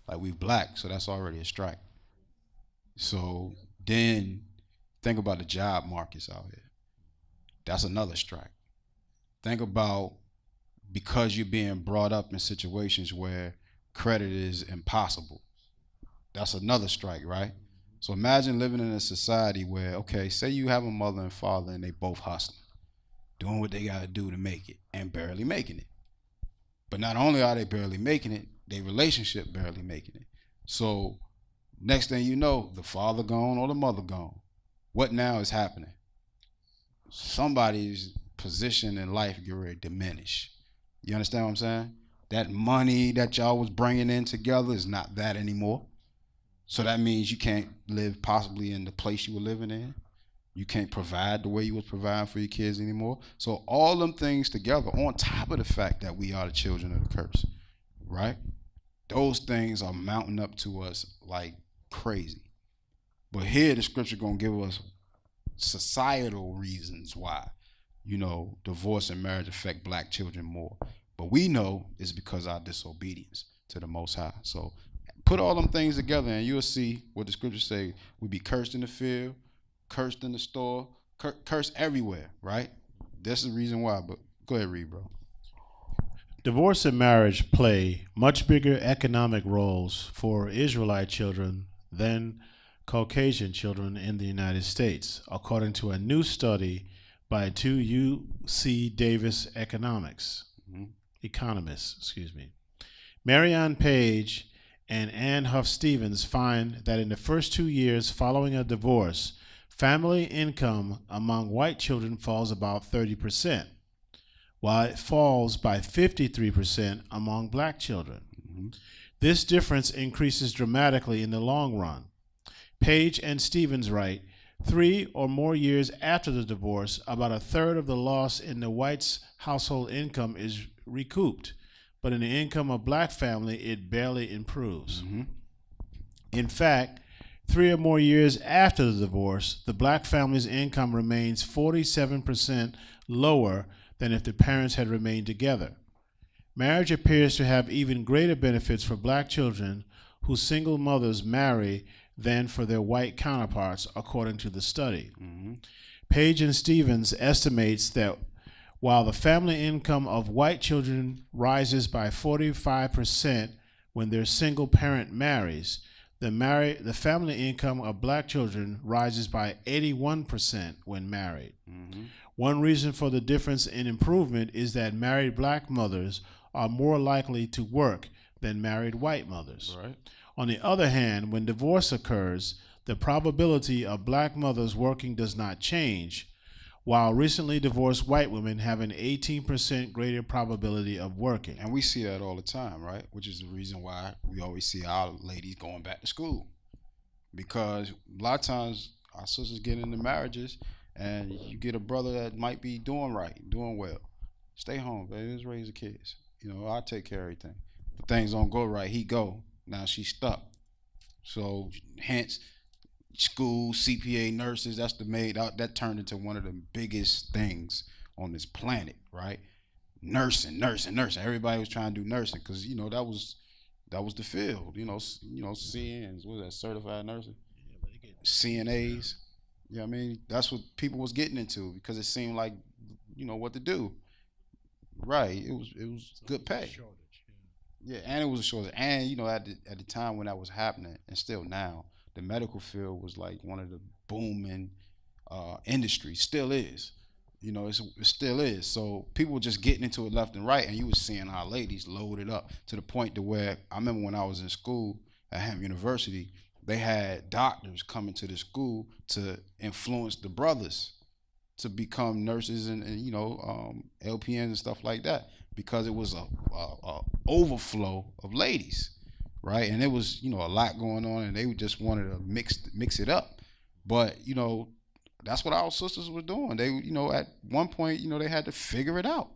Like, we black, so that's already a strike. So then think about the job markets out here. That's another strike. Think about, because you're being brought up in situations where credit is impossible. That's another strike, right? So imagine living in a society where, okay, say you have a mother and father and they both hustling, doing what they got to do to make it and barely making it. But not only are they barely making it, their relationship barely making it. So next thing you know, the father gone or the mother gone. What now is happening? Somebody's position in life get ready to diminish. You understand what I'm saying? That money that y'all was bringing in together is not that anymore. So that means you can't live possibly in the place you were living in. You can't provide the way you was providing for your kids anymore. So all them things together, on top of the fact that we are the children of the curse, right? Those things are mounting up to us like crazy. But here the scripture gonna give us societal reasons why, divorce and marriage affect black children more. But we know it's because of our disobedience to the Most High. So put all them things together and you'll see what the scriptures say. We'll be cursed in the field, cursed in the store, cursed everywhere, right? That's the reason why. But go ahead, read, bro. Divorce and marriage play much bigger economic roles for Israelite children than Caucasian children in the United States, according to a new study by two UC Davis economists. Marianne Page and Ann Huff Stevens find that in the first 2 years following a divorce, family income among white children falls about 30%, while it falls by 53% among black children. This difference increases dramatically in the long run. Page and Stevens write, 3 or more years after the divorce, about a third of the loss in the white's household income is recouped, but in the income of black family, it barely improves. In fact, 3 or more years after the divorce, the black family's income remains 47% lower than if the parents had remained together. Marriage appears to have even greater benefits for black children whose single mothers marry than for their white counterparts, according to the study. Page and Stevens estimates that while the family income of white children rises by 45% when their single parent marries, the family income of black children rises by 81% when married. One reason for the difference in improvement is that married black mothers are more likely to work than married white mothers. Right. On the other hand, when divorce occurs, the probability of black mothers working does not change, while recently divorced white women have an 18% greater probability of working. And we see that all the time, right? Which is the reason why we always see our ladies going back to school. Because a lot of times our sisters get into marriages and you get a brother that might be doing right, doing well. Stay home, baby. Just raise the kids. You know, I'll take care of everything. If things don't go right, he go. Now she's stuck. So hence school, CPA, nurses, that's the that turned into one of the biggest things on this planet, right? Nursing. Everybody was trying to do nursing because that was the field. CNs, what was that, certified nursing? CNAs. You know what I mean? That's what people was getting into because it seemed like what to do. Right. It was good pay. Yeah, and it was a shortage. And at the time when that was happening, and still now, the medical field was like one of the booming industries. Still is. It still is. So people were just getting into it left and right, and you was seeing our ladies loaded up to the point to where I remember when I was in school at Hampton University, they had doctors coming to the school to influence the brothers to become nurses and LPNs and stuff like that, because it was a overflow of ladies, right? And it was a lot going on, and they just wanted to mix it up. But that's what our sisters were doing. They at one point they had to figure it out.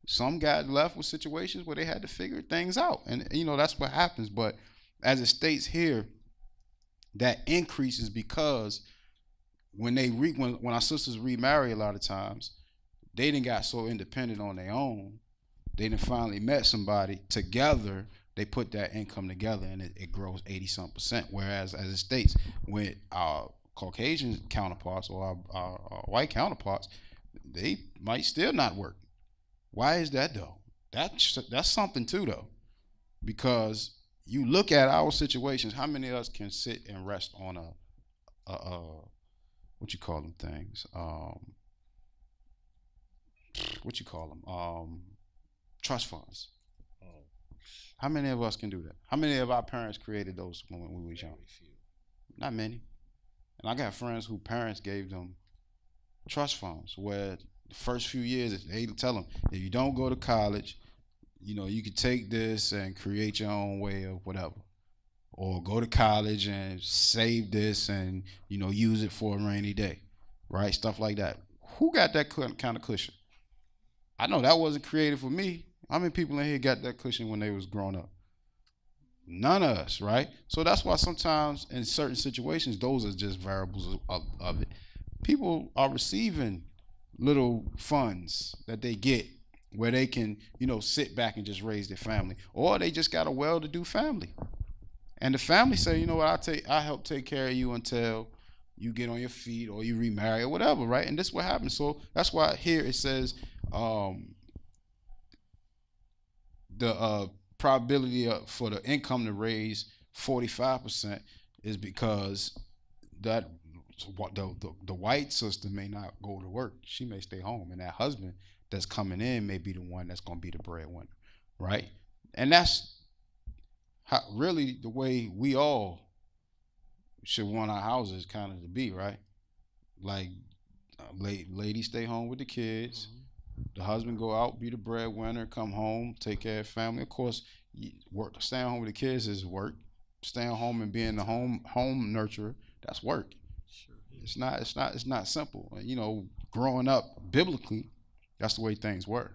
Some got left with situations where they had to figure things out, and that's what happens. But as it states here, that increases because when our sisters remarry, a lot of times they didn't got so independent on their own. They done finally met somebody together. They put that income together, and it grows 80-some%. Whereas, as it states, with our Caucasian counterparts or our white counterparts, they might still not work. Why is that though? That's something too though, because you look at our situations. How many of us can sit and rest on a what you call them things? What you call them? Trust funds. How many of us can do that? How many of our parents created those when we were young? Not many. And I got friends whose parents gave them trust funds where the first few years they tell them, if you don't go to college, you could take this and create your own way of whatever. Or go to college and save this and, use it for a rainy day. Right? Stuff like that. Who got that kind of cushion? I know that wasn't created for me. How many people in here got that cushion when they was growing up? None of us, right? So that's why sometimes in certain situations, those are just variables of it. People are receiving little funds that they get where they can, sit back and just raise their family. Or they just got a well-to-do family. And the family say, I help take care of you until you get on your feet or you remarry or whatever, right? And this is what happens. So that's why here it says the probability for the income to raise 45% is because that the white sister may not go to work. She may stay home, and that husband that's coming in may be the one that's going to be the breadwinner, right? And that's how, really the way we all should want our houses kind of to be, right? Like, ladies stay home with the kids. The husband go out, be the breadwinner, come home, take care of family. Of course, work. Staying home with the kids is work. Staying home and being the home nurturer, that's work. Sure. It's not simple. You know, growing up biblically, that's the way things were,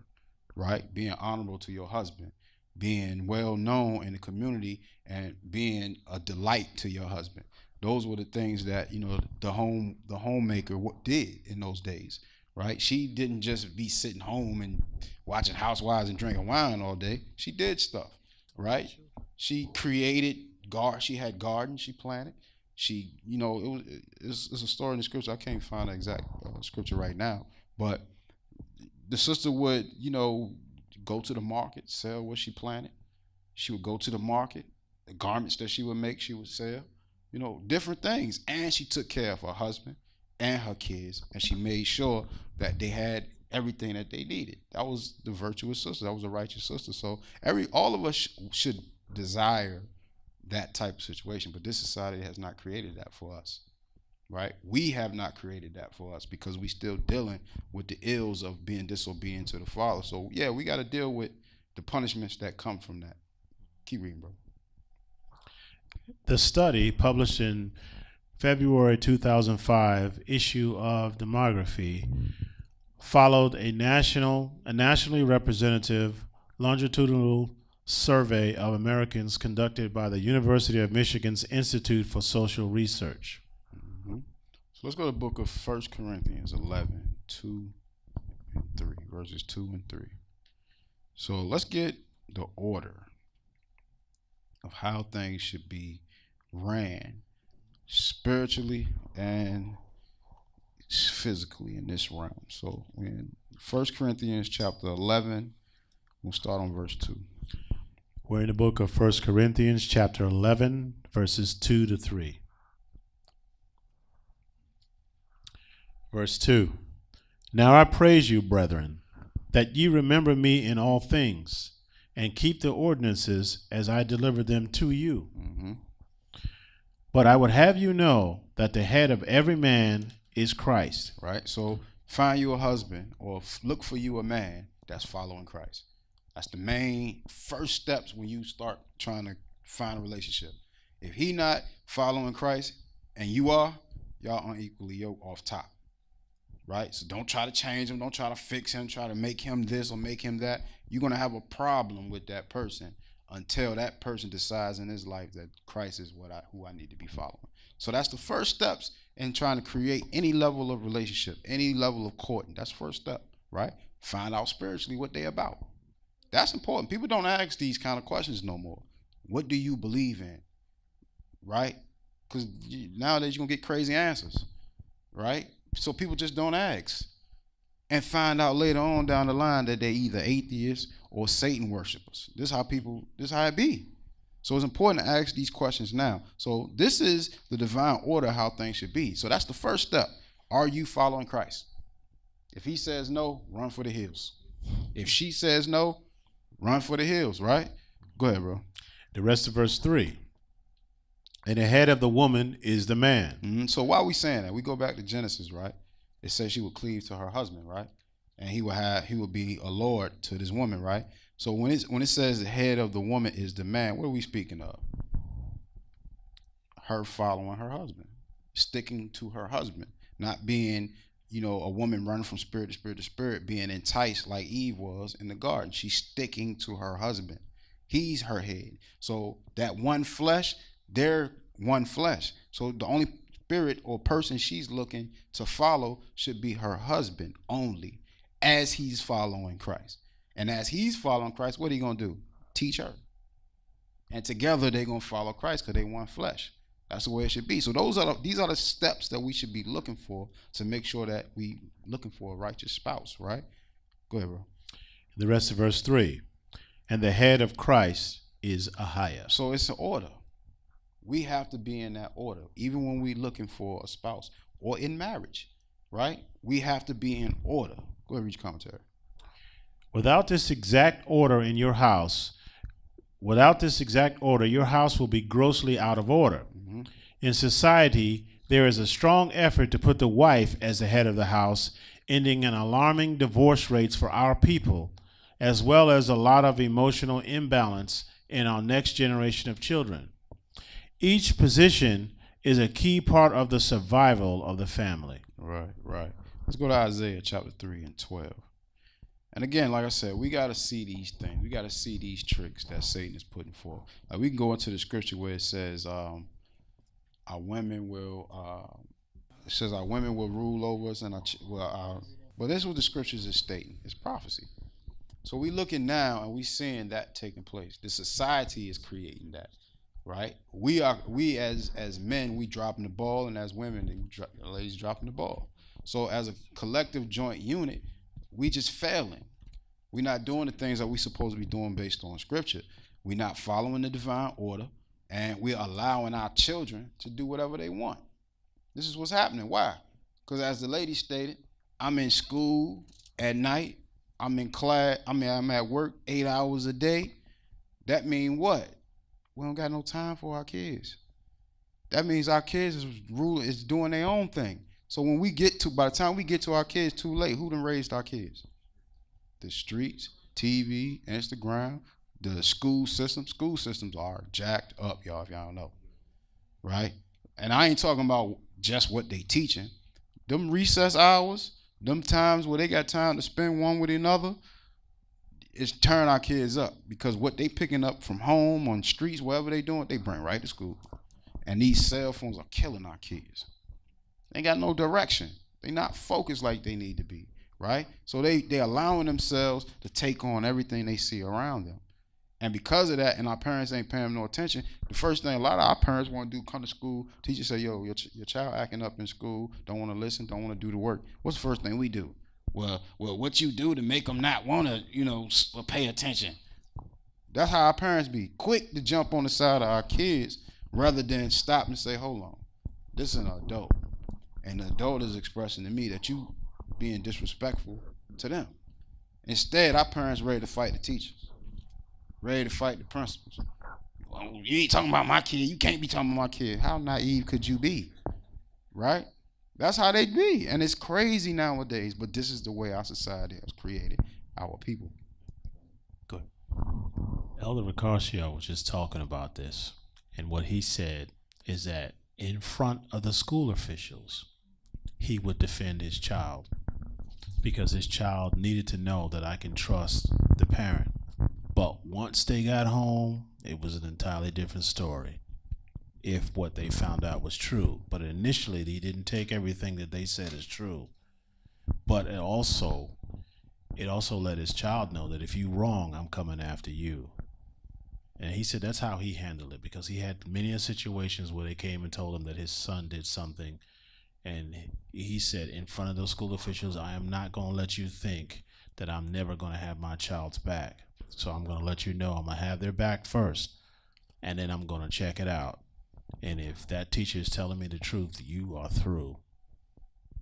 right? Being honorable to your husband, being well known in the community, and being a delight to your husband. Those were the things that, you know, the homemaker did in those days, right? She didn't just be sitting home and watching Housewives and drinking wine all day. She did stuff, right? She created she had gardens she planted. She, you know, it's a story in the scripture. I can't find the exact scripture right now, but the sister would, you know, go to the market, sell what she planted. She would go to the market. The garments that she would make, she would sell. You know, different things. And she took care of her husband and her kids, and she made sure that they had everything that they needed. That was the virtuous sister. That was a righteous sister. So all of us should desire that type of situation, but this society has not created that for us, right? We have not created that for us because we still dealing with the ills of being disobedient to the Father. So yeah, we got to deal with the punishments that come from that. Keep reading, bro. The study, published in February 2005 issue of Demography, followed a nationally representative longitudinal survey of Americans conducted by the University of Michigan's Institute for Social Research. Mm-hmm. So let's go to the book of 1 Corinthians 11, 2 and 3, verses 2 and 3. So let's get the order of how things should be ran spiritually and physically in this realm. So in 1 Corinthians chapter 11, we'll start on verse 2. We're in the book of 1 Corinthians chapter 11, verses 2 to 3. Verse 2. Now I praise you, brethren, that ye remember me in all things, and keep the ordinances as I delivered them to you. Mm-hmm. But I would have you know that the head of every man is Christ. Right? So find you a husband or look for you a man that's following Christ. That's the main first steps when you start trying to find a relationship. If he not following Christ and you are, y'all unequally yoked off top. Right? So don't try to change him. Don't try to fix him. Try to make him this or make him that. You're going to have a problem with that person until that person decides in his life that Christ is who I need to be following. So that's the first steps in trying to create any level of relationship, any level of courting. That's the first step, right? Find out spiritually what they're about. That's important. People don't ask these kind of questions no more. What do you believe in? Right? Because nowadays you're going to get crazy answers, right? So people just don't ask and find out later on down the line that they're either atheists or Satan worshipers. This is how it be. So it's important to ask these questions now. So this is the divine order how things should be. So that's the first step. Are you following Christ? If he says no, run for the hills. If she says no, run for the hills, right? Go ahead, bro. The rest of verse 3. And the head of the woman is the man. Mm-hmm. So why are we saying that? We go back to Genesis, right? It says she would cleave to her husband, right? And he would be a lord to this woman, right? So when it says the head of the woman is the man, what are we speaking of? Her following her husband, sticking to her husband, not being, a woman running from spirit to spirit to spirit, being enticed like Eve was in the garden. She's sticking to her husband. He's her head. So that one flesh, they're one flesh. So the only spirit or person she's looking to follow should be her husband only, as he's following Christ. And as he's following Christ, what are you going to do? Teach her. And together they're going to follow Christ because they one flesh. That's the way it should be. So these are the steps that we should be looking for to make sure that we looking for a righteous spouse, right? Go ahead, bro. The rest of verse 3. And the head of Christ is Ahiah. So it's an order. We have to be in that order, even when we're looking for a spouse or in marriage, right? We have to be in order. Go ahead, read your commentary. Without this exact order in your house, your house will be grossly out of order. Mm-hmm. In society, there is a strong effort to put the wife as the head of the house, ending in alarming divorce rates for our people, as well as a lot of emotional imbalance in our next generation of children. Each position is a key part of the survival of the family. Right. Let's go to Isaiah chapter 3 and 12. And again, like I said, we got to see these things. We got to see these tricks that Satan is putting forth. Like we can go into the scripture where it says, our women will rule over us, and but this is what the scriptures is stating. It's prophecy. So we looking now and we seeing that taking place. The society is creating that, right? We as men, we dropping the ball, and as women, the ladies dropping the ball. So as a collective joint unit, we just failing. We're not doing the things that we supposed to be doing based on scripture. We're not following the divine order, and we're allowing our children to do whatever they want. This is what's happening. Why? Because as the lady stated, I'm in school at night. I'm in class. I'm at work 8 hours a day. That means what? We don't got no time for our kids. That means our kids is doing their own thing. So when by the time we get to our kids too late, who done raised our kids? The streets, TV, Instagram, the school system. School systems are jacked up, y'all, if y'all don't know. Right? And I ain't talking about just what they teaching. Them recess hours, them times where they got time to spend one with another, it's turn our kids up, because what they picking up from home, on streets, wherever they doing, they bring right to school. And these cell phones are killing our kids. They ain't got no direction. They not focused like they need to be, right? So they allowing themselves to take on everything they see around them. And because of that, and our parents ain't paying them no attention, the first thing a lot of our parents want to do, come to school, teacher say, yo, your child acting up in school, don't want to listen, don't want to do the work. What's the first thing we do? Well, what you do to make them not want to, pay attention. That's how our parents be, quick to jump on the side of our kids rather than stop and say, hold on, this is an adult. And the adult is expressing to me that you being disrespectful to them. Instead, our parents ready to fight the teachers, ready to fight the principals. Well, you ain't talking about my kid. You can't be talking about my kid. How naive could you be? Right? That's how they be. And it's crazy nowadays, but this is the way our society has created our people. Good. Elder Ricarcio was just talking about this, and what he said is that in front of the school officials, he would defend his child because his child needed to know that I can trust the parent. But once they got home, it was an entirely different story if what they found out was true. But initially, he didn't take everything that they said as true. But it also let his child know that if you wrong, I'm coming after you. And he said that's how he handled it, because he had many situations where they came and told him that his son did something. And he said, in front of those school officials, I am not going to let you think that I'm never going to have my child's back. So I'm going to let you know I'm going to have their back first, and then I'm going to check it out. And if that teacher is telling me the truth, you are through.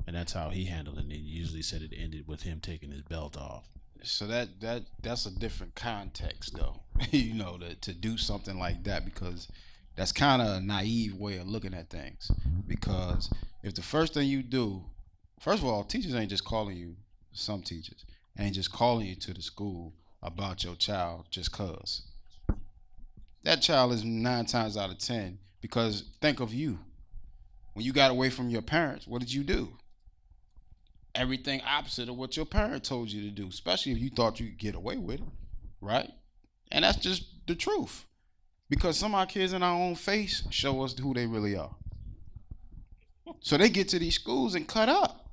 And that's how he handled it. And he usually said it ended with him taking his belt off. So that's a different context, though, to do something like that, because that's kind of a naive way of looking at things. Because if the first thing you do, first of all, teachers ain't just calling you, some teachers ain't just calling you to the school about your child just cause. That child is 9 times out of 10, because think of you. When you got away from your parents, what did you do? Everything opposite of what your parent told you to do, especially if you thought you could get away with it, right? And that's just the truth, because some of our kids in our own face show us who they really are. So they get to these schools and cut up.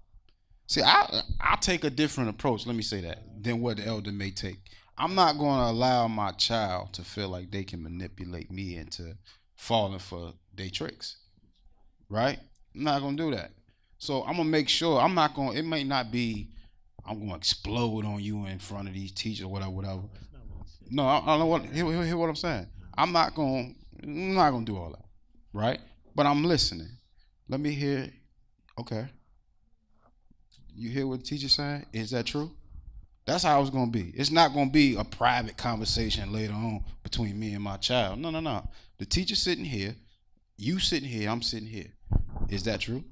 See, I'll take a different approach, let me say that, than what the elder may take. I'm not going to allow my child to feel like they can manipulate me into falling for their tricks, right? I'm not going to do that. So I'm going to make sure it may not be, I'm going to explode on you in front of these teachers, whatever. No, I don't know hear what I'm saying. I'm not going to do all that. right? But I'm listening. Let me hear. Okay. You hear what the teacher's saying? Is that true? That's how it's going to be. It's not going to be a private conversation later on between me and my child. No, no, no. The teacher sitting here, you sitting here, I'm sitting here. Is that true?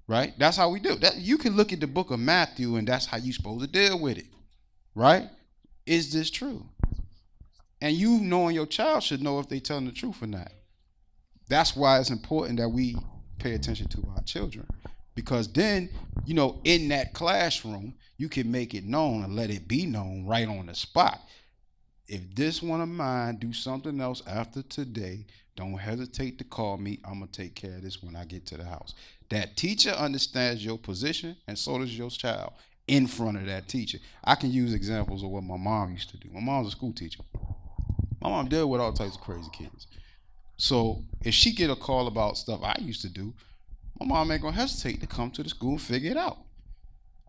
Right? That's how we do. That you can look at the book of Matthew, and that's how you're supposed to deal with it. Right? Is this true? And you knowing your child should know if they're telling the truth or not. That's why it's important that we pay attention to our children. Because then, in that classroom, you can make it known and let it be known right on the spot. If this one of mine do something else after today, don't hesitate to call me. I'm going to take care of this when I get to the house. That teacher understands your position, and so does your child in front of that teacher. I can use examples of what my mom used to do. My mom's a school teacher. My mom dealt with all types of crazy kids. So if she get a call about stuff I used to do, my mom ain't going to hesitate to come to the school and figure it out.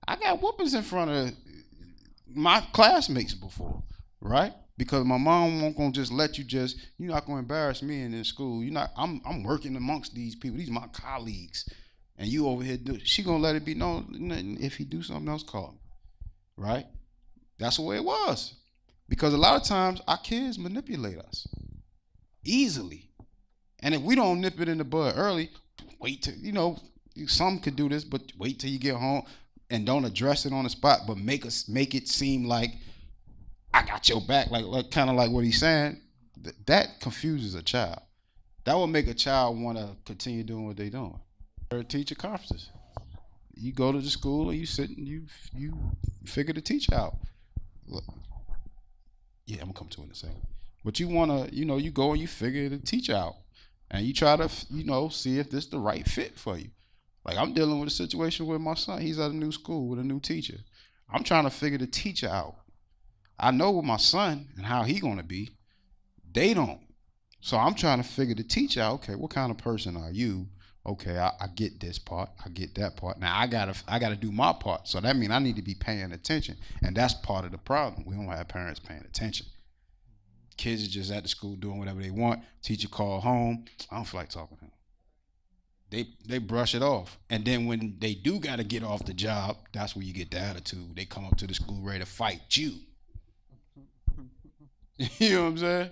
I got whoopings in front of my classmates before, right? Because my mom won't gonna just let you you're not gonna embarrass me in this school. I'm working amongst these people. These are my colleagues. And you over here she gonna let it be known. If he do something else, call me. Right? That's the way it was. Because a lot of times our kids manipulate us easily. And if we don't nip it in the bud early, wait till, some could do this, but wait till you get home and don't address it on the spot, but make it seem like I got your back, like kind of like what he's saying. That confuses a child. That will make a child want to continue doing what they're doing. Teacher conferences. You go to the school and you sit and you figure the teacher out. Yeah, I'm gonna come to it in a second. But you wanna, you go and you figure the teacher out, and you try to, see if this is the right fit for you. Like I'm dealing with a situation with my son. He's at a new school with a new teacher. I'm trying to figure the teacher out. I know with my son and how he gonna be. They don't. So I'm trying to figure the teacher out. Okay, what kind of person are you? Okay, I get this part. I get that part. Now I gotta do my part. So that means I need to be paying attention, and that's part of the problem. We don't have parents paying attention. Kids are just at the school doing whatever they want. Teacher call home. I don't feel like talking to him. They brush it off. And then when they do got to get off the job, that's where you get the attitude. They come up to the school ready to fight you. You know what I'm saying?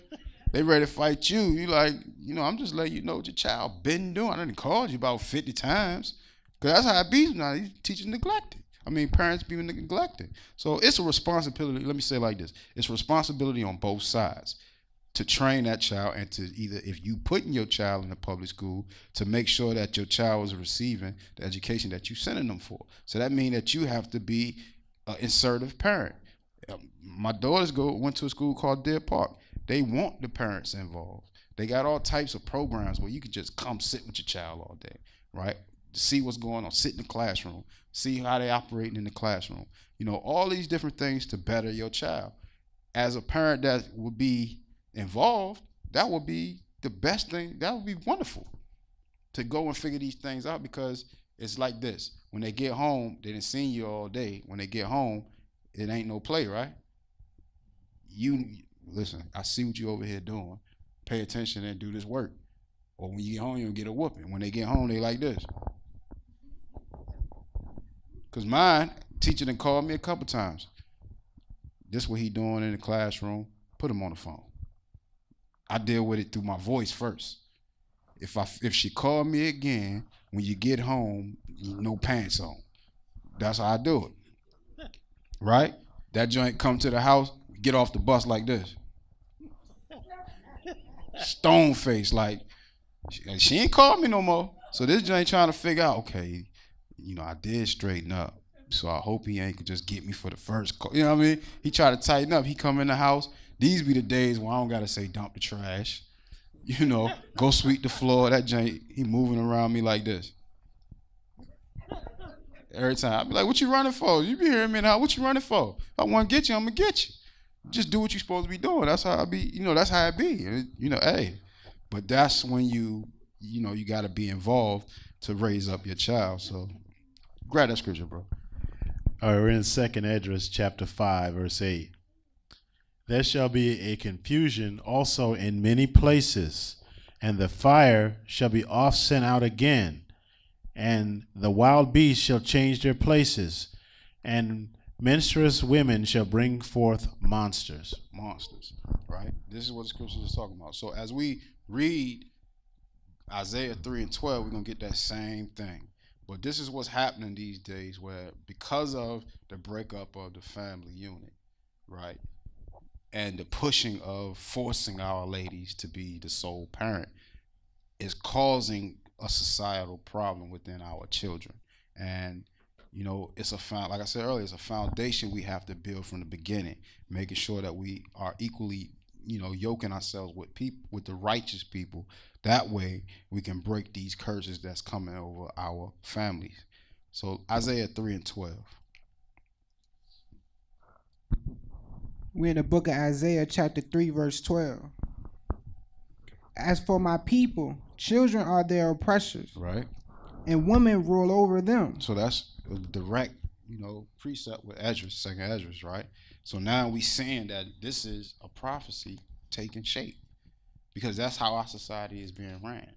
They ready to fight you. You like, I'm just letting you know what your child been doing. I done called you about 50 times. Because that's how it be now. These teachers neglected. Parents be neglected. So it's a responsibility. Let me say it like this. It's a responsibility on both sides to train that child, and to either, if you putting your child in a public school, to make sure that your child is receiving the education that you sending them for. So that means that you have to be an assertive parent. My daughters went to a school called Deer Park. They want the parents involved. They got all types of programs where you can just come sit with your child all day, right? See what's going on, sit in the classroom, see how they operating in the classroom. All these different things to better your child. As a parent that would be involved, that would be the best thing. That would be wonderful to go and figure these things out, because it's like this. When they get home, they didn't see you all day. When they get home, it ain't no play, right? You listen, I see what you over here doing. Pay attention and do this work. Or when you get home, you'll get a whooping. When they get home, they like this. Because mine, teacher done called me a couple times. This what he doing in the classroom. Put him on the phone. I deal with it through my voice first. If she called me again, when you get home, no pants on. That's how I do it. Right? That joint come to the house, get off the bus like this. Stone face, like, she ain't called me no more. So this joint trying to figure out, okay, I did straighten up. So I hope he ain't could just get me for the first call. You know what I mean? He try to tighten up. He come in the house. These be the days when I don't got to say dump the trash. Go sweep the floor. That joint, he moving around me like this. Every time. I be like, what you running for? You be hearing me now. What you running for? If I want to get you, I'm going to get you. Just do what you're supposed to be doing. That's how I be, that's how it be. Hey. But that's when you got to be involved to raise up your child. So grab that scripture, bro. All right, we're in 2nd Esdras, chapter 5, verse 8. There shall be a confusion also in many places, and the fire shall be oft sent out again, and the wild beasts shall change their places, and menstruous women shall bring forth monsters. Monsters, right? This is what the scriptures is talking about. So as we read Isaiah 3 and 12, we're going to get that same thing. But this is what's happening these days, where because of the breakup of the family unit, right, and the pushing of forcing our ladies to be the sole parent, is causing a societal problem within our children. And you know, it's like I said earlier, it's a foundation we have to build from the beginning, making sure that we are equally, you know, yoking ourselves with people, with the righteous people. That way we can break these curses that's coming over our families. So Isaiah 3 and 12. We're in the book of Isaiah chapter 3 verse 12. As for my people, children are their oppressors, Right. and women rule over them. So that's a direct, you know, precept with Esdras, second Esdras, right? So now we saying that this is a prophecy taking shape, because that's how our society is being ran,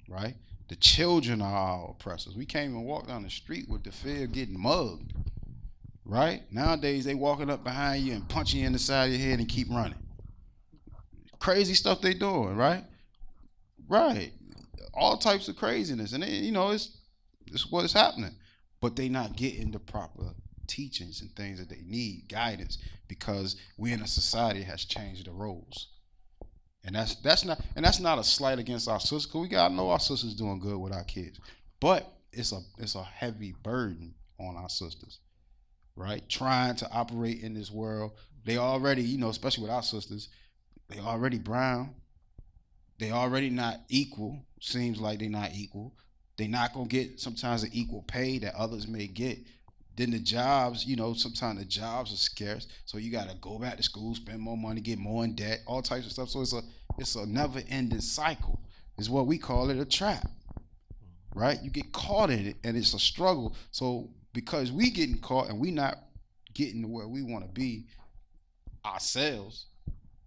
right? The children are our oppressors. We can't even walk down the street with the fear of getting mugged, right? Nowadays they walking up behind you and punching you in the side of your head and keep running. Crazy stuff they doing, right? Right. All types of craziness, and you know, it's what is happening. But they not getting the proper teachings and things that they need, guidance, because we in a society that has changed the roles. And that's not a slight against our sisters, because we gotta know our sisters doing good with our kids. But it's a heavy burden on our sisters, right? Trying to operate in this world. They already, you know, especially with our sisters, they already brown. They already not equal. Seems like they're not equal. They're not going to get sometimes the equal pay that others may get. Then the jobs, you know, sometimes the jobs are scarce. So you got to go back to school, spend more money, get more in debt, all types of stuff. So it's a never ending cycle. It's what we call it, a trap, right? You get caught in it and it's a struggle. So because we getting caught and we not getting to where we want to be ourselves,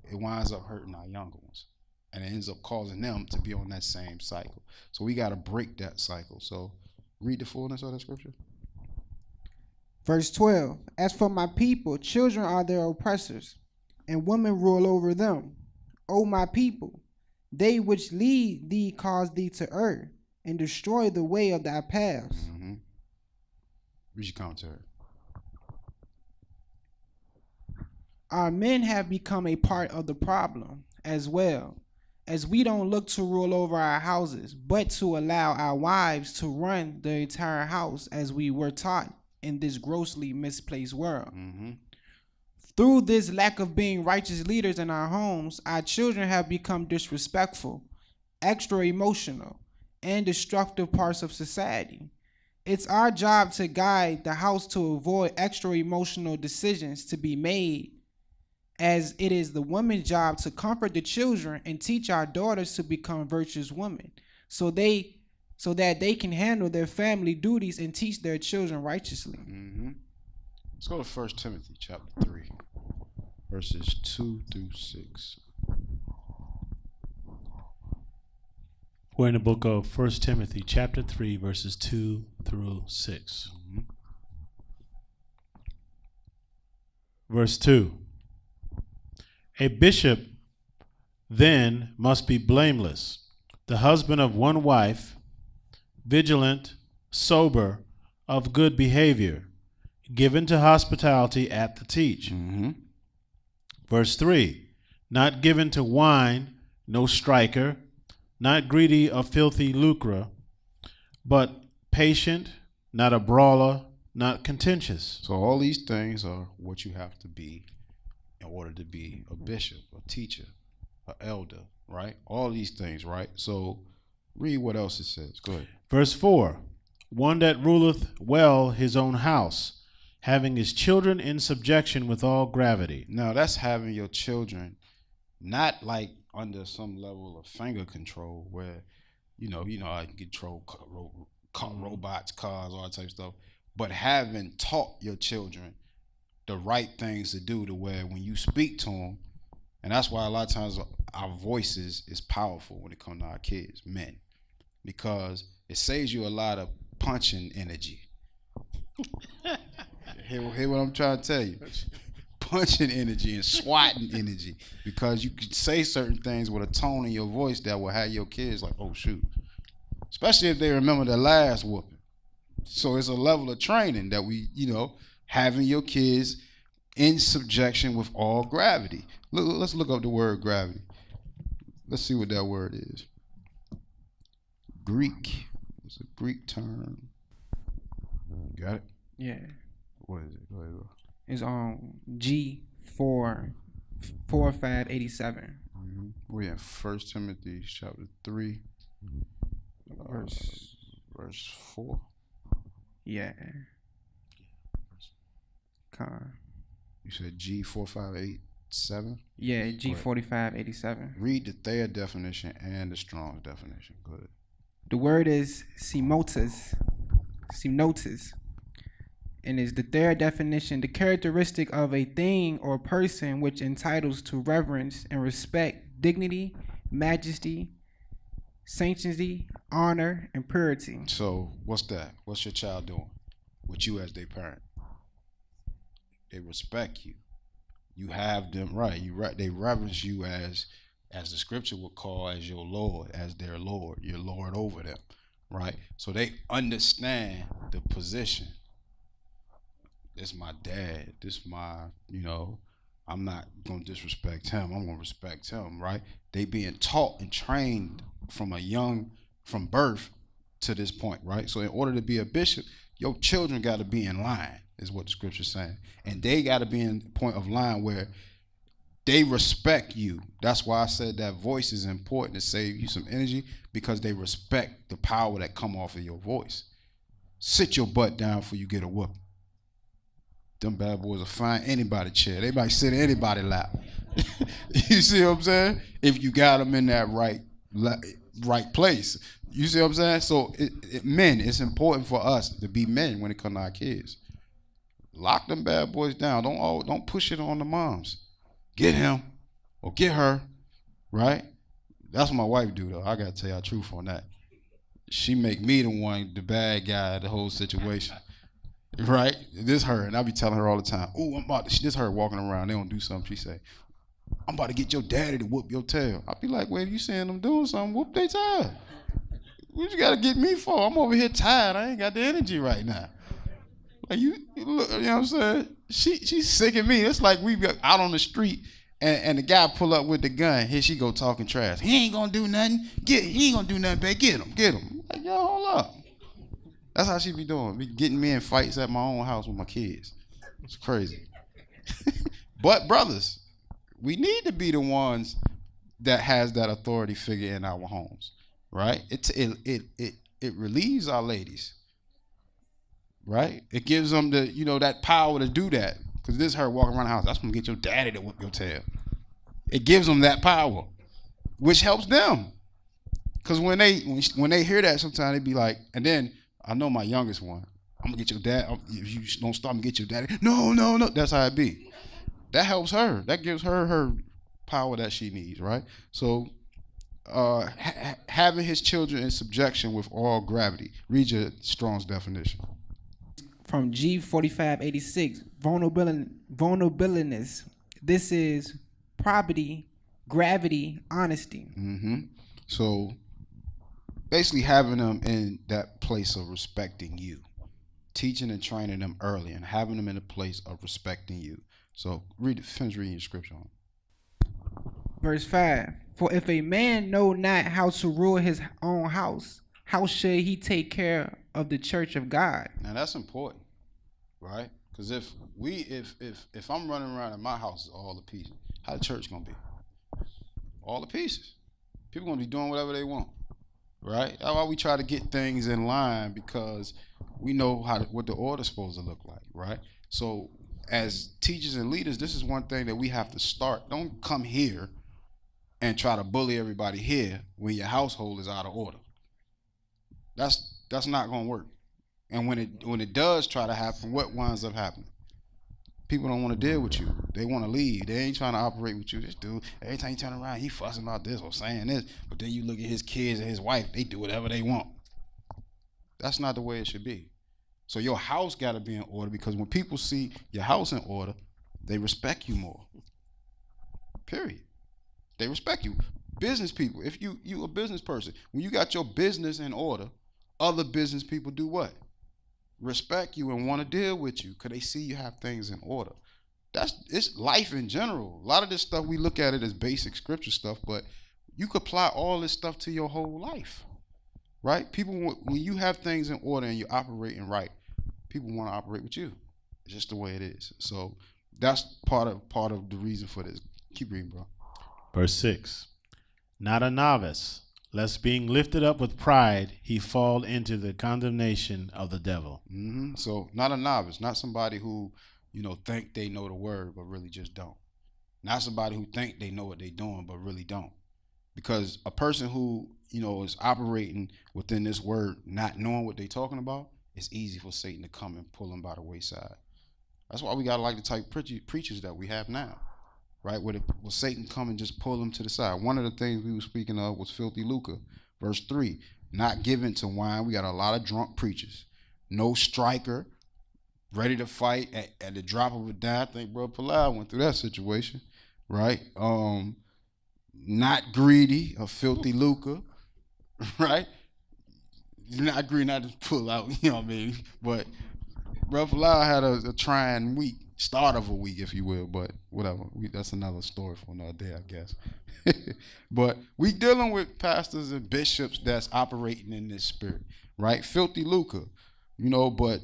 it winds up hurting our younger ones. And it ends up causing them to be on that same cycle. So we got to break that cycle. So read the fullness of the scripture. Verse 12. As for my people, children are their oppressors, and women rule over them. O my people, they which lead thee cause thee to err, and destroy the way of thy paths. Mm-hmm. Read your commentary. Our men have become a part of the problem as well, as we don't look to rule over our houses, but to allow our wives to run the entire house as we were taught in this grossly misplaced world. Mm-hmm. Through this lack of being righteous leaders in our homes, our children have become disrespectful, extra emotional, and destructive parts of society. It's our job to guide the house to avoid extra emotional decisions to be made, as it is the woman's job to comfort the children and teach our daughters to become virtuous women, so that they can handle their family duties and teach their children righteously. Mm-hmm. Let's go to 1 Timothy chapter 3, verses 2 through 6. We're in the book of 1 Timothy chapter 3, verses 2 through 6. Mm-hmm. Verse 2. A bishop then must be blameless, the husband of one wife, vigilant, sober, of good behavior, given to hospitality at the teach. Mm-hmm. Verse 3. Not given to wine, no striker, not greedy of filthy lucre, but patient, not a brawler, not contentious. So all these things are what you have to be in order to be a bishop, a teacher, an elder, right? All these things, right? So read what else it says. Go ahead. Verse 4. One that ruleth well his own house, having his children in subjection with all gravity. Now that's having your children not like under some level of finger control where, you know how you control robots, cars, all that type of stuff, but having taught your children the right things to do, to where when you speak to them And that's why a lot of times our voices is powerful when it comes to our kids, men, because it saves you a lot of punching energy. Hear what I'm trying to tell you. Punching energy and swatting energy, because you could say certain things with a tone in your voice that will have your kids like, oh shoot. Especially if they remember the last whooping. So it's a level of training that we, having your kids in subjection with all gravity. Let's look up the word gravity. Let's see what that word is. Greek. It's a Greek term. Got it? Yeah. What is it? Go ahead, bro. It's on G4587. Mm-hmm. We're in 1 Timothy chapter 3, verse 4. Yeah. You said G4587? Yeah, G4587. Read the Thayer definition and the Strong's definition. Go ahead. The word is semnotus, and is the third definition, the characteristic of a thing or person which entitles to reverence and respect, dignity, majesty, sanctity, honor, and purity. So what's that? What's your child doing with you as their parent? They respect you. You have them right. They reverence you as the scripture would call as your Lord, as their Lord, your Lord over them, right? So they understand the position. This my dad. This my, I'm not going to disrespect him. I'm going to respect him, right? They being taught and trained from birth to this point, right? So in order to be a bishop, your children got to be in line, is what the scripture's saying. And they got to be in the point of line where they respect you. That's why I said that voice is important to save you some energy, because they respect the power that come off of your voice. Sit your butt down before you get a whoop. Them bad boys will find anybody chair. They might sit in anybody's lap. You see what I'm saying? If you got them in that right place. You see what I'm saying? So men, it's important for us to be men when it comes to our kids. Lock them bad boys down. Don't push it on the moms. Get him or get her, right? That's what my wife do, though. I got to tell you the truth on that. She make me the bad guy of the whole situation. Right? This her, and I be telling her all the time, "Oh, this her walking around. They don't do something." She say, "I'm about to get your daddy to whoop your tail." I be like, "Well, if you seeing them doing something, whoop their tail. What you gotta get me for? I'm over here tired. I ain't got the energy right now." Like you look, you know what I'm saying? She's sick of me. It's like we be out on the street and the guy pull up with the gun. Here she go talking trash. He ain't gonna do nothing. He ain't gonna do nothing, babe. Get him. Like, yo, hold up. That's how she be doing. Be getting me in fights at my own house with my kids. It's crazy. But brothers, we need to be the ones that has that authority figure in our homes, right? It relieves our ladies, right? It gives them the that power to do that, because this is her walking around the house. That's gonna get your daddy to whip your tail. It gives them that power, which helps them, because when they hear that, sometimes they be like, and then. I know my youngest one. I'm gonna get your dad. If you don't stop, I'm gonna get your daddy. No. That's how it be. That helps her. That gives her power that she needs, right? So, having his children in subjection with all gravity. Read your Strong's definition. From G4586, vulnerableness. This is probity, gravity, honesty. Mm-hmm. So. Basically having them in that place of respecting you, teaching and training them early, and having them in a place of respecting you. So finish reading your scripture on. Verse 5. For if a man know not how to rule his own house, how should he take care of the church of God? Now that's important, right? Because if I'm running around in my house all the pieces, how the church gonna be? All the pieces. People gonna be doing whatever they want. Right? That's why we try to get things in line, because we know what the order's supposed to look like, right? So as teachers and leaders, this is one thing that we have to start. Don't come here and try to bully everybody here when your household is out of order. That's not going to work. And when it does try to happen, what winds up happening? People don't want to deal with you. They want to leave. They ain't trying to operate with you. This dude, every time you turn around, he fussing about this or saying this. But then you look at his kids and his wife, they do whatever they want. That's not the way it should be. So your house got to be in order, because when people see your house in order, they respect you more. Period. They respect you. Business people, if you a business person, when you got your business in order, other business people do what? Respect you and want to deal with you because they see you have things in order. It's life in general. A lot of this stuff, we look at it as basic scripture stuff, but you could apply all this stuff to your whole life, right? People, when you have things in order and you're operating right, people want to operate with you. It's just the way it is. So that's part of the reason for this. Keep reading, bro. Verse 6. Not a novice, lest being lifted up with pride, he fall into the condemnation of the devil. Mm-hmm. So not a novice, not somebody who, think they know the word, but really just don't. Not somebody who think they know what they're doing, but really don't. Because a person who, is operating within this word, not knowing what they're talking about, it's easy for Satan to come and pull them by the wayside. That's why we got to like the type of preachers that we have now. Right, where Satan come and just pull them to the side. One of the things we were speaking of was filthy lucre. Verse 3, not given to wine. We got a lot of drunk preachers. No striker, ready to fight at the drop of a dime. I think Brother Palau went through that situation, right? Not greedy, a filthy lucre, right? Not greedy, not to pull out, you know what I mean? But Brother Palau had a trying week. Start of a week, if you will, but whatever. That's another story for another day, I guess. But we dealing with pastors and bishops that's operating in this spirit, right? Filthy lucre, but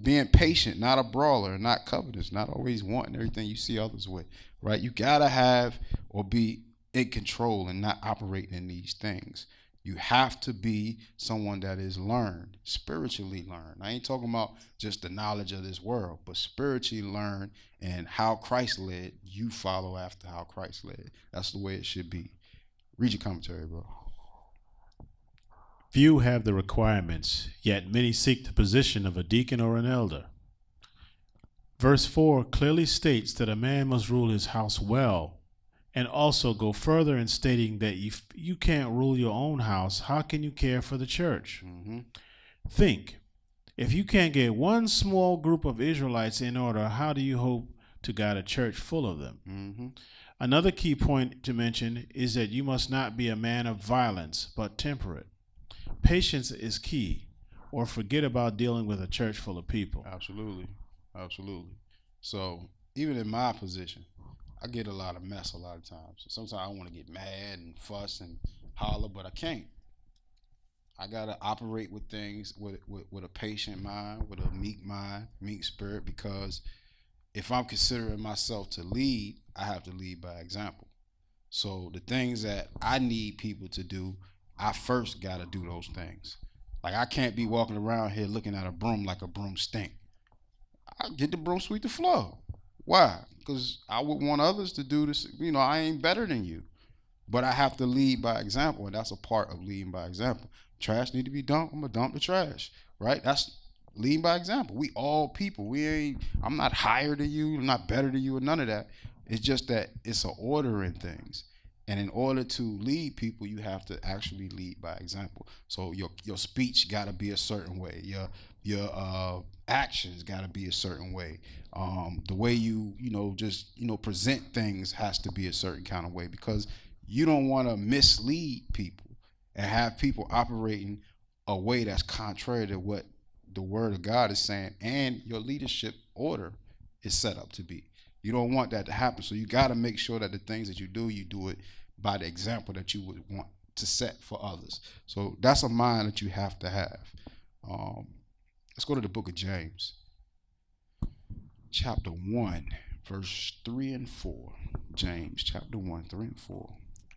being patient, not a brawler, not covetous, not always wanting everything you see others with, right? You gotta have or be in control and not operating in these things. You have to be someone that is learned, spiritually learned. I ain't talking about just the knowledge of this world, but spiritually learned, and how Christ led, you follow after how Christ led. That's the way it should be. Read your commentary, bro. Few have the requirements, yet many seek the position of a deacon or an elder. Verse 4 clearly states that a man must rule his house well, and also go further in stating that if you can't rule your own house, how can you care for the church? Mm-hmm. Think, if you can't get one small group of Israelites in order, how do you hope to guide a church full of them? Mm-hmm. Another key point to mention is that you must not be a man of violence, but temperate. Patience is key, or forget about dealing with a church full of people. Absolutely. So even in my position, I get a lot of mess a lot of times. Sometimes I want to get mad and fuss and holler, but I can't. I got to operate with things with a patient mind, with a meek mind, meek spirit, because if I'm considering myself to lead, I have to lead by example. So the things that I need people to do, I first got to do those things. Like I can't be walking around here looking at a broom like a broom stink. I get the broom, sweep the floor. Why? Because I would want others to do this. I ain't better than you, but I have to lead by example, and that's a part of leading by example. Trash need to be dumped. I'm gonna dump the trash, right? That's leading by example. We all people. I'm not higher than you. I'm not better than you, or none of that. It's just that it's an order in things, and in order to lead people, you have to actually lead by example. So your speech got to be a certain way. Your actions got to be a certain way. The way you present things has to be a certain kind of way, because you don't want to mislead people and have people operating a way that's contrary to what the word of God is saying and your leadership order is set up to be. You don't want that to happen. So you got to make sure that the things that you do it by the example that you would want to set for others. So that's a mind that you have to have. Let's go to the book of James, chapter 1, verse 3 and 4. James, chapter 1, 3 and 4.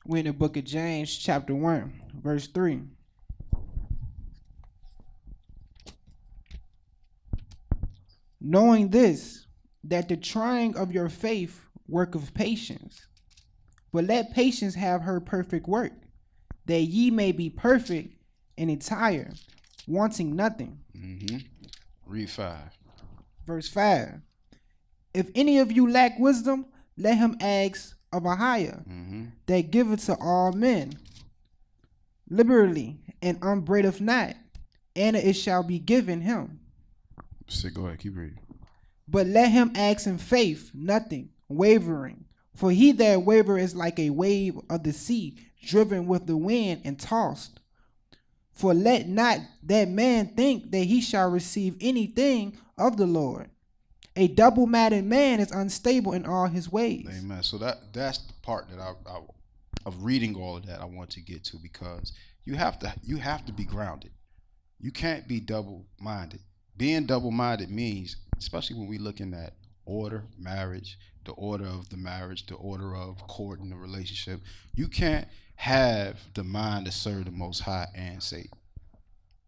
We're in the book of James, chapter 1, verse 3. Knowing this, that the trying of your faith worketh patience. But let patience have her perfect work, that ye may be perfect and entire, wanting nothing. Mm-hmm. Read 5. Verse 5. If any of you lack wisdom, let him ask of a higher, that giveth to all men liberally, and upbraideth not, and it shall be given him. Go ahead, keep reading. But let him ask in faith, nothing wavering. For he that waver is like a wave of the sea, driven with the wind and tossed. For let not that man think that he shall receive anything of the Lord. A double-minded man is unstable in all his ways. Amen. So that's the part that I of reading all of that I want to get to, because you have to be grounded. You can't be double-minded. Being double-minded means, especially when we're looking at order, marriage, the order of the marriage, the order of courting the relationship, you can't have the mind to serve the Most High and Satan.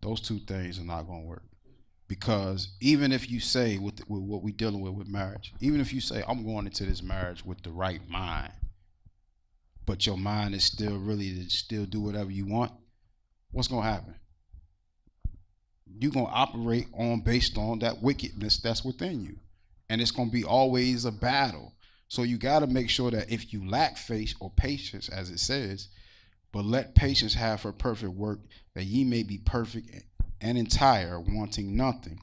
Those two things are not going to work. Because even if you say, with what we're dealing with marriage, even if you say, I'm going into this marriage with the right mind, but your mind is still really to still do whatever you want, what's going to happen? You're going to operate based on that wickedness that's within you. And it's going to be always a battle. So you got to make sure that if you lack faith or patience, as it says, but let patience have her perfect work, that ye may be perfect and entire, wanting nothing.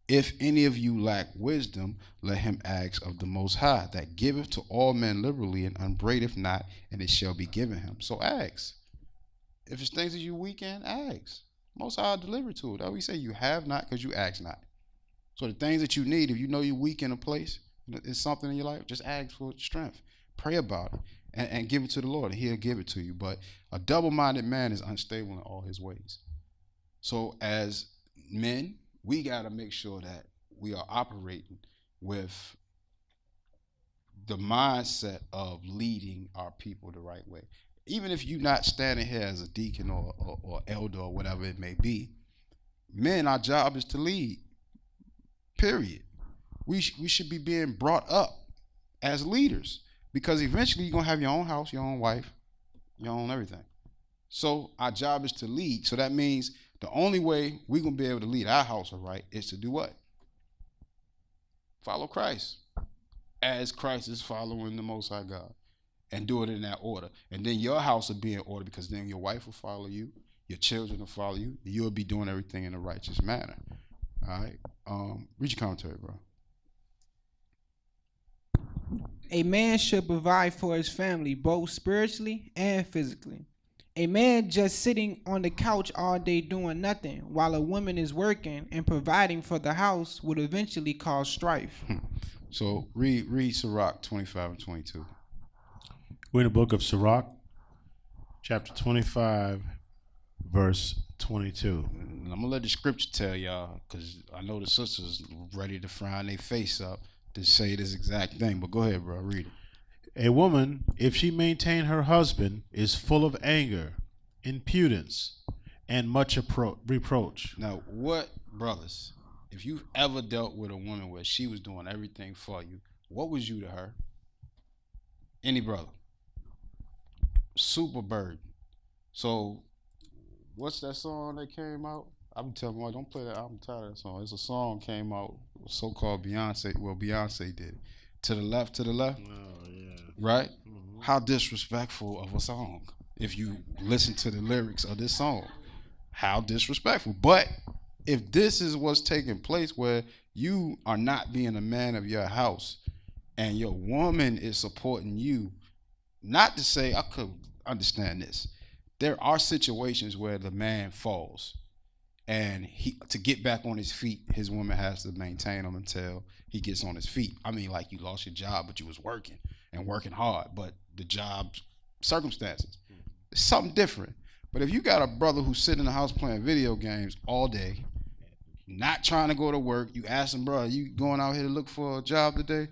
If any of you lack wisdom, let him ask of the Most High, that giveth to all men liberally, and upbraideth not, and it shall be given him. So ask. If it's things that you weak in, ask. Most High will deliver to it. That we say you have not because you ask not. So the things that you need, if you know you're weak in a place, it's something in your life, just ask for strength. Pray about it and give it to the Lord, and he'll give it to you. But a double-minded man is unstable in all his ways. So as men, we got to make sure that we are operating with the mindset of leading our people the right way. Even if you're not standing here as a deacon or elder or whatever it may be, men, our job is to lead. Period. We should be being brought up as leaders, because eventually you're going to have your own house, your own wife, your own everything. So our job is to lead. So that means the only way we're going to be able to lead our household right is to do what? Follow Christ, as Christ is following the Most High God, and do it in that order. And then your house will be in order, because then your wife will follow you, your children will follow you, and you'll be doing everything in a righteous manner. All right. Read your commentary, bro. A man should provide for his family, both spiritually and physically. A man just sitting on the couch all day doing nothing, while a woman is working and providing for the house, would eventually cause strife. So read Sirach 25 and 22. We're in the book of Sirach, chapter 25, verse 22. And I'm going to let the scripture tell y'all, because I know the sisters ready to frown their face up to say this exact thing. But go ahead, bro. Read it. A woman, if she maintain her husband, is full of anger, impudence, and much reproach. Now, what, brothers, if you've ever dealt with a woman where she was doing everything for you, what was you to her? Any brother? Super burden. So, what's that song that came out? I'm telling you, don't play that. I'm tired of that song. It's a song came out, so-called Beyonce. Well, Beyonce did it. To the left, to the left. Oh, yeah. Right? How disrespectful of a song. If you listen to the lyrics of this song, how disrespectful. But if this is what's taking place, where you are not being a man of your house and your woman is supporting you, not to say I could understand this. There are situations where the man falls, and to get back on his feet, his woman has to maintain him until he gets on his feet. I mean, like, you lost your job, but you was working and working hard, but the job circumstances, it's something different. But if you got a brother who's sitting in the house playing video games all day, not trying to go to work, you ask him, bro, you going out here to look for a job today?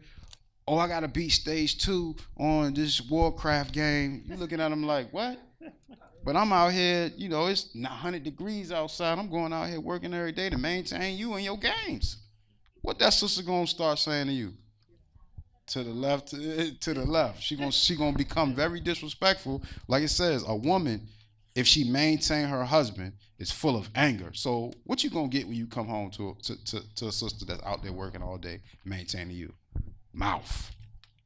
Oh, I got to beat stage 2 on this Warcraft game. You looking at him like, what? But I'm out here, it's 100 degrees outside. I'm going out here working every day to maintain you and your games. What that sister gonna start saying to you? To the left, to the left. She gonna become very disrespectful. Like it says, a woman, if she maintain her husband, is full of anger. So what you gonna get when you come home to a sister that's out there working all day, maintaining you? Mouth.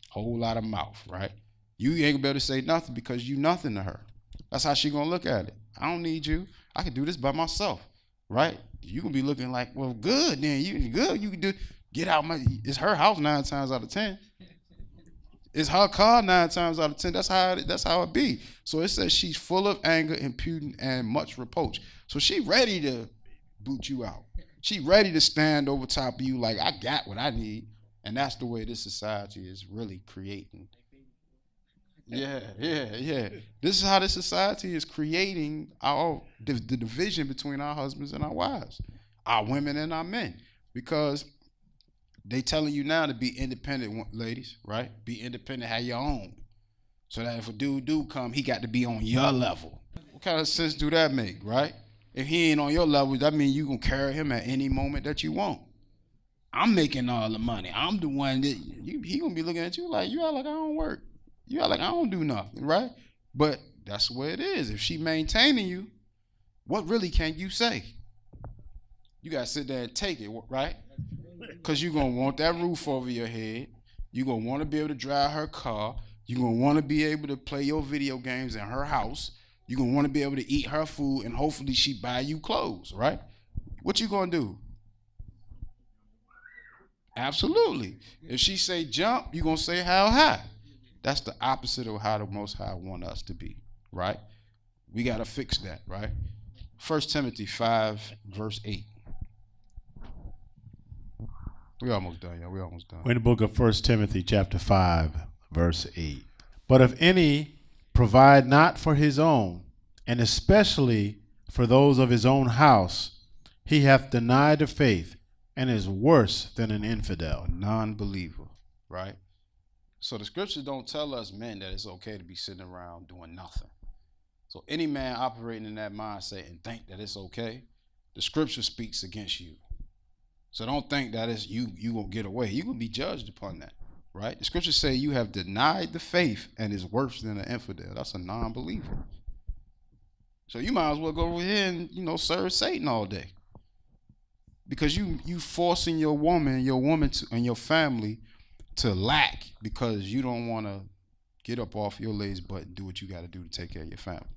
Whole lot of mouth, right? You ain't gonna be able to say nothing because you nothing to her. That's how she gonna look at it. I don't need you. I can do this by myself, right? You gonna be looking like, well, good then. You good. You can do. Get out my. It's her house 9 times out of 10. It's her car 9 times out of 10. That's how it be. So it says she's full of anger, impudent, and much reproach. So she ready to boot you out. She ready to stand over top of you like, I got what I need. And that's the way this society is really creating. Yeah. This is how this society is creating the division between our husbands and our wives, our women and our men, because they telling you now to be independent, ladies, right? Be independent, have your own, so that if a dude come, he got to be on your level. What kind of sense do that make, right? If he ain't on your level, that means you gonna carry him at any moment that you want. I'm making all the money. I'm the one that he gonna be looking at you like, you act like I don't work. You act like I don't do nothing, right? But that's the way it is. If she maintaining you, what really can you say? You gotta sit there and take it, right? Because you're gonna want that roof over your head. You're gonna want to be able to drive her car. You're gonna want to be able to play your video games in her house. You're gonna want to be able to eat her food, and hopefully she buy you clothes, right? What you gonna do? Absolutely. If she say jump, you're gonna say how high. That's the opposite of how the Most High want us to be, right? We gotta fix that, right? 1 Timothy 5, verse 8. We almost done, y'all. We almost done. We're in the book of 1 Timothy chapter 5, verse 8. But if any provide not for his own, and especially for those of his own house, he hath denied the faith, and is worse than an infidel. A non-believer, right? So the scriptures don't tell us men that it's okay to be sitting around doing nothing. So any man operating in that mindset and think that it's okay, the scripture speaks against you. So don't think that it's you gonna get away. You're gonna be judged upon that, right? The scriptures say you have denied the faith and is worse than an infidel. That's a non-believer. So you might as well go over here and serve Satan all day, because you forcing your woman and your family to lack because you don't want to get up off your lazy butt and do what you got to do to take care of your family.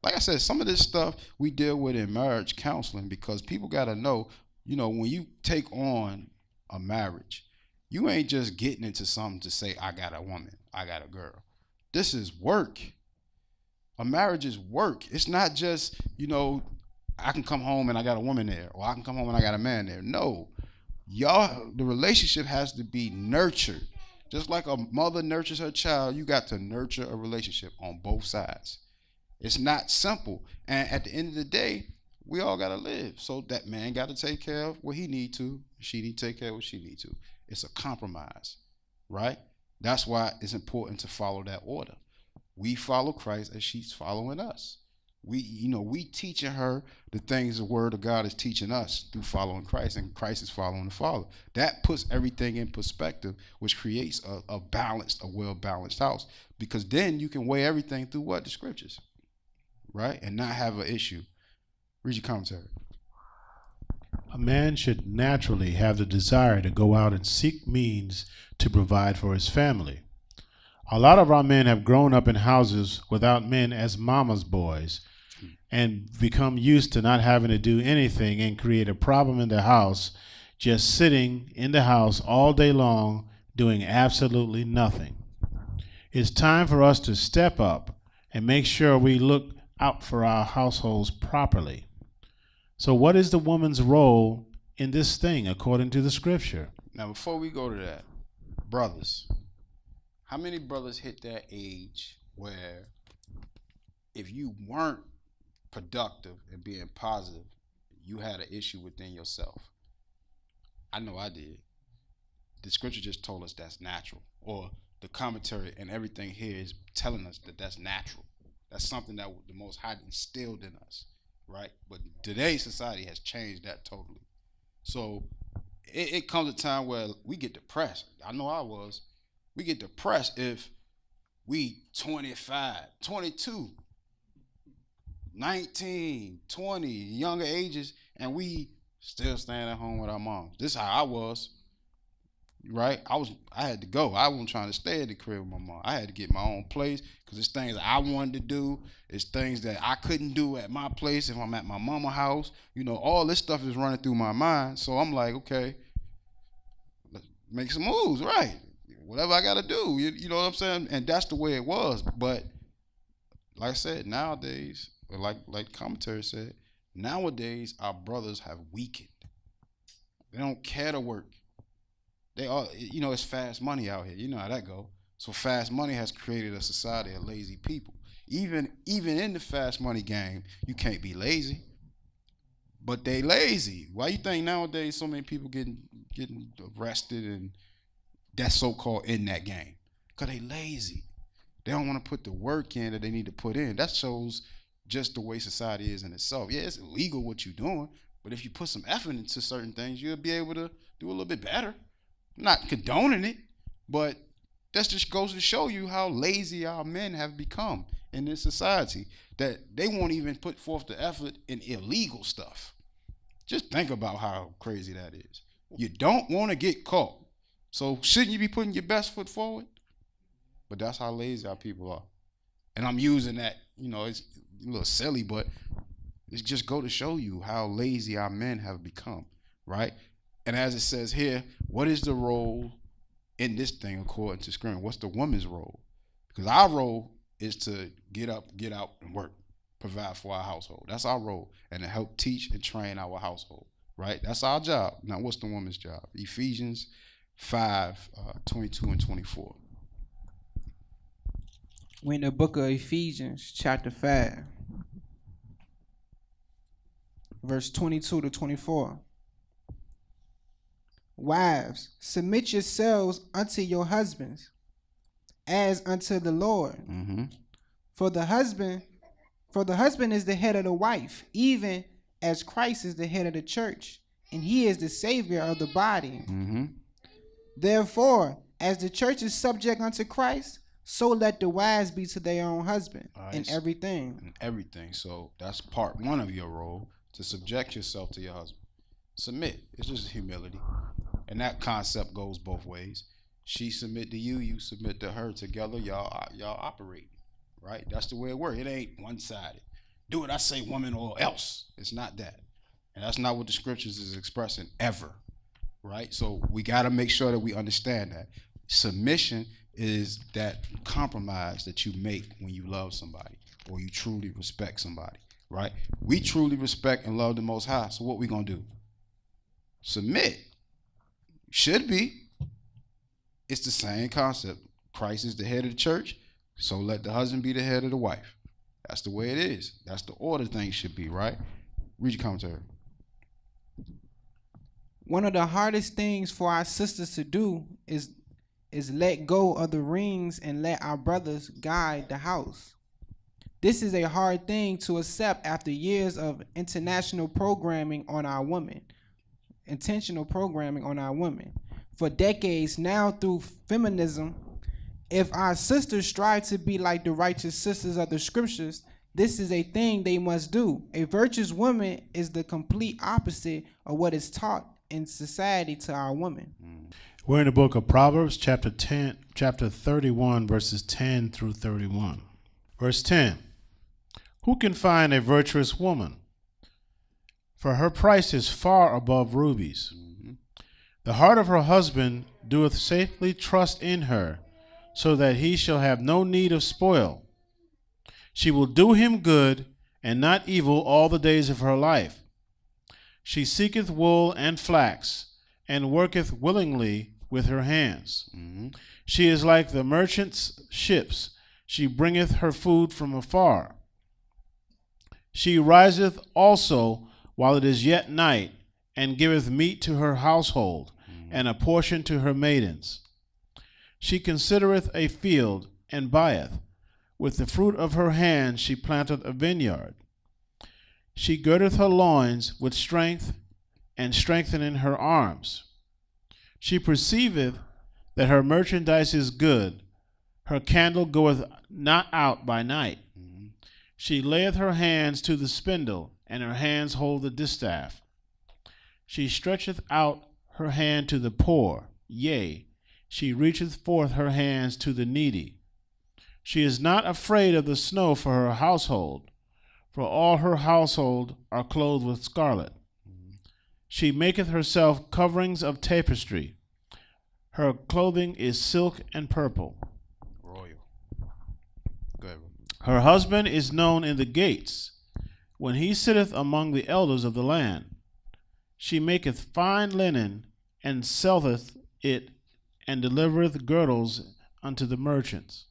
Like I said, some of this stuff we deal with in marriage counseling, because people got to know, when you take on a marriage, you ain't just getting into something to say, I got a woman, I got a girl. This is work. A marriage is work. It's not just, I can come home and I got a woman there, or I can come home and I got a man there. No. The relationship has to be nurtured. Just like a mother nurtures her child, you got to nurture a relationship on both sides. It's not simple. And at the end of the day, we all got to live. So that man got to take care of what he need to. She need to take care of what she need to. It's a compromise, right? That's why it's important to follow that order. We follow Christ as she's following us. We teaching her the things the word of God is teaching us through following Christ, and Christ is following the Father. That puts everything in perspective, which creates a well-balanced house, because then you can weigh everything through the scriptures, right? And not have an issue. Read your commentary. A man should naturally have the desire to go out and seek means to provide for his family. A lot of our men have grown up in houses without men as mama's boys, and become used to not having to do anything and create a problem in the house, just sitting in the house all day long doing absolutely nothing. It's time for us to step up and make sure we look out for our households properly. So what is the woman's role in this thing according to the scripture? Now, before we go to that, brothers, how many brothers hit that age where if you weren't productive and being positive, you had an issue within yourself? I know I did. The scripture just told us that's natural, or the commentary and everything here is telling us that that's natural. That's something that the Most High instilled in us, right? But today's society has changed that totally. So it comes a time where we get depressed. I know I was. We get depressed if we 25, 22, 19, 20, younger ages, and we still staying at home with our moms. This is how I was. right? I had to go. I wasn't trying to stay at the crib with my mom. I had to get my own place because it's things that I wanted to do. It's things that I couldn't do at my place if I'm at my mama's house. All this stuff is running through my mind. So I'm like, okay, let's make some moves, right? Whatever I got to do, you know what I'm saying? And that's the way it was. But like I said, nowadays, like commentary said, nowadays our brothers have weakened. They don't care to work. They are, it's fast money out here. You know how that go. So fast money has created a society of lazy people. Even in the fast money game, you can't be lazy. But they lazy. Why you think nowadays so many people getting arrested and that's so-called in that game? Because they lazy. They don't want to put the work in that they need to put in. That shows just the way society is in itself. Yeah, it's illegal what you're doing, but if you put some effort into certain things, you'll be able to do a little bit better. I'm not condoning it, but that just goes to show you how lazy our men have become in this society, that they won't even put forth the effort in illegal stuff. Just think about how crazy that is. You don't want to get caught. So shouldn't you be putting your best foot forward? But that's how lazy our people are. And I'm using that, it's a little silly, but it's just go to show you how lazy our men have become, right? And as it says here, what is the role in this thing according to Scripture? What's the woman's role? Because our role is to get up, get out, and work, provide for our household. That's our role, and to help teach and train our household, right? That's our job. Now, what's the woman's job? Ephesians 5, 22 and 24. We're in the book of Ephesians, chapter 5, verse 22 to 24. Wives, submit yourselves unto your husbands, as unto the Lord. Mm-hmm. For the husband is the head of the wife, even as Christ is the head of the church, and he is the Savior of the body. Mm-hmm. Therefore, as the church is subject unto Christ, so let the wives be to their own husband in everything. In everything. So that's part one of your role, to subject yourself to your husband. Submit. It's just humility. And that concept goes both ways. She submit to you, you submit to her. Together, y'all operate, right? That's the way it works. It ain't one-sided. Do what I say, woman, or else. It's not that. And that's not what the scriptures is expressing ever, right? So we got to make sure that we understand that. Submission is that compromise that you make when you love somebody or you truly respect somebody, right? We truly respect and love the Most High. So what we going to do? Submit. Should be. It's the same concept. Christ is the head of the church, so let the husband be the head of the wife. That's the way it is. That's the order things should be, right? Read your commentary. One of the hardest things for our sisters to do is let go of the rings and let our brothers guide the house. This is a hard thing to accept after years of intentional programming on our women. For decades now, through feminism, if our sisters strive to be like the righteous sisters of the scriptures, this is a thing they must do. A virtuous woman is the complete opposite of what is taught in society to our women. We're in the book of Proverbs, chapter 31, verses 10 through 31. Verse 10. Who can find a virtuous woman? For her price is far above rubies. The heart of her husband doeth safely trust in her, so that he shall have no need of spoil. She will do him good and not evil all the days of her life. She seeketh wool and flax, and worketh willingly with her hands. She is like the merchant's ships. She bringeth her food from afar. She riseth also while it is yet night, and giveth meat to her household, and a portion to her maidens. She considereth a field, and buyeth. With the fruit of her hand she planteth a vineyard. She girdeth her loins with strength, and strengtheneth her arms. She perceiveth that her merchandise is good. Her candle goeth not out by night. She layeth her hands to the spindle, and her hands hold the distaff. She stretcheth out her hand to the poor, Yea, she reacheth forth her hands to the needy. She is not afraid of the snow for her household, for all her household are clothed with scarlet. She maketh herself coverings of tapestry. Her clothing is silk and purple. Royal. Go ahead. Her husband is known in the gates, when he sitteth among the elders of the land. She maketh fine linen, and selleth it, and delivereth girdles unto the merchants.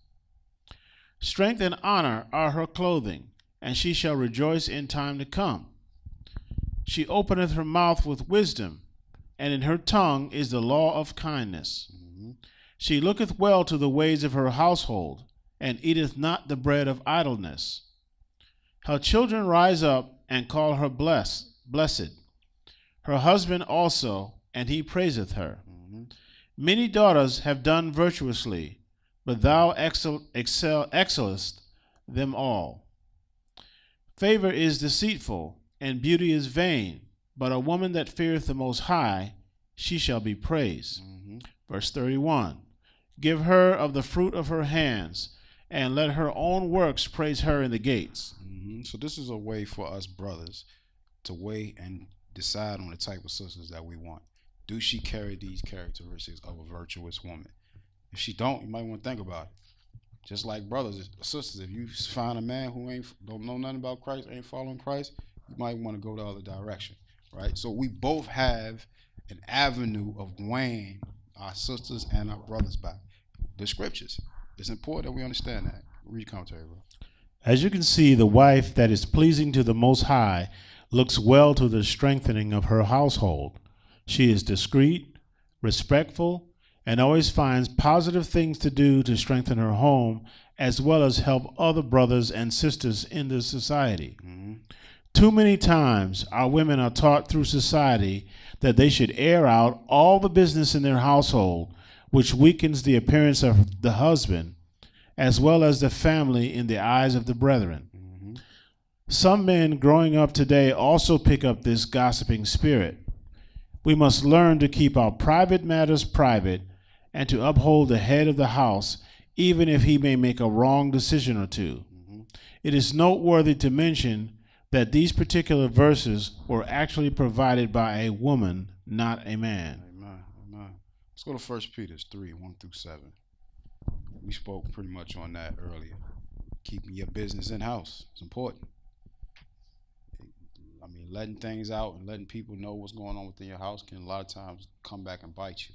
Strength and honor are her clothing, and she shall rejoice in time to come. She openeth her mouth with wisdom, and in her tongue is the law of kindness. She looketh well to the ways of her household, and eateth not the bread of idleness. Her children rise up and call her blessed. Her husband also, and he praiseth her. Many daughters have done virtuously, but thou excellest them all. Favor is deceitful, and beauty is vain, but a woman that feareth the Most High, she shall be praised. Verse 31, give her of the fruit of her hands, and let her own works praise her in the gates. So this is a way for us brothers to weigh and decide on the type of sisters that we want. Do she carry these characteristics of a virtuous woman? If she don't, you might want to think about it. Just like brothers and sisters, if you find a man who don't know nothing about Christ, ain't following Christ, you might want to go the other direction, right? So we both have an avenue of weighing our sisters and our brothers by the scriptures. It's important that we understand that. Read commentary, bro. As you can see, the wife that is pleasing to the Most High looks well to the strengthening of her household. She is discreet, respectful, and always finds positive things to do to strengthen her home, as well as help other brothers and sisters in the society. Too many times our women are taught through society that they should air out all the business in their household, which weakens the appearance of the husband, as well as the family in the eyes of the brethren. Some men growing up today also pick up this gossiping spirit. We must learn to keep our private matters private and to uphold the head of the house, even if he may make a wrong decision or two. It is noteworthy to mention that these particular verses were actually provided by a woman, not a man. Amen. Let's go to 1 Peter 3, 1 through 7. We spoke pretty much on that earlier. Keeping your business in-house is important. I mean, letting things out and letting people know what's going on within your house can a lot of times come back and bite you.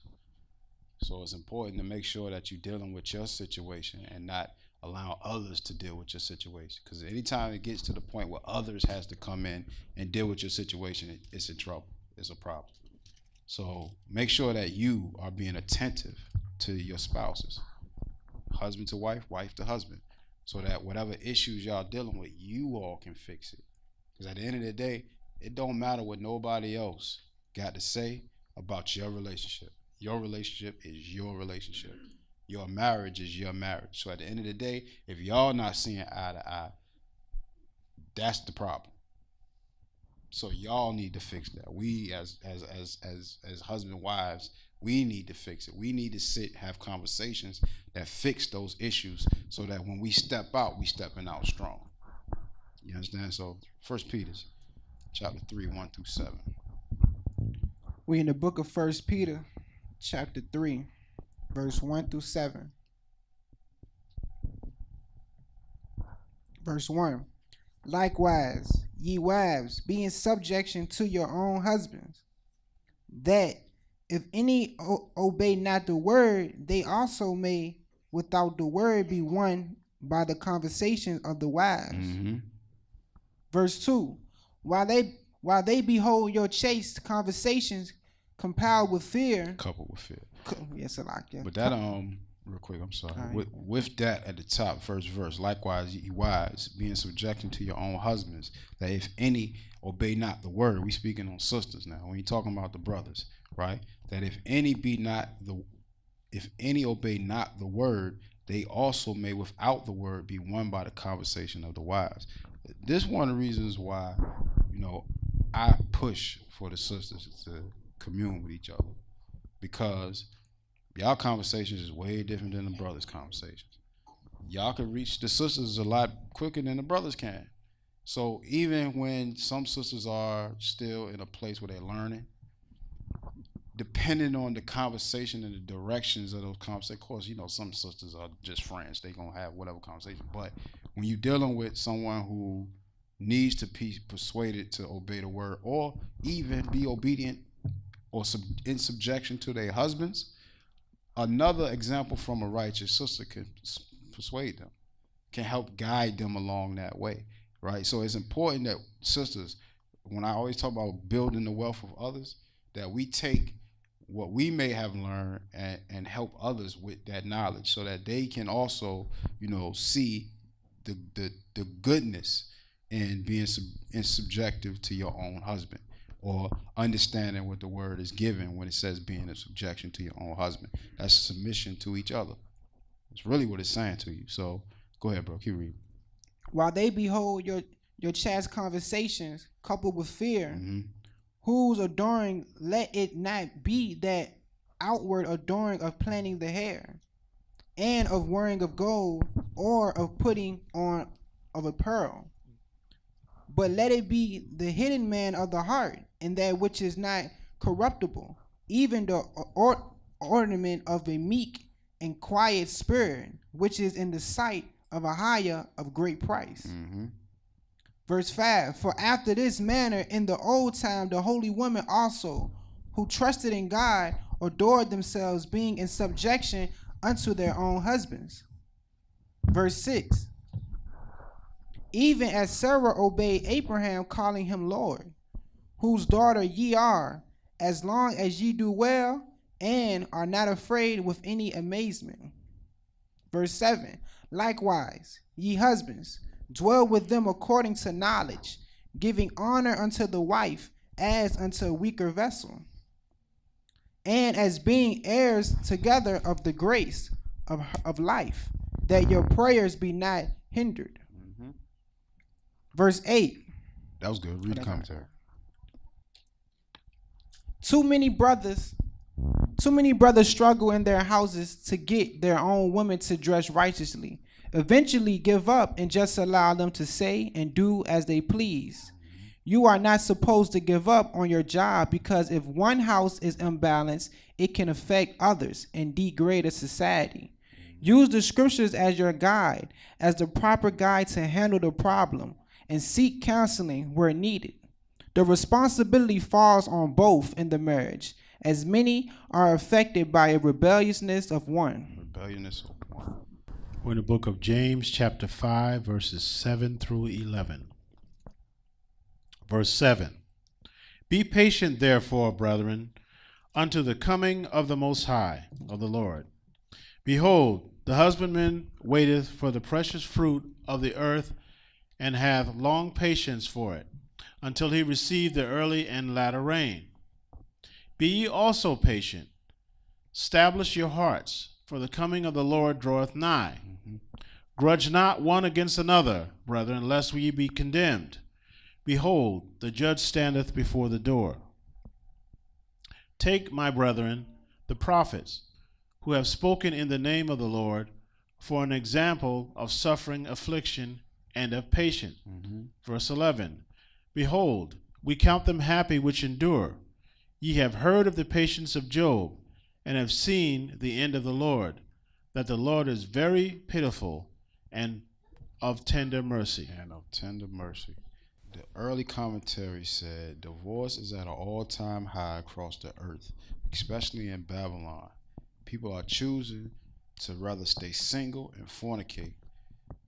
So it's important to make sure that you're dealing with your situation and not allow others to deal with your situation. Because anytime it gets to the point where others has to come in and deal with your situation, it's in trouble. It's a problem. So make sure that you are being attentive to your spouses. Husband to wife, wife to husband. So that whatever issues y'all dealing with, you all can fix it. Because at the end of the day, it don't matter what nobody else got to say about your relationship. Your relationship is your relationship. Your marriage is your marriage. So at the end of the day, if y'all not seeing eye to eye, that's the problem. So y'all need to fix that. We as husband and wives, we need to fix it. We need to sit, have conversations that fix those issues so that when we step out, we stepping out strong. You understand? So 1 Peter chapter 3, 1 through 7. We in the book of 1 Peter chapter 3, verse 1 through 7. Verse 1. Likewise, ye wives, be in subjection to your own husbands, that if any obey not the word, they also may without the word be won by the conversation of the wives. Verse 2. While they behold your chaste conversations compiled with fear. Coupled with fear. Yes, I like that. But that real quick, I'm sorry. Right. With that at the top, first verse, likewise, ye wives, be in subjection to your own husbands, that if any obey not the word, we speaking on sisters now, when you're talking about the brothers, right? That if any obey not the word, they also may without the word be won by the conversation of the wives. This is one of the reasons why, I push for the sisters to commune with each other, because Y'all conversations is way different than the brothers' conversations. Y'all can reach the sisters a lot quicker than the brothers can. So even when some sisters are still in a place where they're learning, depending on the conversation and the directions of those conversations, of course, you know, some sisters are just friends. They're going to have whatever conversation. But when you're dealing with someone who needs to be persuaded to obey the word or even be obedient or in subjection to their husbands, another example from a righteous sister can persuade them, can help guide them along that way, right? So it's important that sisters, when I always talk about building the wealth of others, that we take what we may have learned and help others with that knowledge so that they can also, you know, see the goodness in being subjective to your own husband, or understanding what the word is given when it says being in subjection to your own husband. That's submission to each other. It's really what it's saying to you. So go ahead, bro. Keep reading. While they behold your chaste conversations coupled with fear, Mm-hmm. whose adoring let it not be that outward adoring of plaiting the hair, and of wearing of gold, or of putting on of a pearl, but let it be the hidden man of the heart, and that which is not corruptible, even the ornament of a meek and quiet spirit, which is in the sight of a higher of great price. Mm-hmm. Verse 5, for after this manner in the old time the holy women also, who trusted in God, adored themselves, being in subjection unto their own husbands. Verse 6, even as Sarah obeyed Abraham, calling him Lord, whose daughter ye are, as long as ye do well, and are not afraid with any amazement. Verse 7, likewise, ye husbands, dwell with them according to knowledge, giving honor unto the wife as unto a weaker vessel, and as being heirs together of the grace of life, that your prayers be not hindered. Mm-hmm. Verse 8. That was good. Read the commentary. Too many brothers struggle in their houses to get their own women to dress righteously, eventually give up and just allow them to say and do as they please. You are not supposed to give up on your job, because if one house is imbalanced, it can affect others and degrade a society. Use the scriptures as your guide, as the proper guide to handle the problem, and seek counseling where needed. The responsibility falls on both in the marriage, as many are affected by a rebelliousness of one. Rebelliousness of one. We're in the book of James, chapter 5, verses 7 through 11. Verse 7. Be patient, therefore, brethren, unto the coming of the Most High, of the Lord. Behold, the husbandman waiteth for the precious fruit of the earth, and hath long patience for it, until he receive the early and latter rain. Be ye also patient. Establish your hearts, for the coming of the Lord draweth nigh. Mm-hmm. Grudge not one against another, brethren, lest ye be condemned. Behold, the judge standeth before the door. Take, my brethren, the prophets, who have spoken in the name of the Lord, for an example of suffering, affliction, and of patience. Mm-hmm. Verse 11. Behold, we count them happy which endure. Ye have heard of the patience of Job, and have seen the end of the Lord, that the Lord is very pitiful and of tender mercy. And of tender mercy. The early commentary said divorce is at an all-time high across the earth, especially in Babylon. People are choosing to rather stay single and fornicate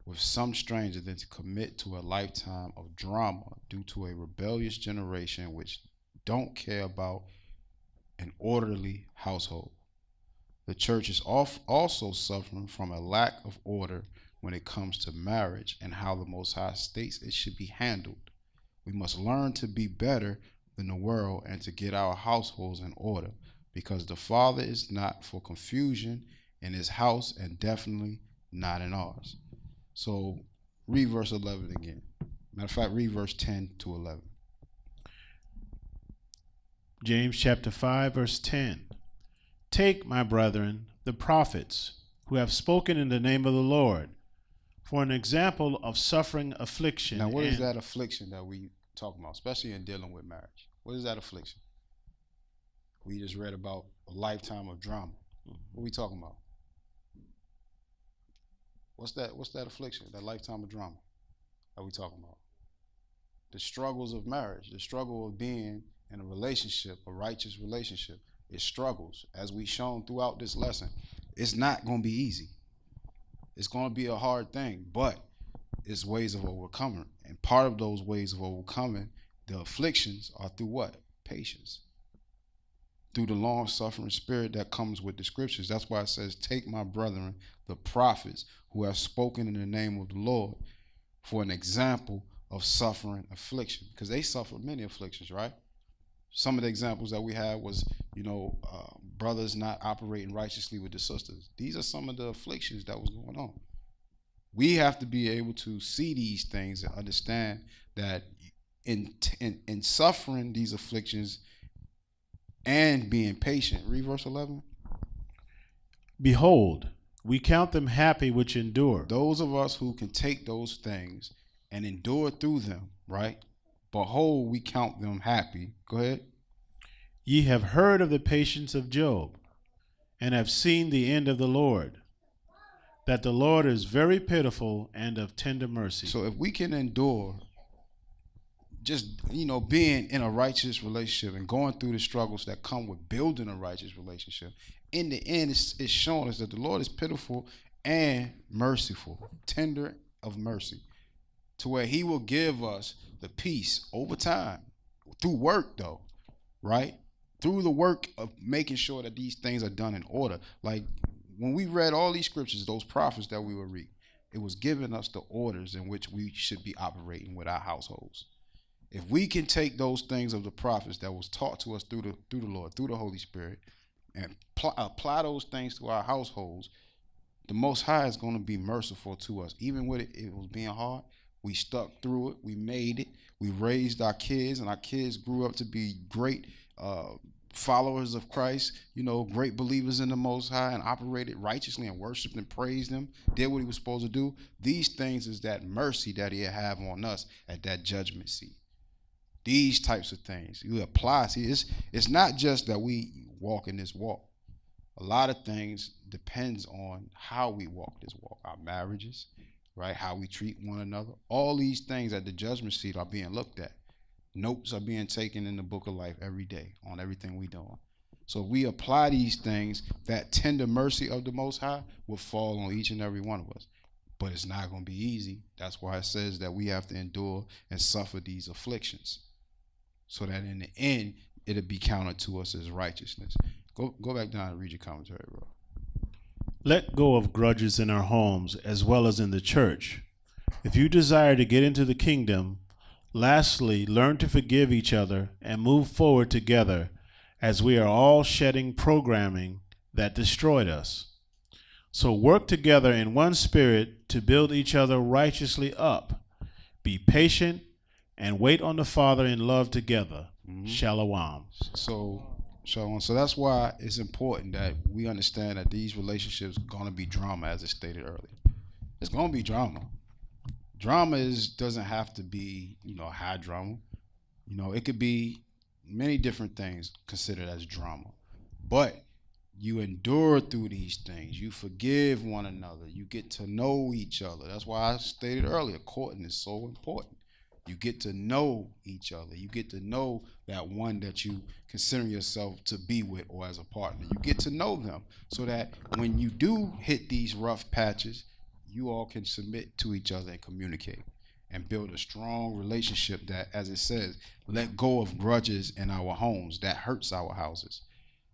with some stranger than to commit to a lifetime of drama due to a rebellious generation which don't care about an orderly household. The church is also suffering from a lack of order when it comes to marriage and how the Most High states it should be handled. We must learn to be better than the world and to get our households in order, because the Father is not for confusion in his house and definitely not in ours. So read verse 11 again. Matter of fact, read verse 10 to 11. James chapter 5, verse 10. Take, my brethren, the prophets, who have spoken in the name of the Lord, for an example of suffering affliction. Now, what is that affliction that we talking about, especially in dealing with marriage? What is that affliction? We just read about a lifetime of drama. What are we talking about? What's that affliction, that lifetime of drama that we talking about? The struggles of marriage, the struggle of being in a relationship, a righteous relationship. It struggles, as we've shown throughout this lesson. It's not going to be easy. It's going to be a hard thing, but it's ways of overcoming. And part of those ways of overcoming the afflictions are through what? Patience. Through the long-suffering spirit that comes with the scriptures. That's why it says, take my brethren, the prophets, who have spoken in the name of the Lord, for an example of suffering affliction. Because they suffered many afflictions, right? Some of the examples that we had was, brothers not operating righteously with the sisters. These are some of the afflictions that was going on. We have to be able to see these things and understand that in suffering these afflictions and being patient. Read verse 11. Behold, we count them happy which endure. Those of us who can take those things and endure through them, right? Behold, we count them happy. Go ahead. Ye have heard of the patience of Job, and have seen the end of the Lord, that the Lord is very pitiful and of tender mercy. So if we can endure just, being in a righteous relationship and going through the struggles that come with building a righteous relationship, in the end, it's showing us that the Lord is pitiful and merciful, tender of mercy, to where he will give us the peace over time, through work though, right? Through the work of making sure that these things are done in order. Like when we read all these scriptures, those prophets that we were reading, it was giving us the orders in which we should be operating with our households. If we can take those things of the prophets that was taught to us through the Lord, through the Holy Spirit, and apply those things to our households, the Most High is going to be merciful to us. Even with it was being hard, we stuck through it. We made it. We raised our kids, and our kids grew up to be great followers of Christ, great believers in the Most High, and operated righteously and worshiped and praised him, did what he was supposed to do. These things is that mercy that he'll have on us at that judgment seat. These types of things you apply. See, it's not just that we walk in this walk. A lot of things depends on how we walk this walk. Our marriages, right? How we treat one another. All these things at the judgment seat are being looked at. Notes are being taken in the book of life every day on everything we doing. So if we apply these things, that tender mercy of the Most High will fall on each and every one of us. But it's not going to be easy. That's why it says that we have to endure and suffer these afflictions, so that in the end, it'll be counted to us as righteousness. Go back down and read your commentary, bro. Let go of grudges in our homes as well as in the church. If you desire to get into the kingdom, lastly, learn to forgive each other and move forward together, as we are all shedding programming that destroyed us. So work together in one spirit to build each other righteously up. Be patient and wait on the Father in love together. Shalom. So that's why it's important that we understand that these relationships are going to be drama, as I stated earlier. It's going to be drama. Drama doesn't have to be, high drama. It could be many different things considered as drama. But you endure through these things. You forgive one another. You get to know each other. That's why I stated earlier, courting is so important. You get to know each other. You get to know that one that you consider yourself to be with or as a partner. You get to know them so that when you do hit these rough patches, you all can submit to each other and communicate and build a strong relationship that, as it says, let go of grudges in our homes. That hurts our houses,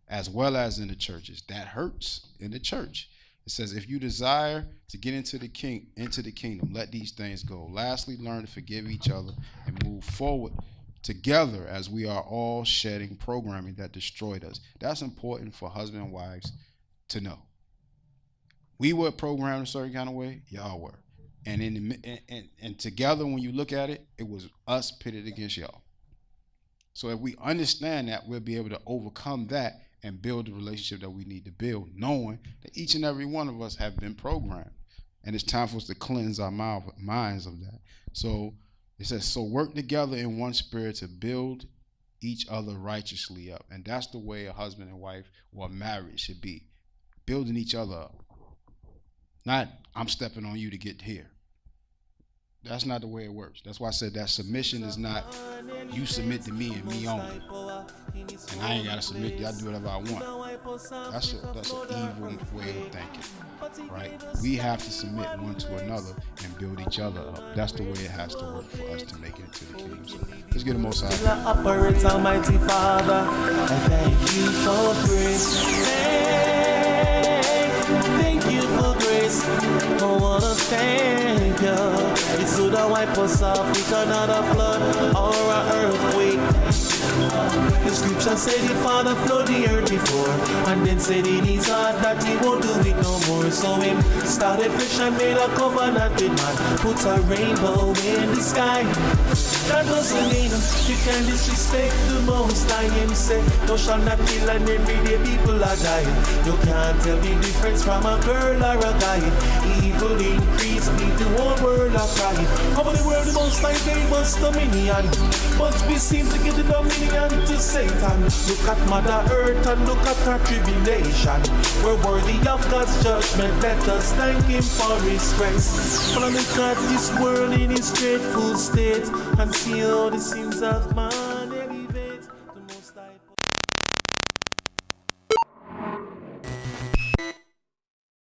as well as in the churches. That hurts in the church. It says, if you desire to get into the kingdom, let these things go. Lastly, learn to forgive each other and move forward together, as we are all shedding programming that destroyed us. That's important for husband and wives to know. We were programmed a certain kind of way, y'all were. And together, when you look at it, it was us pitted against y'all. So if we understand that, we'll be able to overcome that and build the relationship that we need to build, knowing that each and every one of us have been programmed. And it's time for us to cleanse our minds of that. So it says, so work together in one spirit to build each other righteously up. And that's the way a husband and wife or a marriage should be. Building each other up. Not, I'm stepping on you to get here. That's not the way it works. That's why I said that submission is not you submit to me and me only. And I ain't got to submit to you. I do whatever I want. That's an evil way of thinking, right? We have to submit one to another and build each other up. That's the way it has to work for us to make it into the kingdom. So let's get a Most High. Operates, Almighty Father, I thank you for grace. Thank you for grace. I wanna thank you. It's so that wipe us off. We cannot a flood or an earthquake. The scripture said the Father flood the earth before, and then said in his heart that he won't do it no more. So him started fresh and made a covenant with man, put a rainbow in the sky. That doesn't mean you can disrespect the Most High. Him say, "Thou shalt not kill," and every day people are dying. You can't tell the difference from a girl or a guy. Evil increase, leave the whole world a crying. Over the world, the Most High gave us dominion, but we seem to give the dominion to Satan. Look at Mother Earth and look at her tribulation. We're worthy of God's judgment. Let us thank Him for His grace. But I look at this world in its dreadful state and see all the sins of man.